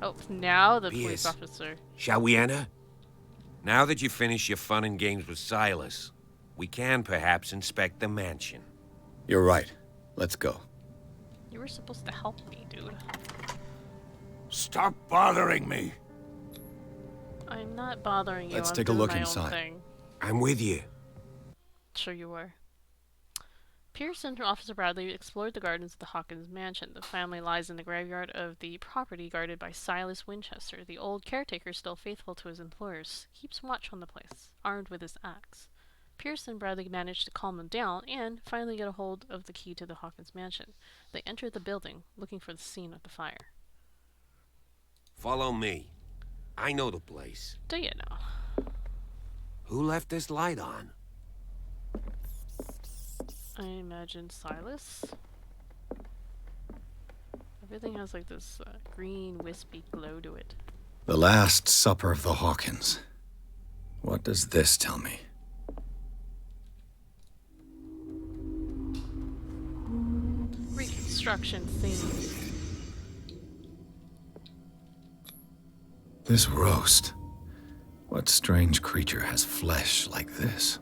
Oh, now the police Pierce, officer. shall we enter? Now that you've finished your fun and games with Silas, we can perhaps inspect the mansion. You're right. Let's go. You were supposed to help me, dude. Stop bothering me. I'm not bothering you. Let's I'm take a doing look my own inside. thing. I'm with you. Sure you were. Pierce and Officer Bradley explored the gardens of the Hawkins mansion. The family lies in the graveyard of the property guarded by Silas Winchester. The old caretaker, still faithful to his employers, keeps watch on the place, armed with his axe. Pierce and Bradley manage to calm them down and finally get a hold of the key to the Hawkins mansion. They enter the building, looking for the scene of the fire. Follow me. I know the place. Do you know? Who left this light on? I imagine Silas. Everything has like this green, wispy glow to it. The Last Supper of the Hawkins. What does this tell me? Reconstruction theme. This roast. What strange creature has flesh like this?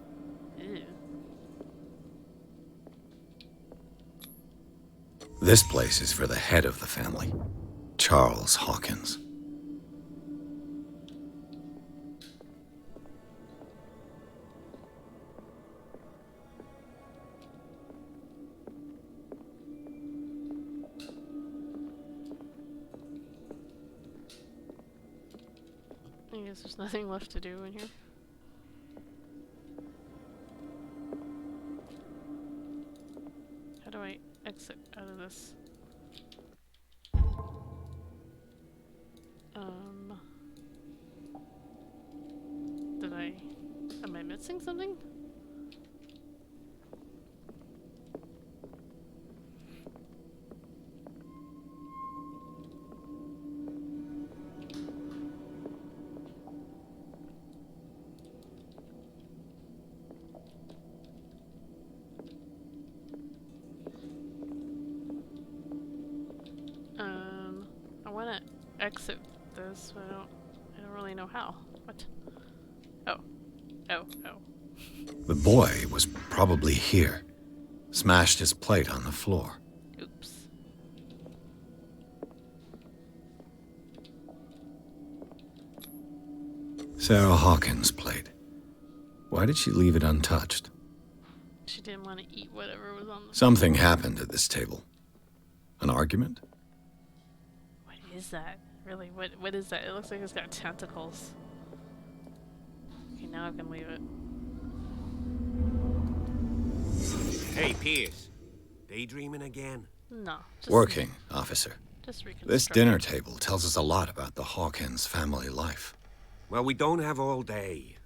Ew. This place is for the head of the family, Charles Hawkins. I guess there's nothing left to do in here. How do I exit out of this? Am I missing something? I want to exit this, but I don't really know how. What? Oh. The boy was probably here. Smashed his plate on the floor. Oops. Sarah Hawkins' plate. Why did she leave it untouched? She didn't want to eat whatever was on the... Something happened at this table. An argument? What is that? Really, what is that? It looks like it's got tentacles. Okay, now I can leave it. Hey, Pierce. Daydreaming again? No. Just Working, officer. Just reconstruct. This dinner table tells us a lot about the Hawkins family life. Well, we don't have all day.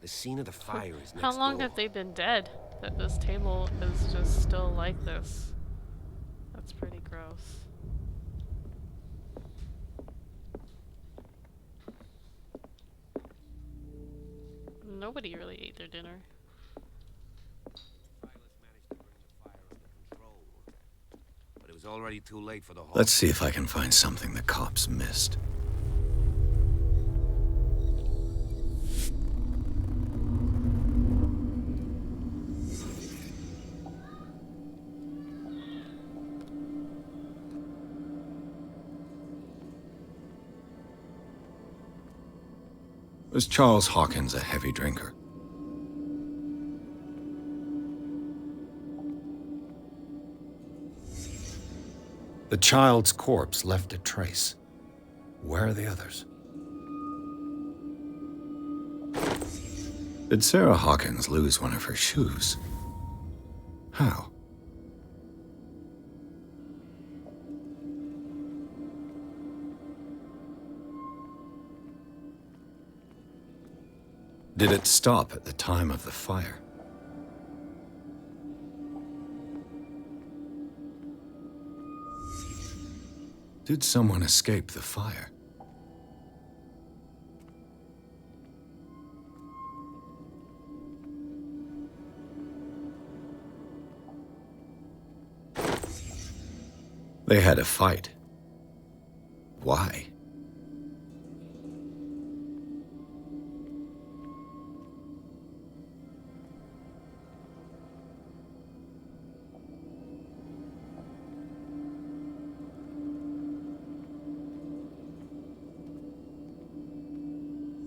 The scene of the fire is next How long door. have they been dead that this table is just still like this? That's pretty gross. Nobody really ate their dinner. But it was already too late for the Let's see if I can find something the cops missed. Was Charles Hawkins a heavy drinker? The child's corpse left a trace. Where are the others? Did Sarah Hawkins lose one of her shoes? How? Did it stop at the time of the fire? Did someone escape the fire? They had a fight. Why?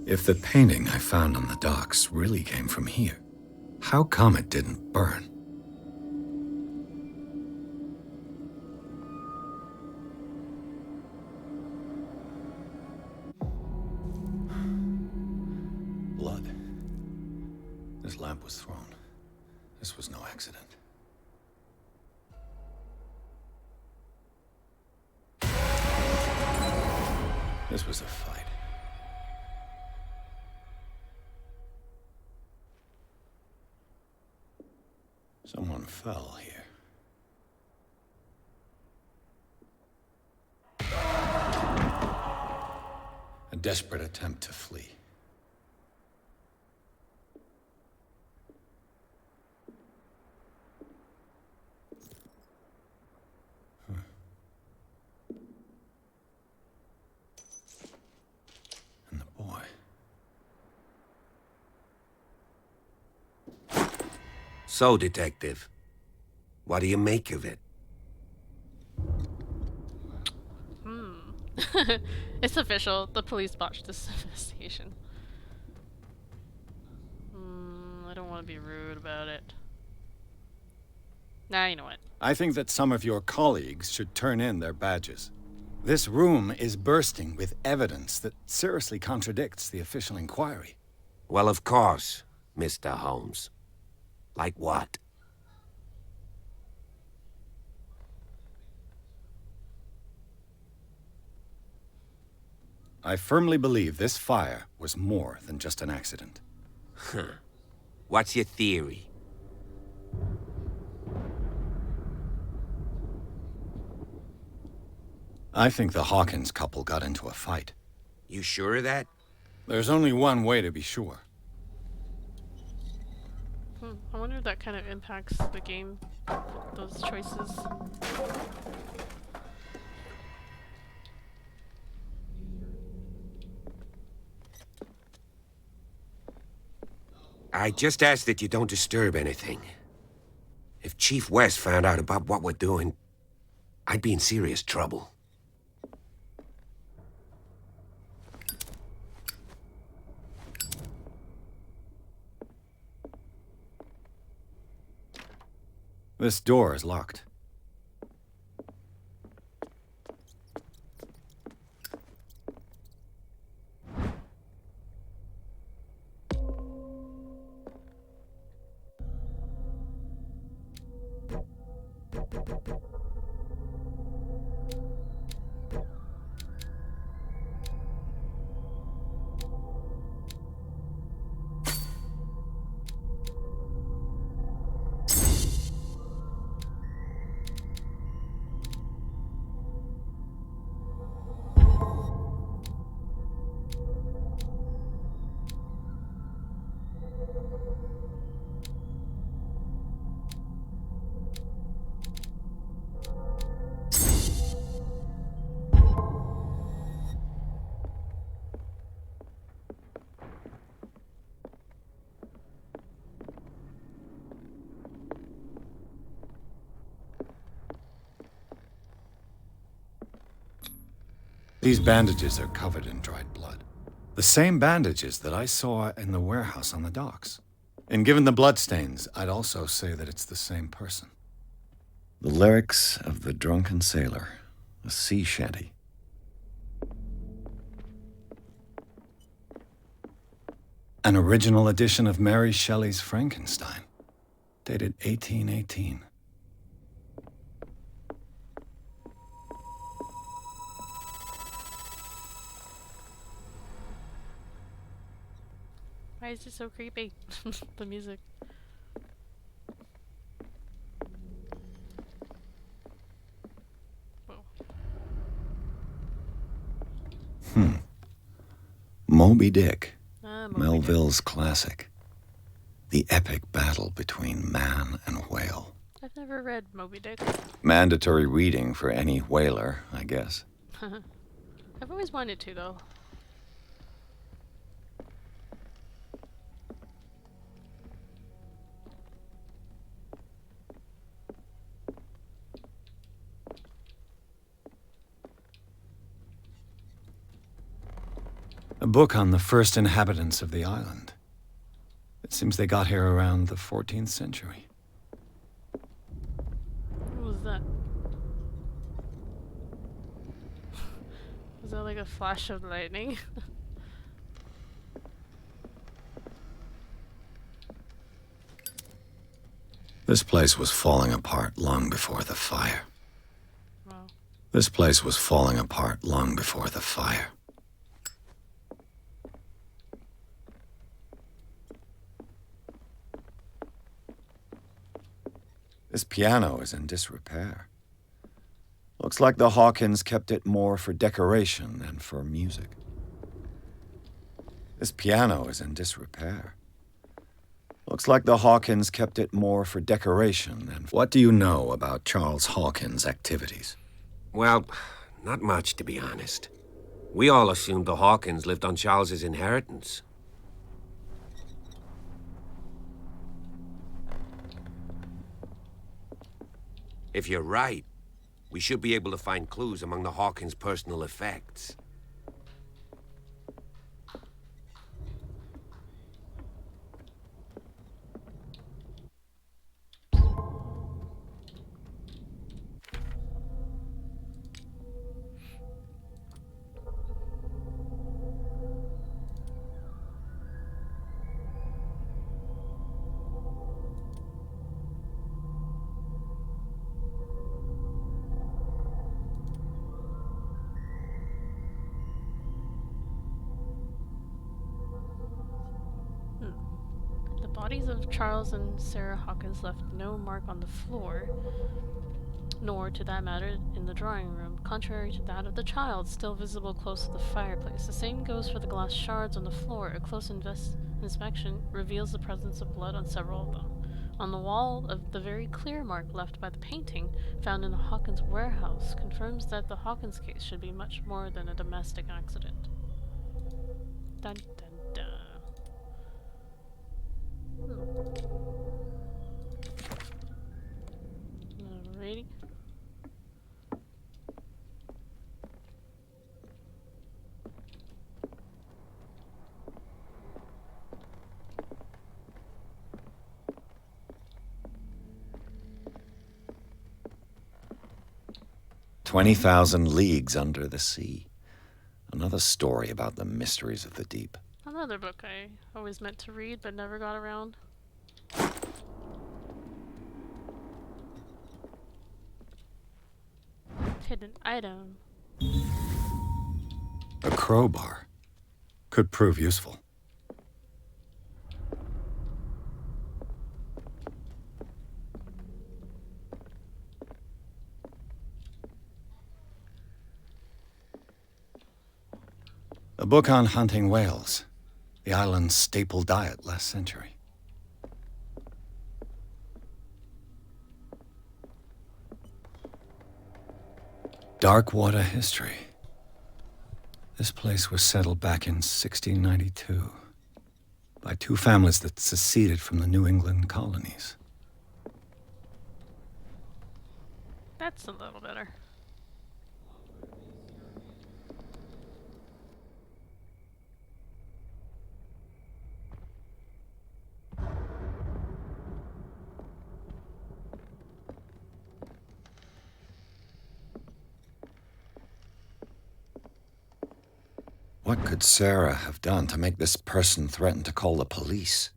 If the painting I found on the docks really came from here, how come it didn't burn? Blood. This lamp was thrown. This was no accident. This was a fight. Someone fell here. A desperate attempt to flee. And the boy. So, Detective, what do you make of it? It's official. The police botched this investigation. I don't want to be rude about it. Nah, you know what? I think that some of your colleagues should turn in their badges. This room is bursting with evidence that seriously contradicts the official inquiry. Well, of course, Mr. Holmes. Like what? I firmly believe this fire was more than just an accident. What's your theory? I think the Hawkins couple got into a fight. You sure of that? There's only one way to be sure. I wonder if that kind of impacts the game, those choices. I just ask that you don't disturb anything. If Chief West found out about what we're doing, I'd be in serious trouble. This door is locked. These bandages are covered in dried blood. The same bandages that I saw in the warehouse on the docks. And given the bloodstains, I'd also say that it's the same person. The lyrics of the drunken sailor. A sea shanty. An original edition of Mary Shelley's Frankenstein, dated 1818. Why is it so creepy? The music. Whoa. Moby Dick. Moby Melville's classic. The epic battle between man and whale. I've never read Moby Dick. Mandatory reading for any whaler, I guess. I've always wanted to, though. A book on the first inhabitants of the island. It seems they got here around the 14th century. What was that? Was that like a flash of lightning? This place was falling apart long before the fire. Wow. This place was falling apart long before the fire. This piano is in disrepair. Looks like the Hawkins kept it more for decoration than for music. This piano is in disrepair. Looks like the Hawkins kept it more for decoration than... What do you know about Charles Hawkins' activities? Well, not much, to be honest. We all assumed the Hawkins lived on Charles's inheritance. If you're right, we should be able to find clues among the Hawkins' personal effects. The bodies of Charles and Sarah Hawkins left no mark on the floor, nor, to that matter, in the drawing room, contrary to that of the child, still visible close to the fireplace. The same goes for the glass shards on the floor. A close inspection reveals the presence of blood on several of them. On the wall, the very clear mark left by the painting found in the Hawkins warehouse confirms that the Hawkins case should be much more than a domestic accident. Dun dun dun. Alrighty. "20,000 Leagues Under the Sea." Another story about the mysteries of the deep. Another book I always meant to read but never got around. Hidden item. A crowbar. Could prove useful. A book on hunting whales. The island's staple diet last century. Dark water history. This place was settled back in 1692 by two families that seceded from the New England colonies. That's a little better. What could Sarah have done to make this person threaten to call the police?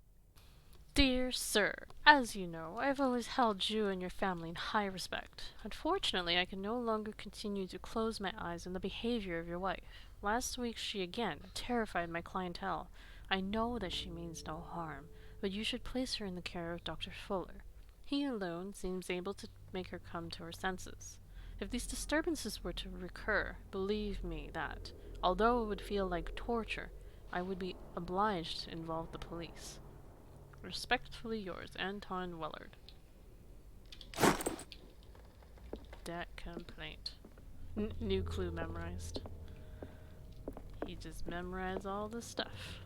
Dear sir, as you know, I have always held you and your family in high respect. Unfortunately, I can no longer continue to close my eyes on the behavior of your wife. Last week she again terrified my clientele. I know that she means no harm, but you should place her in the care of Dr. Fuller. He alone seems able to make her come to her senses. If these disturbances were to recur, believe me that, although it would feel like torture, I would be obliged to involve the police. Respectfully yours, Anton Wellard. Debt complaint. New clue memorized. He just memorized all the stuff.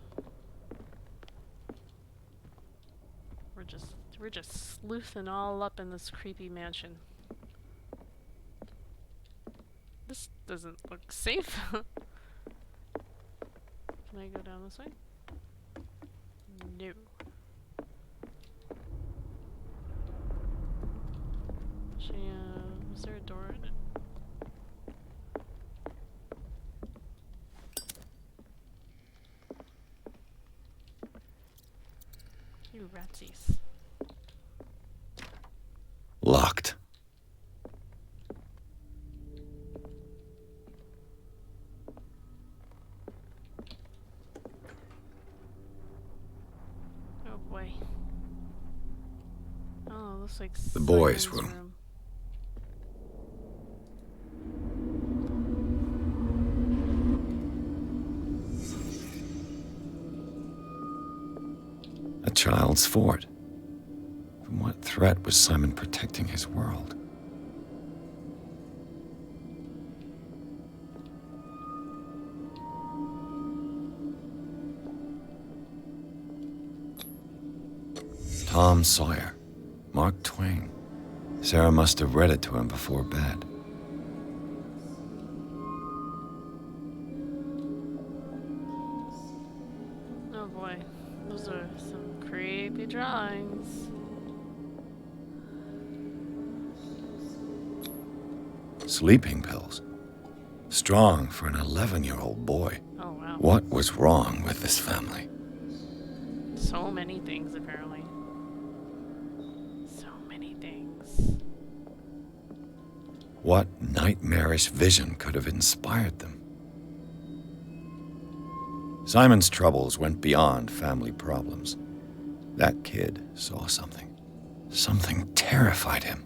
We're just sleuthing all up in this creepy mansion. This doesn't look safe. Can I go down this way? No. Actually, was there a door in it? You ratsies. Locked. Oh boy. Oh, looks like The boys' Simon's room. A child's fort. From what threat was Simon protecting his world? Tom Sawyer. Mark Twain. Sarah must have read it to him before bed. Oh boy. Those are some creepy drawings. Sleeping pills. Strong for an 11-year-old boy. Oh wow. What was wrong with this family? So many things, apparently. So many things. What nightmarish vision could have inspired them? Simon's troubles went beyond family problems. That kid saw something. Something terrified him.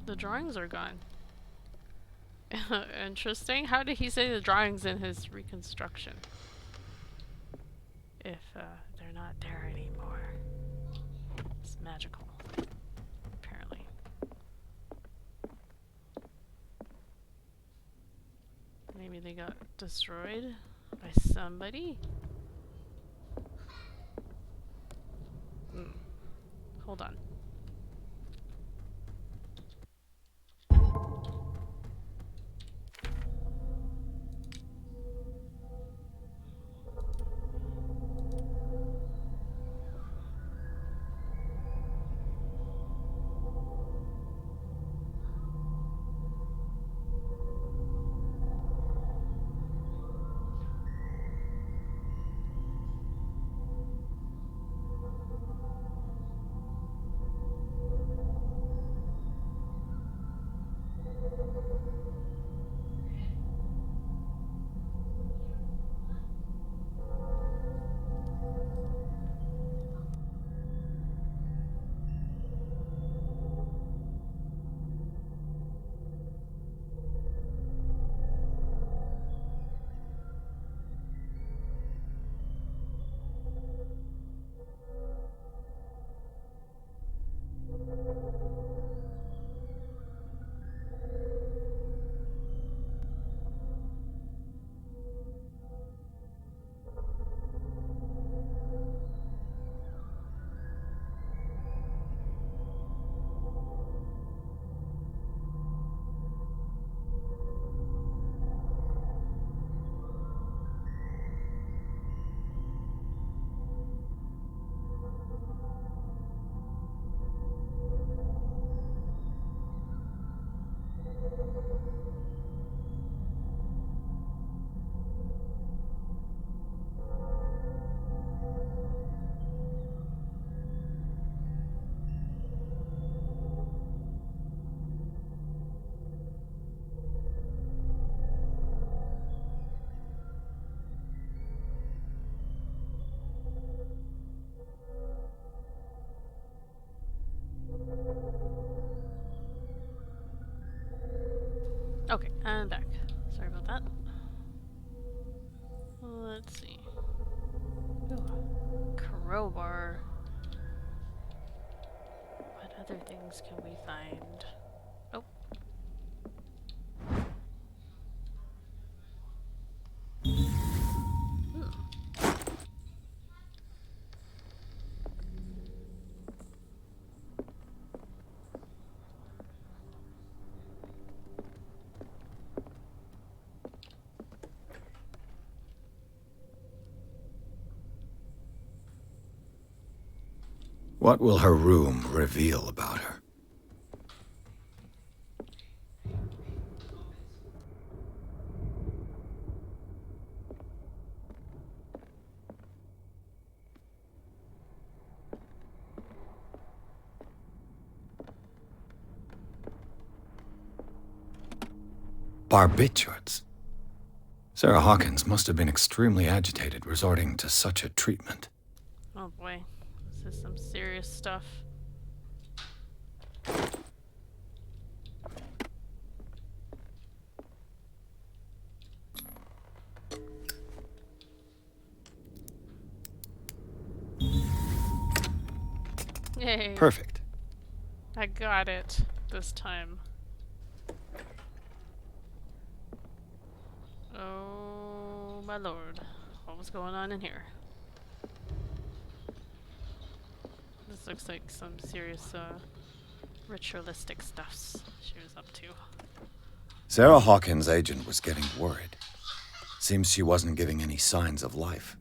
The drawings are gone. Interesting. How did he say the drawings in his reconstruction? If, they're not there anymore. It's magical. Apparently. Maybe they got destroyed by somebody? Hold on. And back. Sorry about that. Let's see. Ooh, crowbar. What other things can we find? Oh. What will her room reveal about her? Barbiturates. Sarah Hawkins must have been extremely agitated resorting to such a treatment. Oh boy, this is some serious stuff. Yay. Perfect. I got it this time. Oh my lord. What was going on in here? This looks like some serious ritualistic stuffs she was up to. Sarah Hawkins' agent was getting worried. Seems she wasn't giving any signs of life.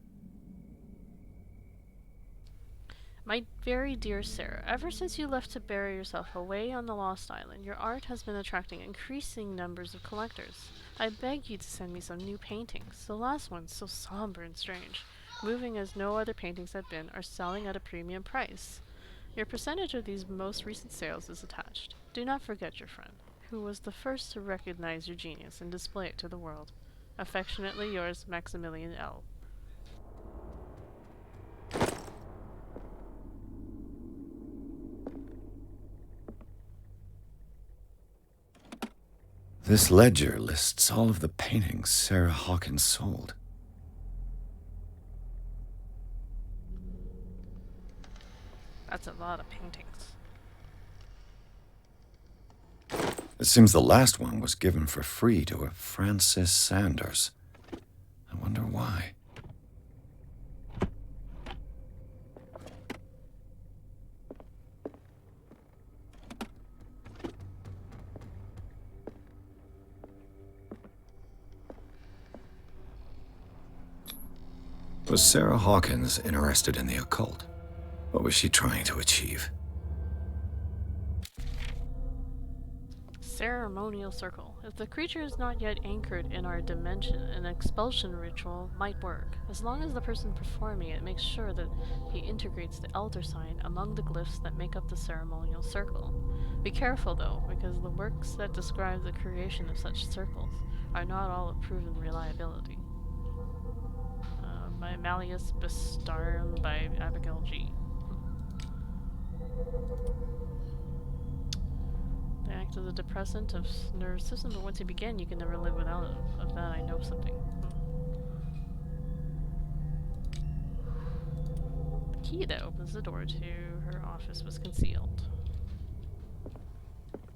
My very dear Sarah, ever since you left to bury yourself away on the Lost Island, your art has been attracting increasing numbers of collectors. I beg you to send me some new paintings. The last ones, so somber and strange, moving as no other paintings have been, are selling at a premium price. Your percentage of these most recent sales is attached. Do not forget your friend, who was the first to recognize your genius and display it to the world. Affectionately yours, Maximilian L. This ledger lists all of the paintings Sarah Hawkins sold. That's a lot of paintings. It seems the last one was given for free to a Francis Sanders. I wonder why. Was Sarah Hawkins interested in the occult? What was she trying to achieve? Ceremonial circle. If the creature is not yet anchored in our dimension, an expulsion ritual might work, as long as the person performing it makes sure that he integrates the elder sign among the glyphs that make up the ceremonial circle. Be careful though, because the works that describe the creation of such circles are not all of proven reliability. By Malleus Bastarum by Abigail G. They act as a depressant of nervous system, but once you begin, you can never live without it. Of that I know something. The key that opens the door to her office was concealed.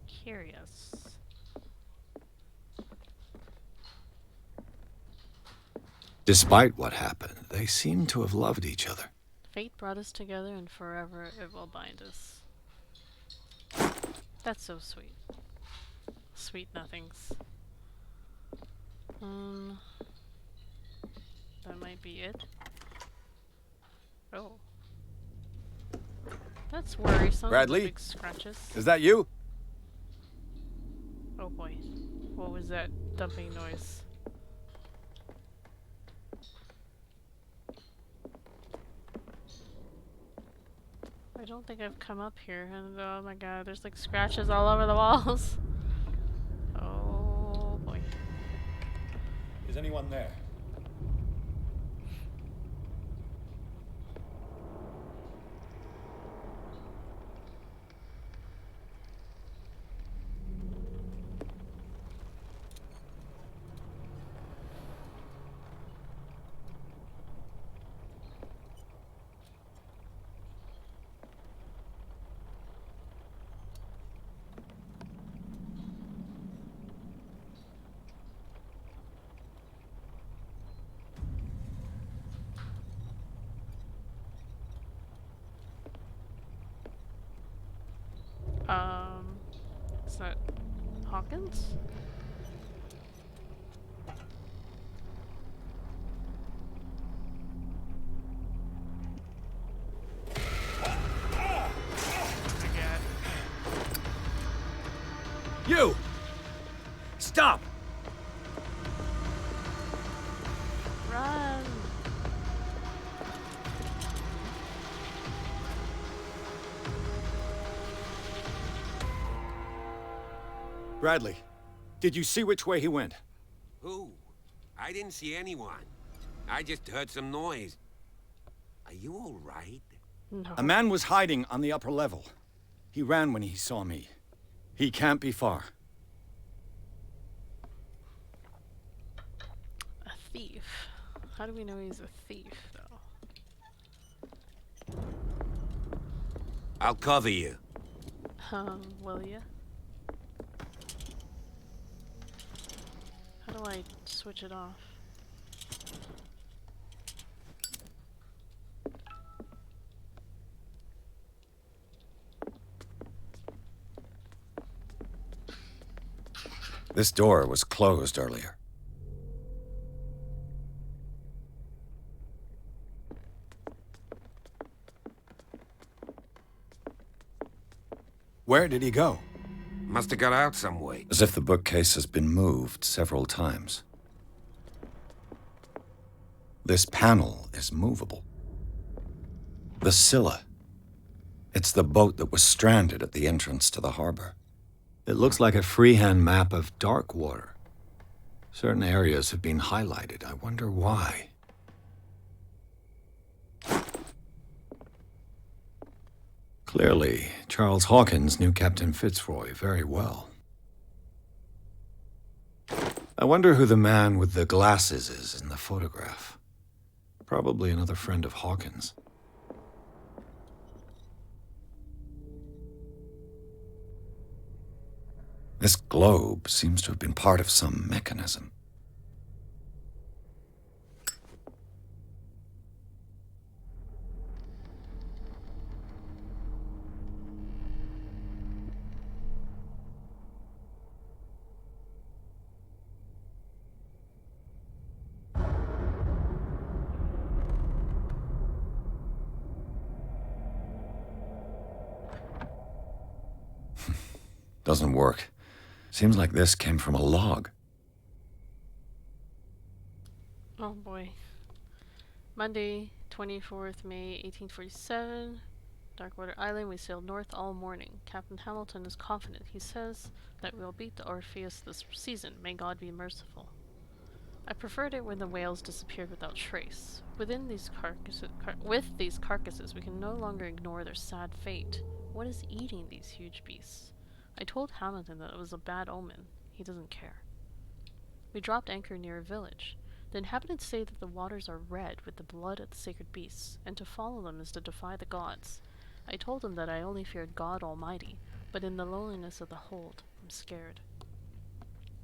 Curious. Despite what happened, they seem to have loved each other. Fate brought us together, and forever it will bind us. That's so sweet. Sweet nothings. That might be it. Oh. That's worrisome. Bradley? Big scratches. Is that you? Oh boy. What was that dumping noise? I don't think I've come up here, and oh my god, there's like scratches all over the walls. Oh boy. Is anyone there? Hawkins? You! Stop! Run! Bradley, did you see which way he went? Who? I didn't see anyone. I just heard some noise. Are you all right? No. A man was hiding on the upper level. He ran when he saw me. He can't be far. A thief. How do we know he's a thief, though? I'll cover you. Will ya? How do I switch it off? This door was closed earlier. Where did he go? Must have got out some way. As if the bookcase has been moved several times. This panel is movable. The Scylla. It's the boat that was stranded at the entrance to the harbor. It looks like a freehand map of dark water. Certain areas have been highlighted. I wonder why. Clearly, Charles Hawkins knew Captain Fitzroy very well. I wonder who the man with the glasses is in the photograph. Probably another friend of Hawkins. This globe seems to have been part of some mechanism. Doesn't work. Seems like this came from a log. Oh boy. Monday, 24th May, 1847. Darkwater Island, we sailed north all morning. Captain Hamilton is confident. He says that we'll beat the Orpheus this season. May God be merciful. I preferred it when the whales disappeared without trace. With these carcasses, we can no longer ignore their sad fate. What is eating these huge beasts? I told Hamilton that it was a bad omen. He doesn't care. We dropped anchor near a village. The inhabitants say that the waters are red with the blood of the sacred beasts, and to follow them is to defy the gods. I told them that I only feared God Almighty, but in the loneliness of the hold, I'm scared.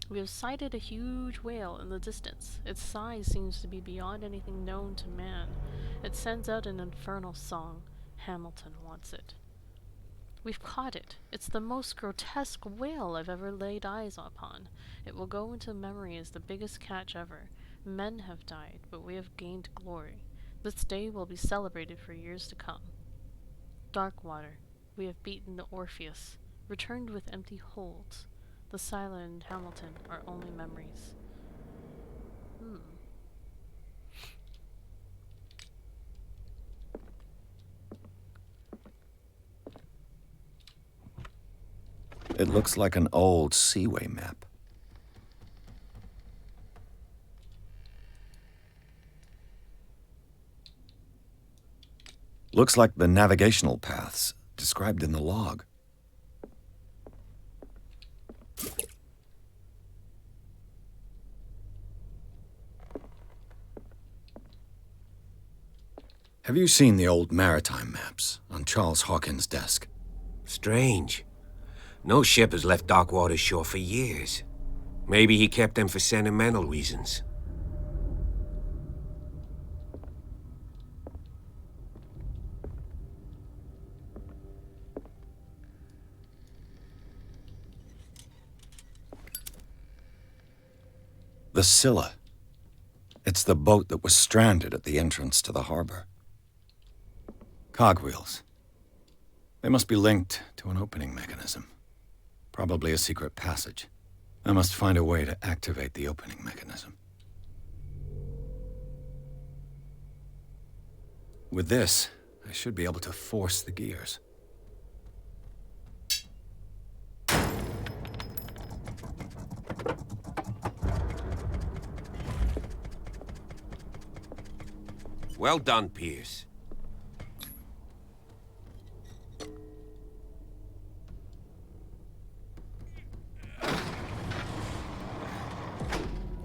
We have sighted a huge whale in the distance. Its size seems to be beyond anything known to man. It sends out an infernal song. Hamilton wants it. We've caught it. It's the most grotesque whale I've ever laid eyes upon. It will go into memory as the biggest catch ever. Men have died, but we have gained glory. This day will be celebrated for years to come. Darkwater, we have beaten the Orpheus, returned with empty holds. The Scylla and Hamilton are only memories. It looks like an old seaway map. Looks like the navigational paths described in the log. Have you seen the old maritime maps on Charles Hawkins' desk? Strange. No ship has left Darkwater's shore for years. Maybe he kept them for sentimental reasons. The Scylla. It's the boat that was stranded at the entrance to the harbor. Cogwheels. They must be linked to an opening mechanism. Probably a secret passage. I must find a way to activate the opening mechanism. With this, I should be able to force the gears. Well done, Pierce. I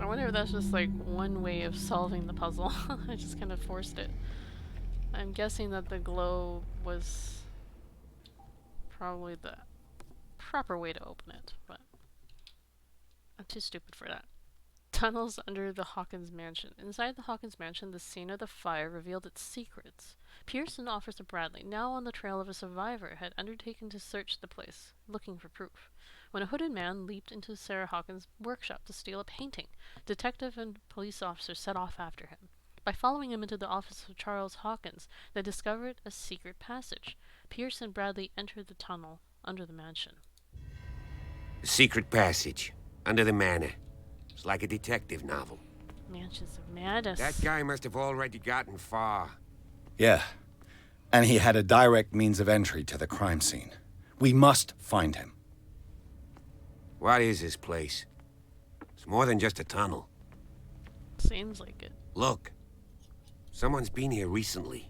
wonder if that's just like one way of solving the puzzle. I just kind of forced it. I'm guessing that the globe was probably the proper way to open it, but I'm too stupid for that. Tunnels under the Hawkins mansion. Inside the Hawkins mansion, the scene of the fire revealed its secrets. Pearson and Officer Bradley, now on the trail of a survivor, had undertaken to search the place, looking for proof. When a hooded man leaped into Sarah Hawkins' workshop to steal a painting, detective and police officers set off after him. By following him into the office of Charles Hawkins, they discovered a secret passage. Pierce and Bradley entered the tunnel under the mansion. Secret passage. Under the manor. It's like a detective novel. Mansions of Madness. That guy must have already gotten far. Yeah. And he had a direct means of entry to the crime scene. We must find him. What is this place? It's more than just a tunnel. Seems like it. Look. Someone's been here recently.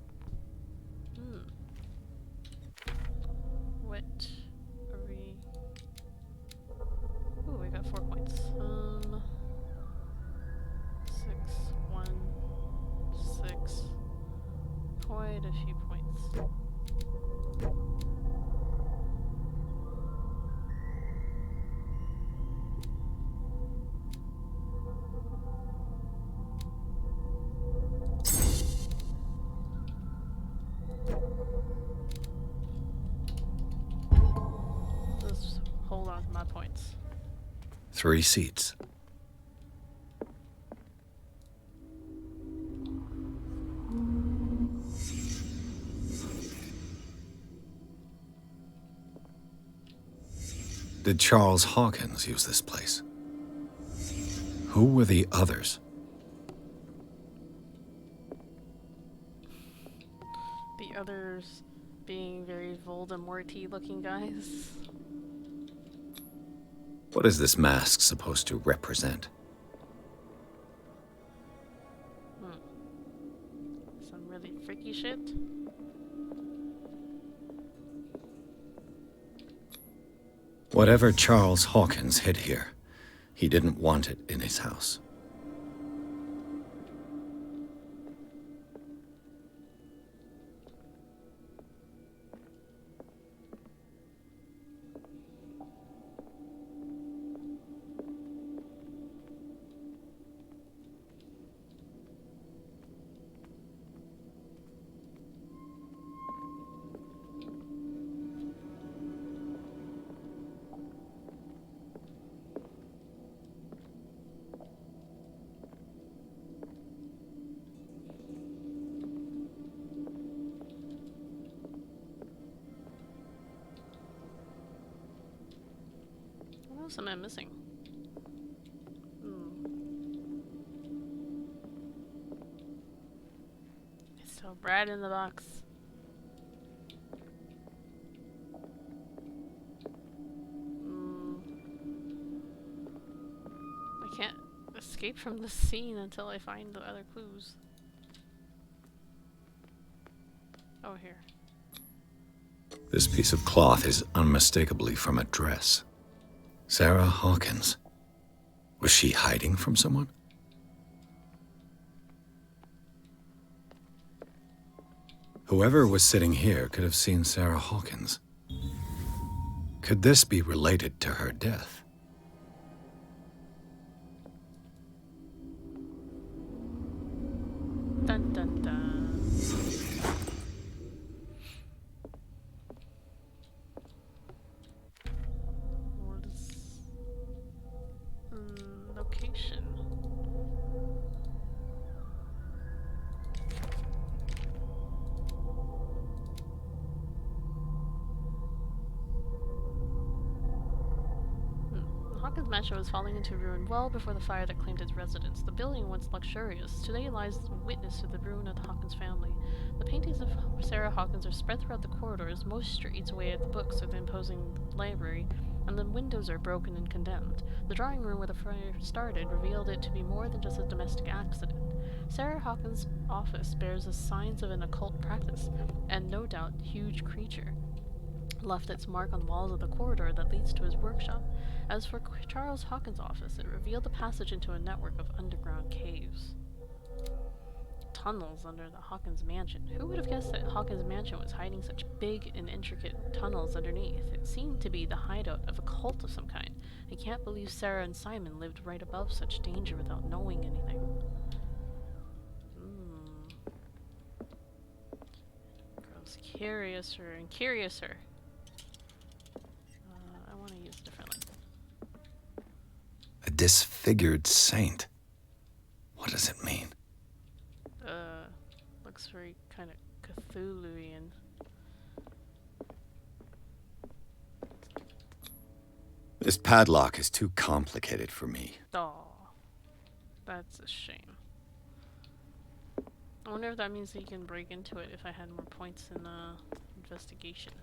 What are we... Ooh, we got 4 points. 6, 1, 6. Quite a few points. Let's hold on to my points. 3 seats. Did Charles Hawkins use this place? Who were the others? The others being very Voldemort-y looking guys. What is this mask supposed to represent? Some really freaky shit. Whatever Charles Hawkins hid here, he didn't want it in his house. What else am I missing? It's still Brad in the box. I can't escape from the scene until I find the other clues. Oh, here. This piece of cloth is unmistakably from a dress. Sarah Hawkins. Was she hiding from someone? Whoever was sitting here could have seen Sarah Hawkins. Could this be related to her death? Dun dun dun. What is... location. Hawkins Mansion was falling into ruin well before the fire that claimed its residents. The building, once luxurious, today lies witness to the ruin of the Hawkins family. The paintings of Sarah Hawkins are spread throughout the corridors. Most street eats away at the books of the imposing library, and the windows are broken and condemned. The drawing room where the fire started revealed it to be more than just a domestic accident. Sarah Hawkins' office bears the signs of an occult practice, and no doubt huge creature left its mark on the walls of the corridor that leads to his workshop. As for Charles Hawkins' office, it revealed the passage into a network of underground caves. Tunnels under the Hawkins Mansion. Who would have guessed that Hawkins Mansion was hiding such big and intricate tunnels underneath? It seemed to be the hideout of a cult of some kind. I can't believe Sarah and Simon lived right above such danger without knowing anything. Grows curiouser and curiouser. I want to use a different one. A disfigured saint. What does it mean? Looks very kind of Cthulhu-ian. This padlock is too complicated for me. Oh, that's a shame. I wonder if that means that you can break into it if I had more points in investigation.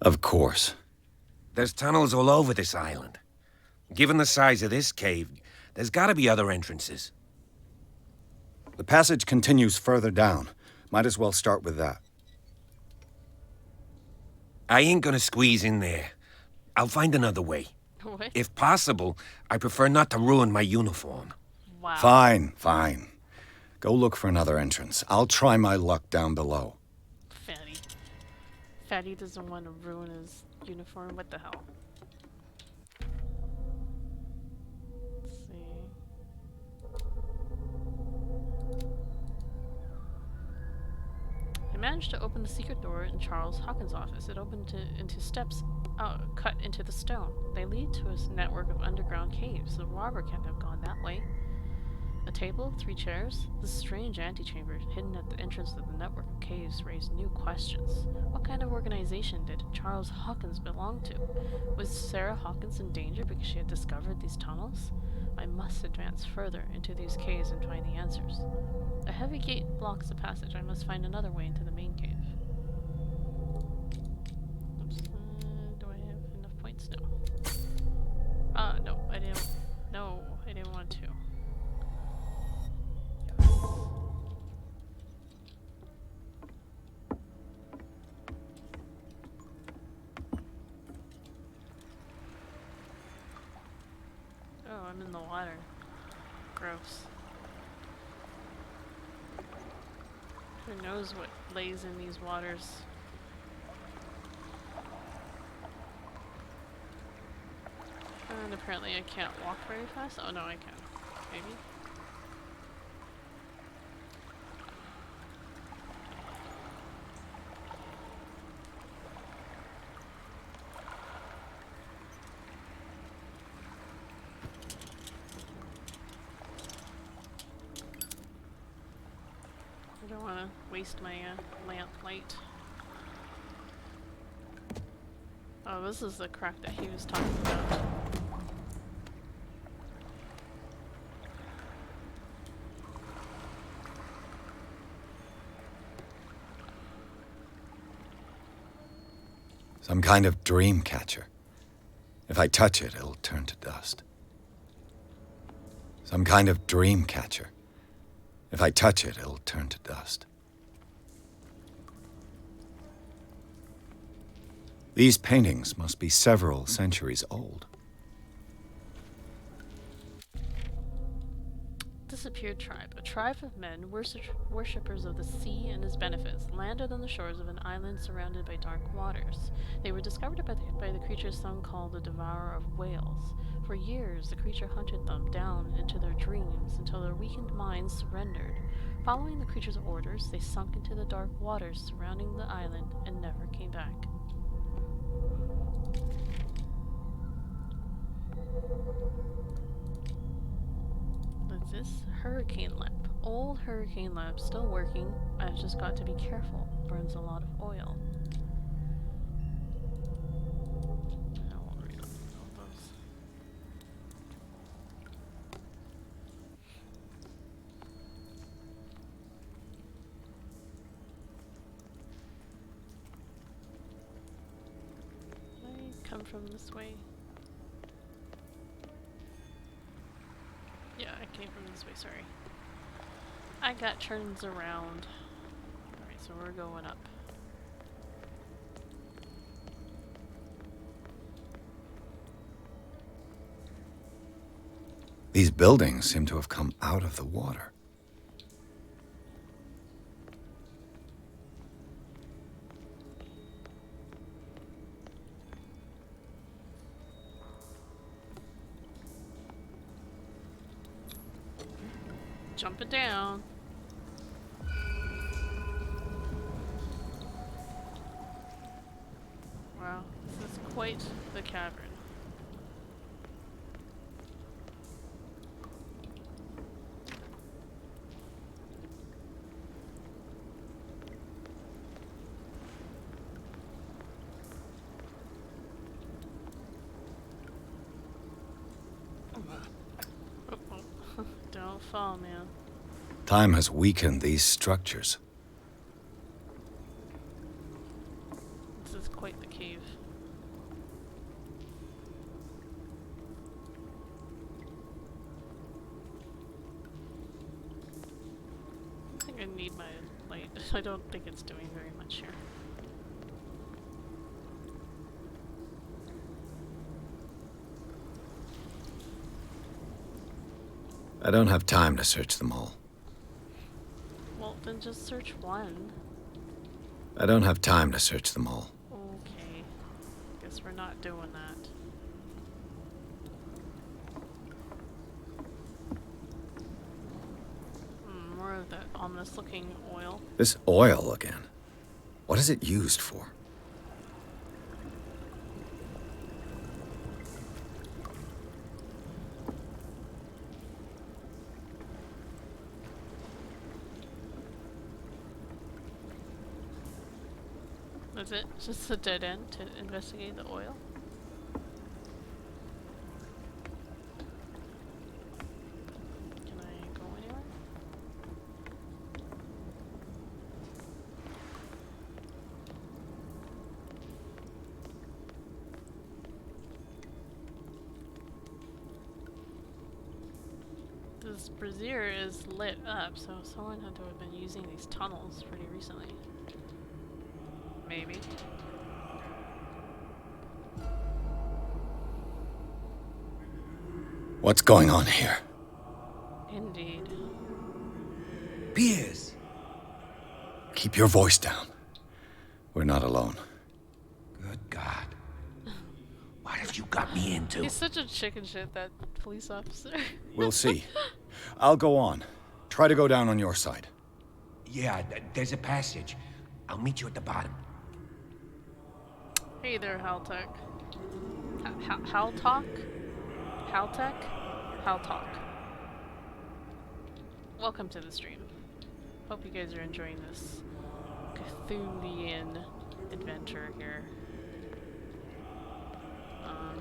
Of course. There's tunnels all over this island. Given the size of this cave, there's gotta be other entrances. The passage continues further down. Might as well start with that. I ain't gonna squeeze in there. I'll find another way. What? If possible, I prefer not to ruin my uniform. Wow. Fine, fine. Go look for another entrance. I'll try my luck down below. Fatty doesn't want to ruin his uniform. What the hell? Let's see. I managed to open the secret door in Charles Hawkins' office. It opened into steps cut into the stone. They lead to a network of underground caves. The robber can't have gone that way. A table, 3 chairs. This strange antechamber hidden at the entrance of the network of caves raised new questions. What kind of organization did Charles Hawkins belong to? Was Sarah Hawkins in danger because she had discovered these tunnels? I must advance further into these caves and find the answers. A heavy gate blocks the passage. I must find another way into the main cave. Oops. Do I have enough points? No. No, I didn't. No, I didn't want to. Oh, I'm in the water. Gross. Who knows what lays in these waters? And apparently I can't walk very fast. Oh no, I can. Maybe? I don't want to waste my lamp light. Oh, this is the crack that he was talking about. Some kind of dream catcher. If I touch it, it'll turn to dust. Some kind of dream catcher. If I touch it, it'll turn to dust. These paintings must be several centuries old. Disappeared appeared tribe. A tribe of men, worshippers of the sea and its benefits, landed on the shores of an island surrounded by dark waters. They were discovered by the creature some call the Devourer of Whales. For years, the creature hunted them down into their dreams until their weakened minds surrendered. Following the creature's orders, they sunk into the dark waters surrounding the island and never came back. What's this? Hurricane lamp. Old hurricane lamp, still working. I've just got to be careful. Burns a lot of oil. I won't read all those. I come from this way. Yeah, I came from this way, sorry. I got turns around. Alright, so we're going up. These buildings seem to have come out of the water. Jumping down. Wow, this is quite the cavern. Don't fall, man. Time has weakened these structures. This is quite the cave. I think I need my light. I don't think it's doing very much here. I don't have time to search them all. Well, then just search one. I don't have time to search them all. Okay. Guess we're not doing that. More of that ominous looking oil. This oil again. What is it used for? Is it just a dead end to investigate the oil? Can I go anywhere? This brazier is lit up, so someone had to have been using these tunnels pretty recently. Maybe. What's going on here? Indeed. Piers! Keep your voice down. We're not alone. Good God. What have you got me into? He's such a chicken shit, that police officer. We'll see. I'll go on. Try to go down on your side. Yeah, there's a passage. I'll meet you at the bottom. Hey there, Haltech. Haltalk? Haltech? Haltalk. Welcome to the stream. Hope you guys are enjoying this Cthulhian adventure here.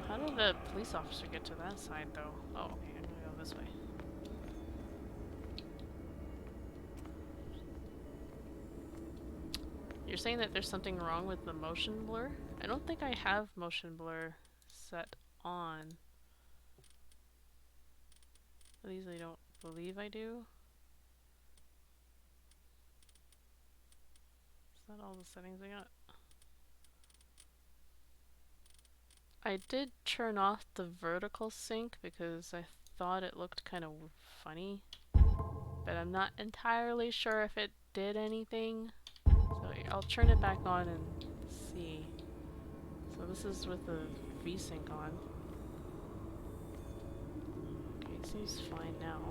How did the police officer get to that side, though? Oh, okay, I'm gonna go this way. You're saying that there's something wrong with the motion blur? I don't think I have motion blur set on. At least I don't believe I do. Is that all the settings I got? I did turn off the vertical sync because I thought it looked kind of funny. but I'm not entirely sure if it did anything. So I'll turn it back on and see. So this is with the VSync on. Okay, seems fine now.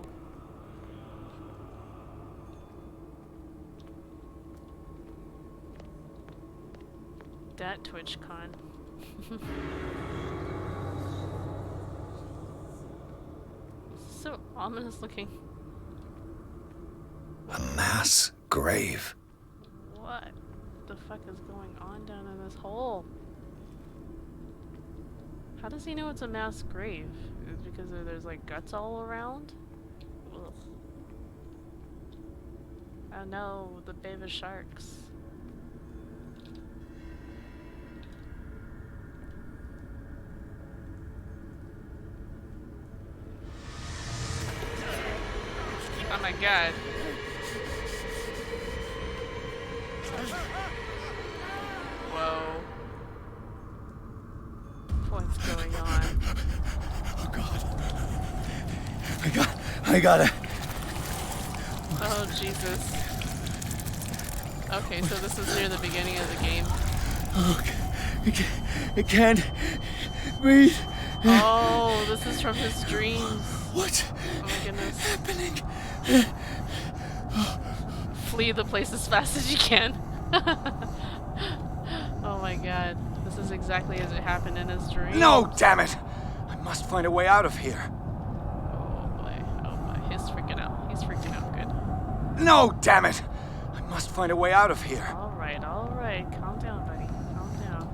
That TwitchCon. So ominous looking. A mass grave. What the fuck is going on down in this hole? How does he know it's a mass grave? Is it because there's like guts all around? Ugh. Oh no, the baby sharks. Oh my god. Whoa. What's going on? Oh god. I got it. Oh Jesus. Okay, so this is near the beginning of the game. Oh, it can't breathe. Oh, this is from his dreams. What? Oh my goodness. Happening? Flee the place as fast as you can. Oh my god. This is exactly as it happened in his dream. No, damn it! I must find a way out of here. Oh boy. Oh boy. He's freaking out. He's freaking out. Good. No, damn it! I must find a way out of here. Alright, alright. Calm down, buddy. Calm down.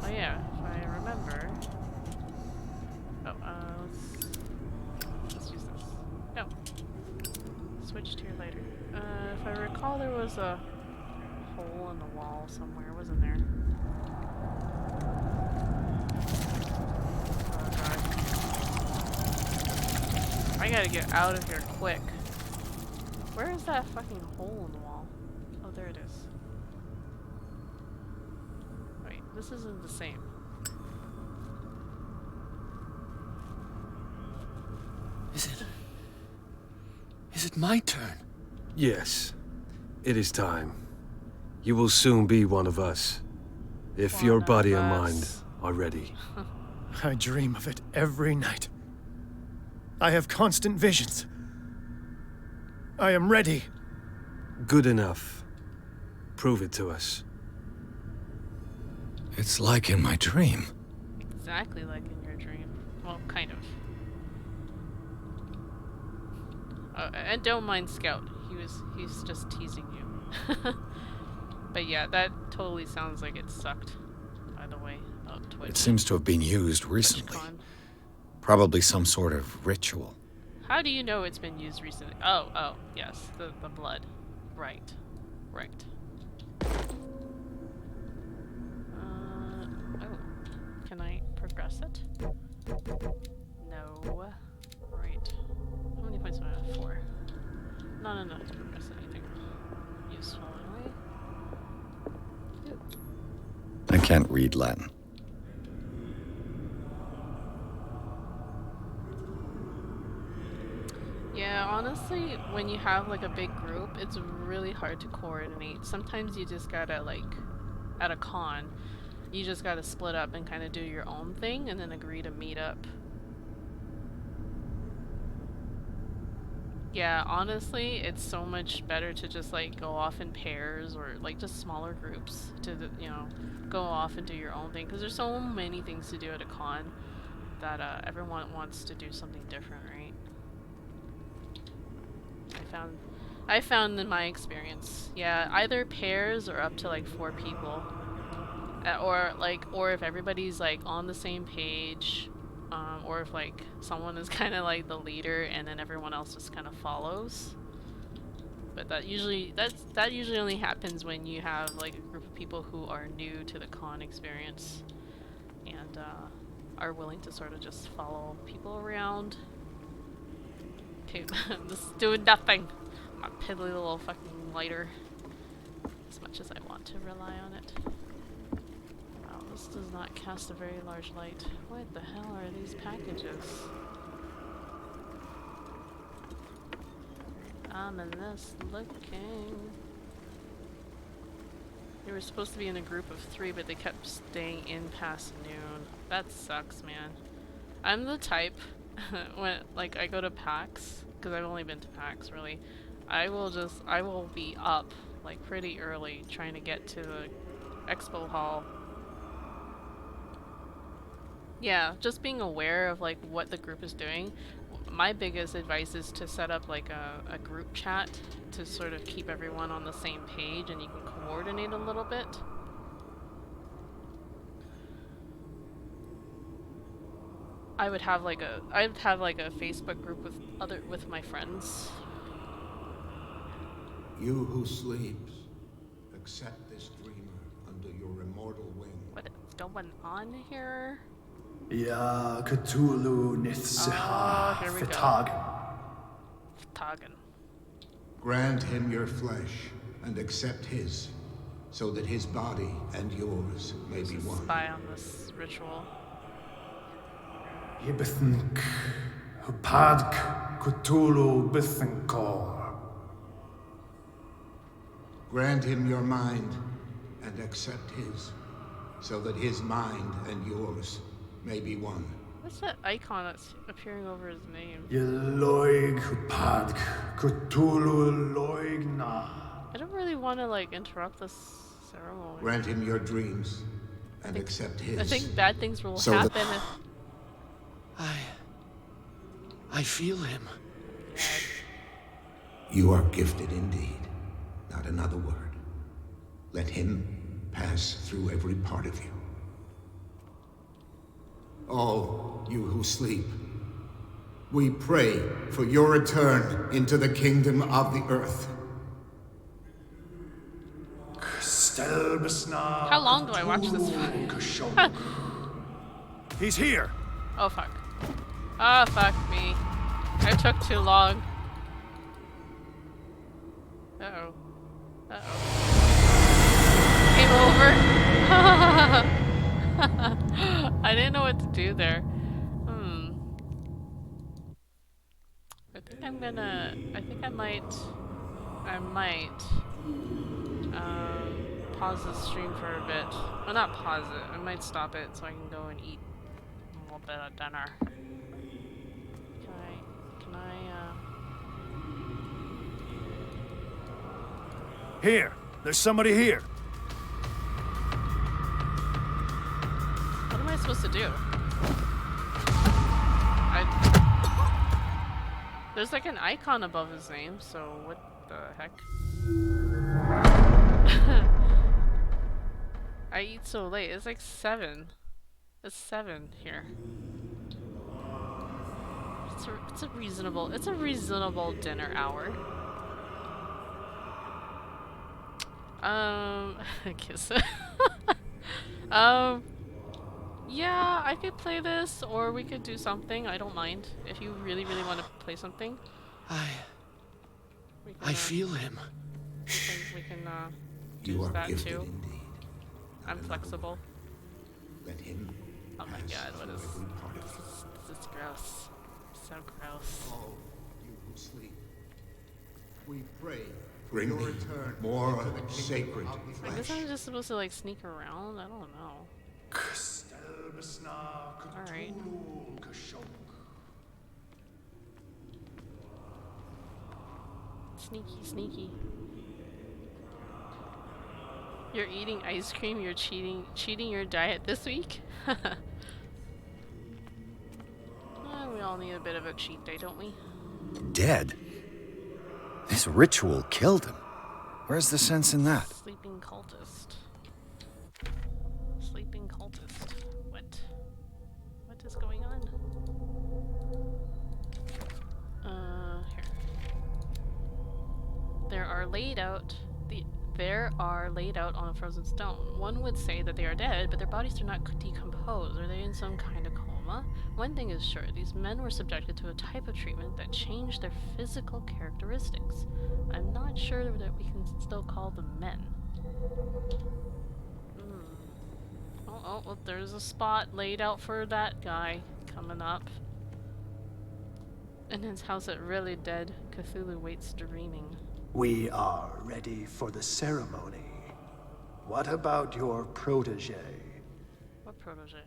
Oh yeah, if I remember. Oh, let's use this. No. Switch to later. If I recall, there was a hole in the wall somewhere, wasn't there? Oh god. I gotta get out of here quick. Where is that fucking hole in the wall? Oh, there it is. Wait, this isn't the same. Is it my turn? Yes. It is time. You will soon be one of us. If One your of body and us. mind are ready. I dream of it every night. I have constant visions. I am ready. Good enough. Prove it to us. It's like in my dream. Exactly like in your dream. Well, kind of. And don't mind Scout. He's just teasing you. But yeah, that totally sounds like it sucked. By the way, about Twitch. It seems to have been used recently. TwitchCon. Probably some sort of ritual. How do you know it's been used recently? Oh, yes, the blood. Right. Oh, can I progress it? No. Right. How many points do I have? 4. Not enough to progress anything useful anyway. Ooh. I can't read Latin. Yeah, honestly, when you have like a big group, it's really hard to coordinate. Sometimes you just gotta like, at a con, you just gotta split up and kind of do your own thing and then agree to meet up. Yeah, honestly, it's so much better to just like go off in pairs or like just smaller groups to, you know, go off and do your own thing. Because there's so many things to do at a con that everyone wants to do something different, right? I found in my experience, yeah, either pairs or up to like 4 people, or if everybody's like on the same page, or if like someone is kind of like the leader and then everyone else just kind of follows. But that usually only happens when you have like a group of people who are new to the con experience and are willing to sort of just follow people around. Okay, I'm just doing nothing. My piddly little fucking lighter. As much as I want to rely on it. Wow, this does not cast a very large light. What the hell are these packages? ominous looking. They were supposed to be in a group of 3, but they kept staying in past noon. That sucks, man. I'm the type, when, like, I go to PAX, because I've only been to PAX, really. I will be up, like, pretty early, trying to get to the expo hall. Yeah, just being aware of, like, what the group is doing. My biggest advice is to set up, like, a group chat to sort of keep everyone on the same page, and you can coordinate a little bit. I'd have like a Facebook group with my friends. You who sleeps, accept this dreamer under your immortal wing. What is going on here? Ya Cthulhu Nithsiha Fitagen. Fitagen. Grant him your flesh and accept his, so that his body and yours may be one. Spy on this ritual. Yibithink Hupadk Cthulhu Bithinkor. Grant him your mind and accept his, so that his mind and yours may be one. What's that icon that's appearing over his name? Yeloig Hupadk Cthulhu Loigna. I don't really want to like interrupt this ceremony. Grant him your dreams and accept his. I think bad things will happen if... I feel him. You are gifted indeed. Not another word. Let him pass through every part of you. All you who sleep, we pray for your return into the kingdom of the earth. How long do I watch this for? He's here. Oh fuck. Oh fuck me. I took too long. Uh-oh. Uh-oh. Game over. I didn't know what to do there. I think I might pause the stream for a bit. Well, not pause it. I might stop it so I can go and eat a little bit of dinner. Can I, Here. There's somebody here. What am I supposed to do? There's like an icon above his name, so what the heck? I eat so late. It's like 7. It's 7 here. It's a reasonable dinner hour. I guess. Yeah, I could play this, or we could do something. I don't mind. If you really want to play something. I feel him. We can do that too. I'm flexible. Let him. Oh my god, what is this is gross. So gross. All you who sleep, we pray. Bring me more sacred I guess flesh. I'm just supposed to like sneak around. I don't know. Alright. Sneaky. You're eating ice cream, you're cheating your diet this week? We all need a bit of a cheat day, don't we? Dead? This ritual killed him. Where's the sense in that? Sleeping cultist. What is going on? Here. There are laid out on a frozen stone. One would say that they are dead, but their bodies do not decompose. Are they in some kind of coma? One thing is sure, these men were subjected to a type of treatment that changed their physical characteristics. I'm not sure that we can still call them men. Oh, well, there's a spot laid out for that guy coming up. In his house at really dead, Cthulhu waits dreaming. We are ready for the ceremony. What about your protege? What protege?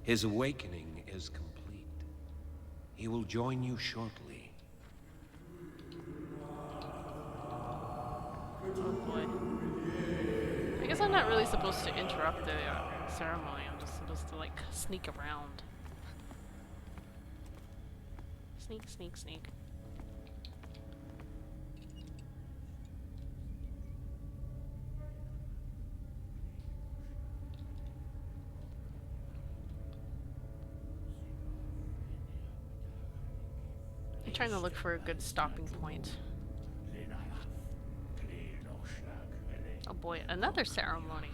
His awakening is complete. He will join you shortly. Oh boy. I guess I'm not really supposed to interrupt the ceremony. I'm just supposed to, like, sneak around. Sneak, sneak, sneak. I'm trying to look for a good stopping point. Oh boy, another ceremony.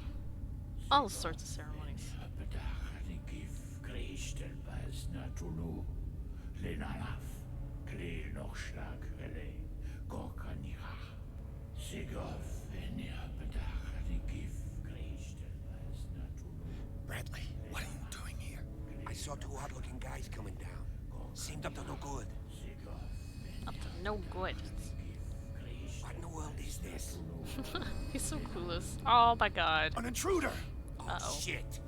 All sorts of ceremonies. Bradley, what are you doing here? I saw two odd-looking guys coming down. Seemed up to no good. Up to no good. What in the world is this? He's so clueless. Oh my god. An intruder! Uh-oh. Shit!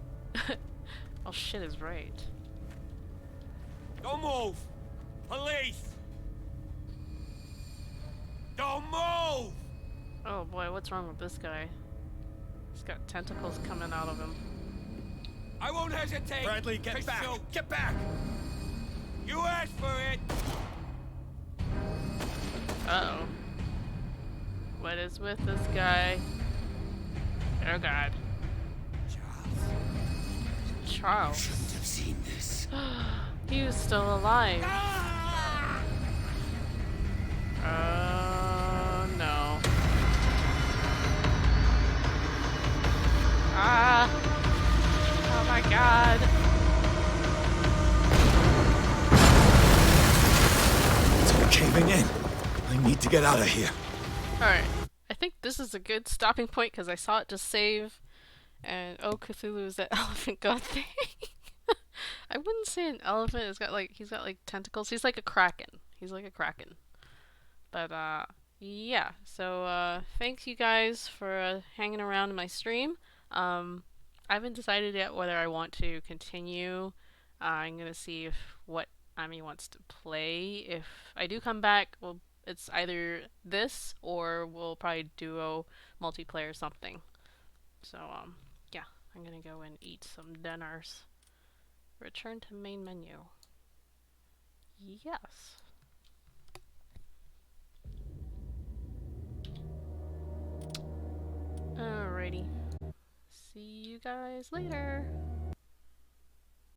Oh shit is right. Don't move! Police! Don't move! Oh boy, what's wrong with this guy? He's got tentacles coming out of him. I won't hesitate! Bradley, get back! Get back! You asked for it! Uh-oh. What is with this guy? Oh god. Charles. Shouldn't have seen this. He was still alive. Oh no. Ah! Oh my god. It's all caving in. I need to get out of here. Alright. I think this is a good stopping point because I saw it just save. And oh, Cthulhu is that elephant god thing. I wouldn't say an elephant. He's got like tentacles. He's like a kraken. He's like a kraken. But yeah. So thanks you guys for hanging around in my stream. I haven't decided yet whether I want to continue. I'm gonna see if what Ami wants to play. If I do come back, well, it's either this or we'll probably duo multiplayer something. So yeah, I'm gonna go and eat some dinners. Return to main menu. Yes. Alrighty. See you guys later.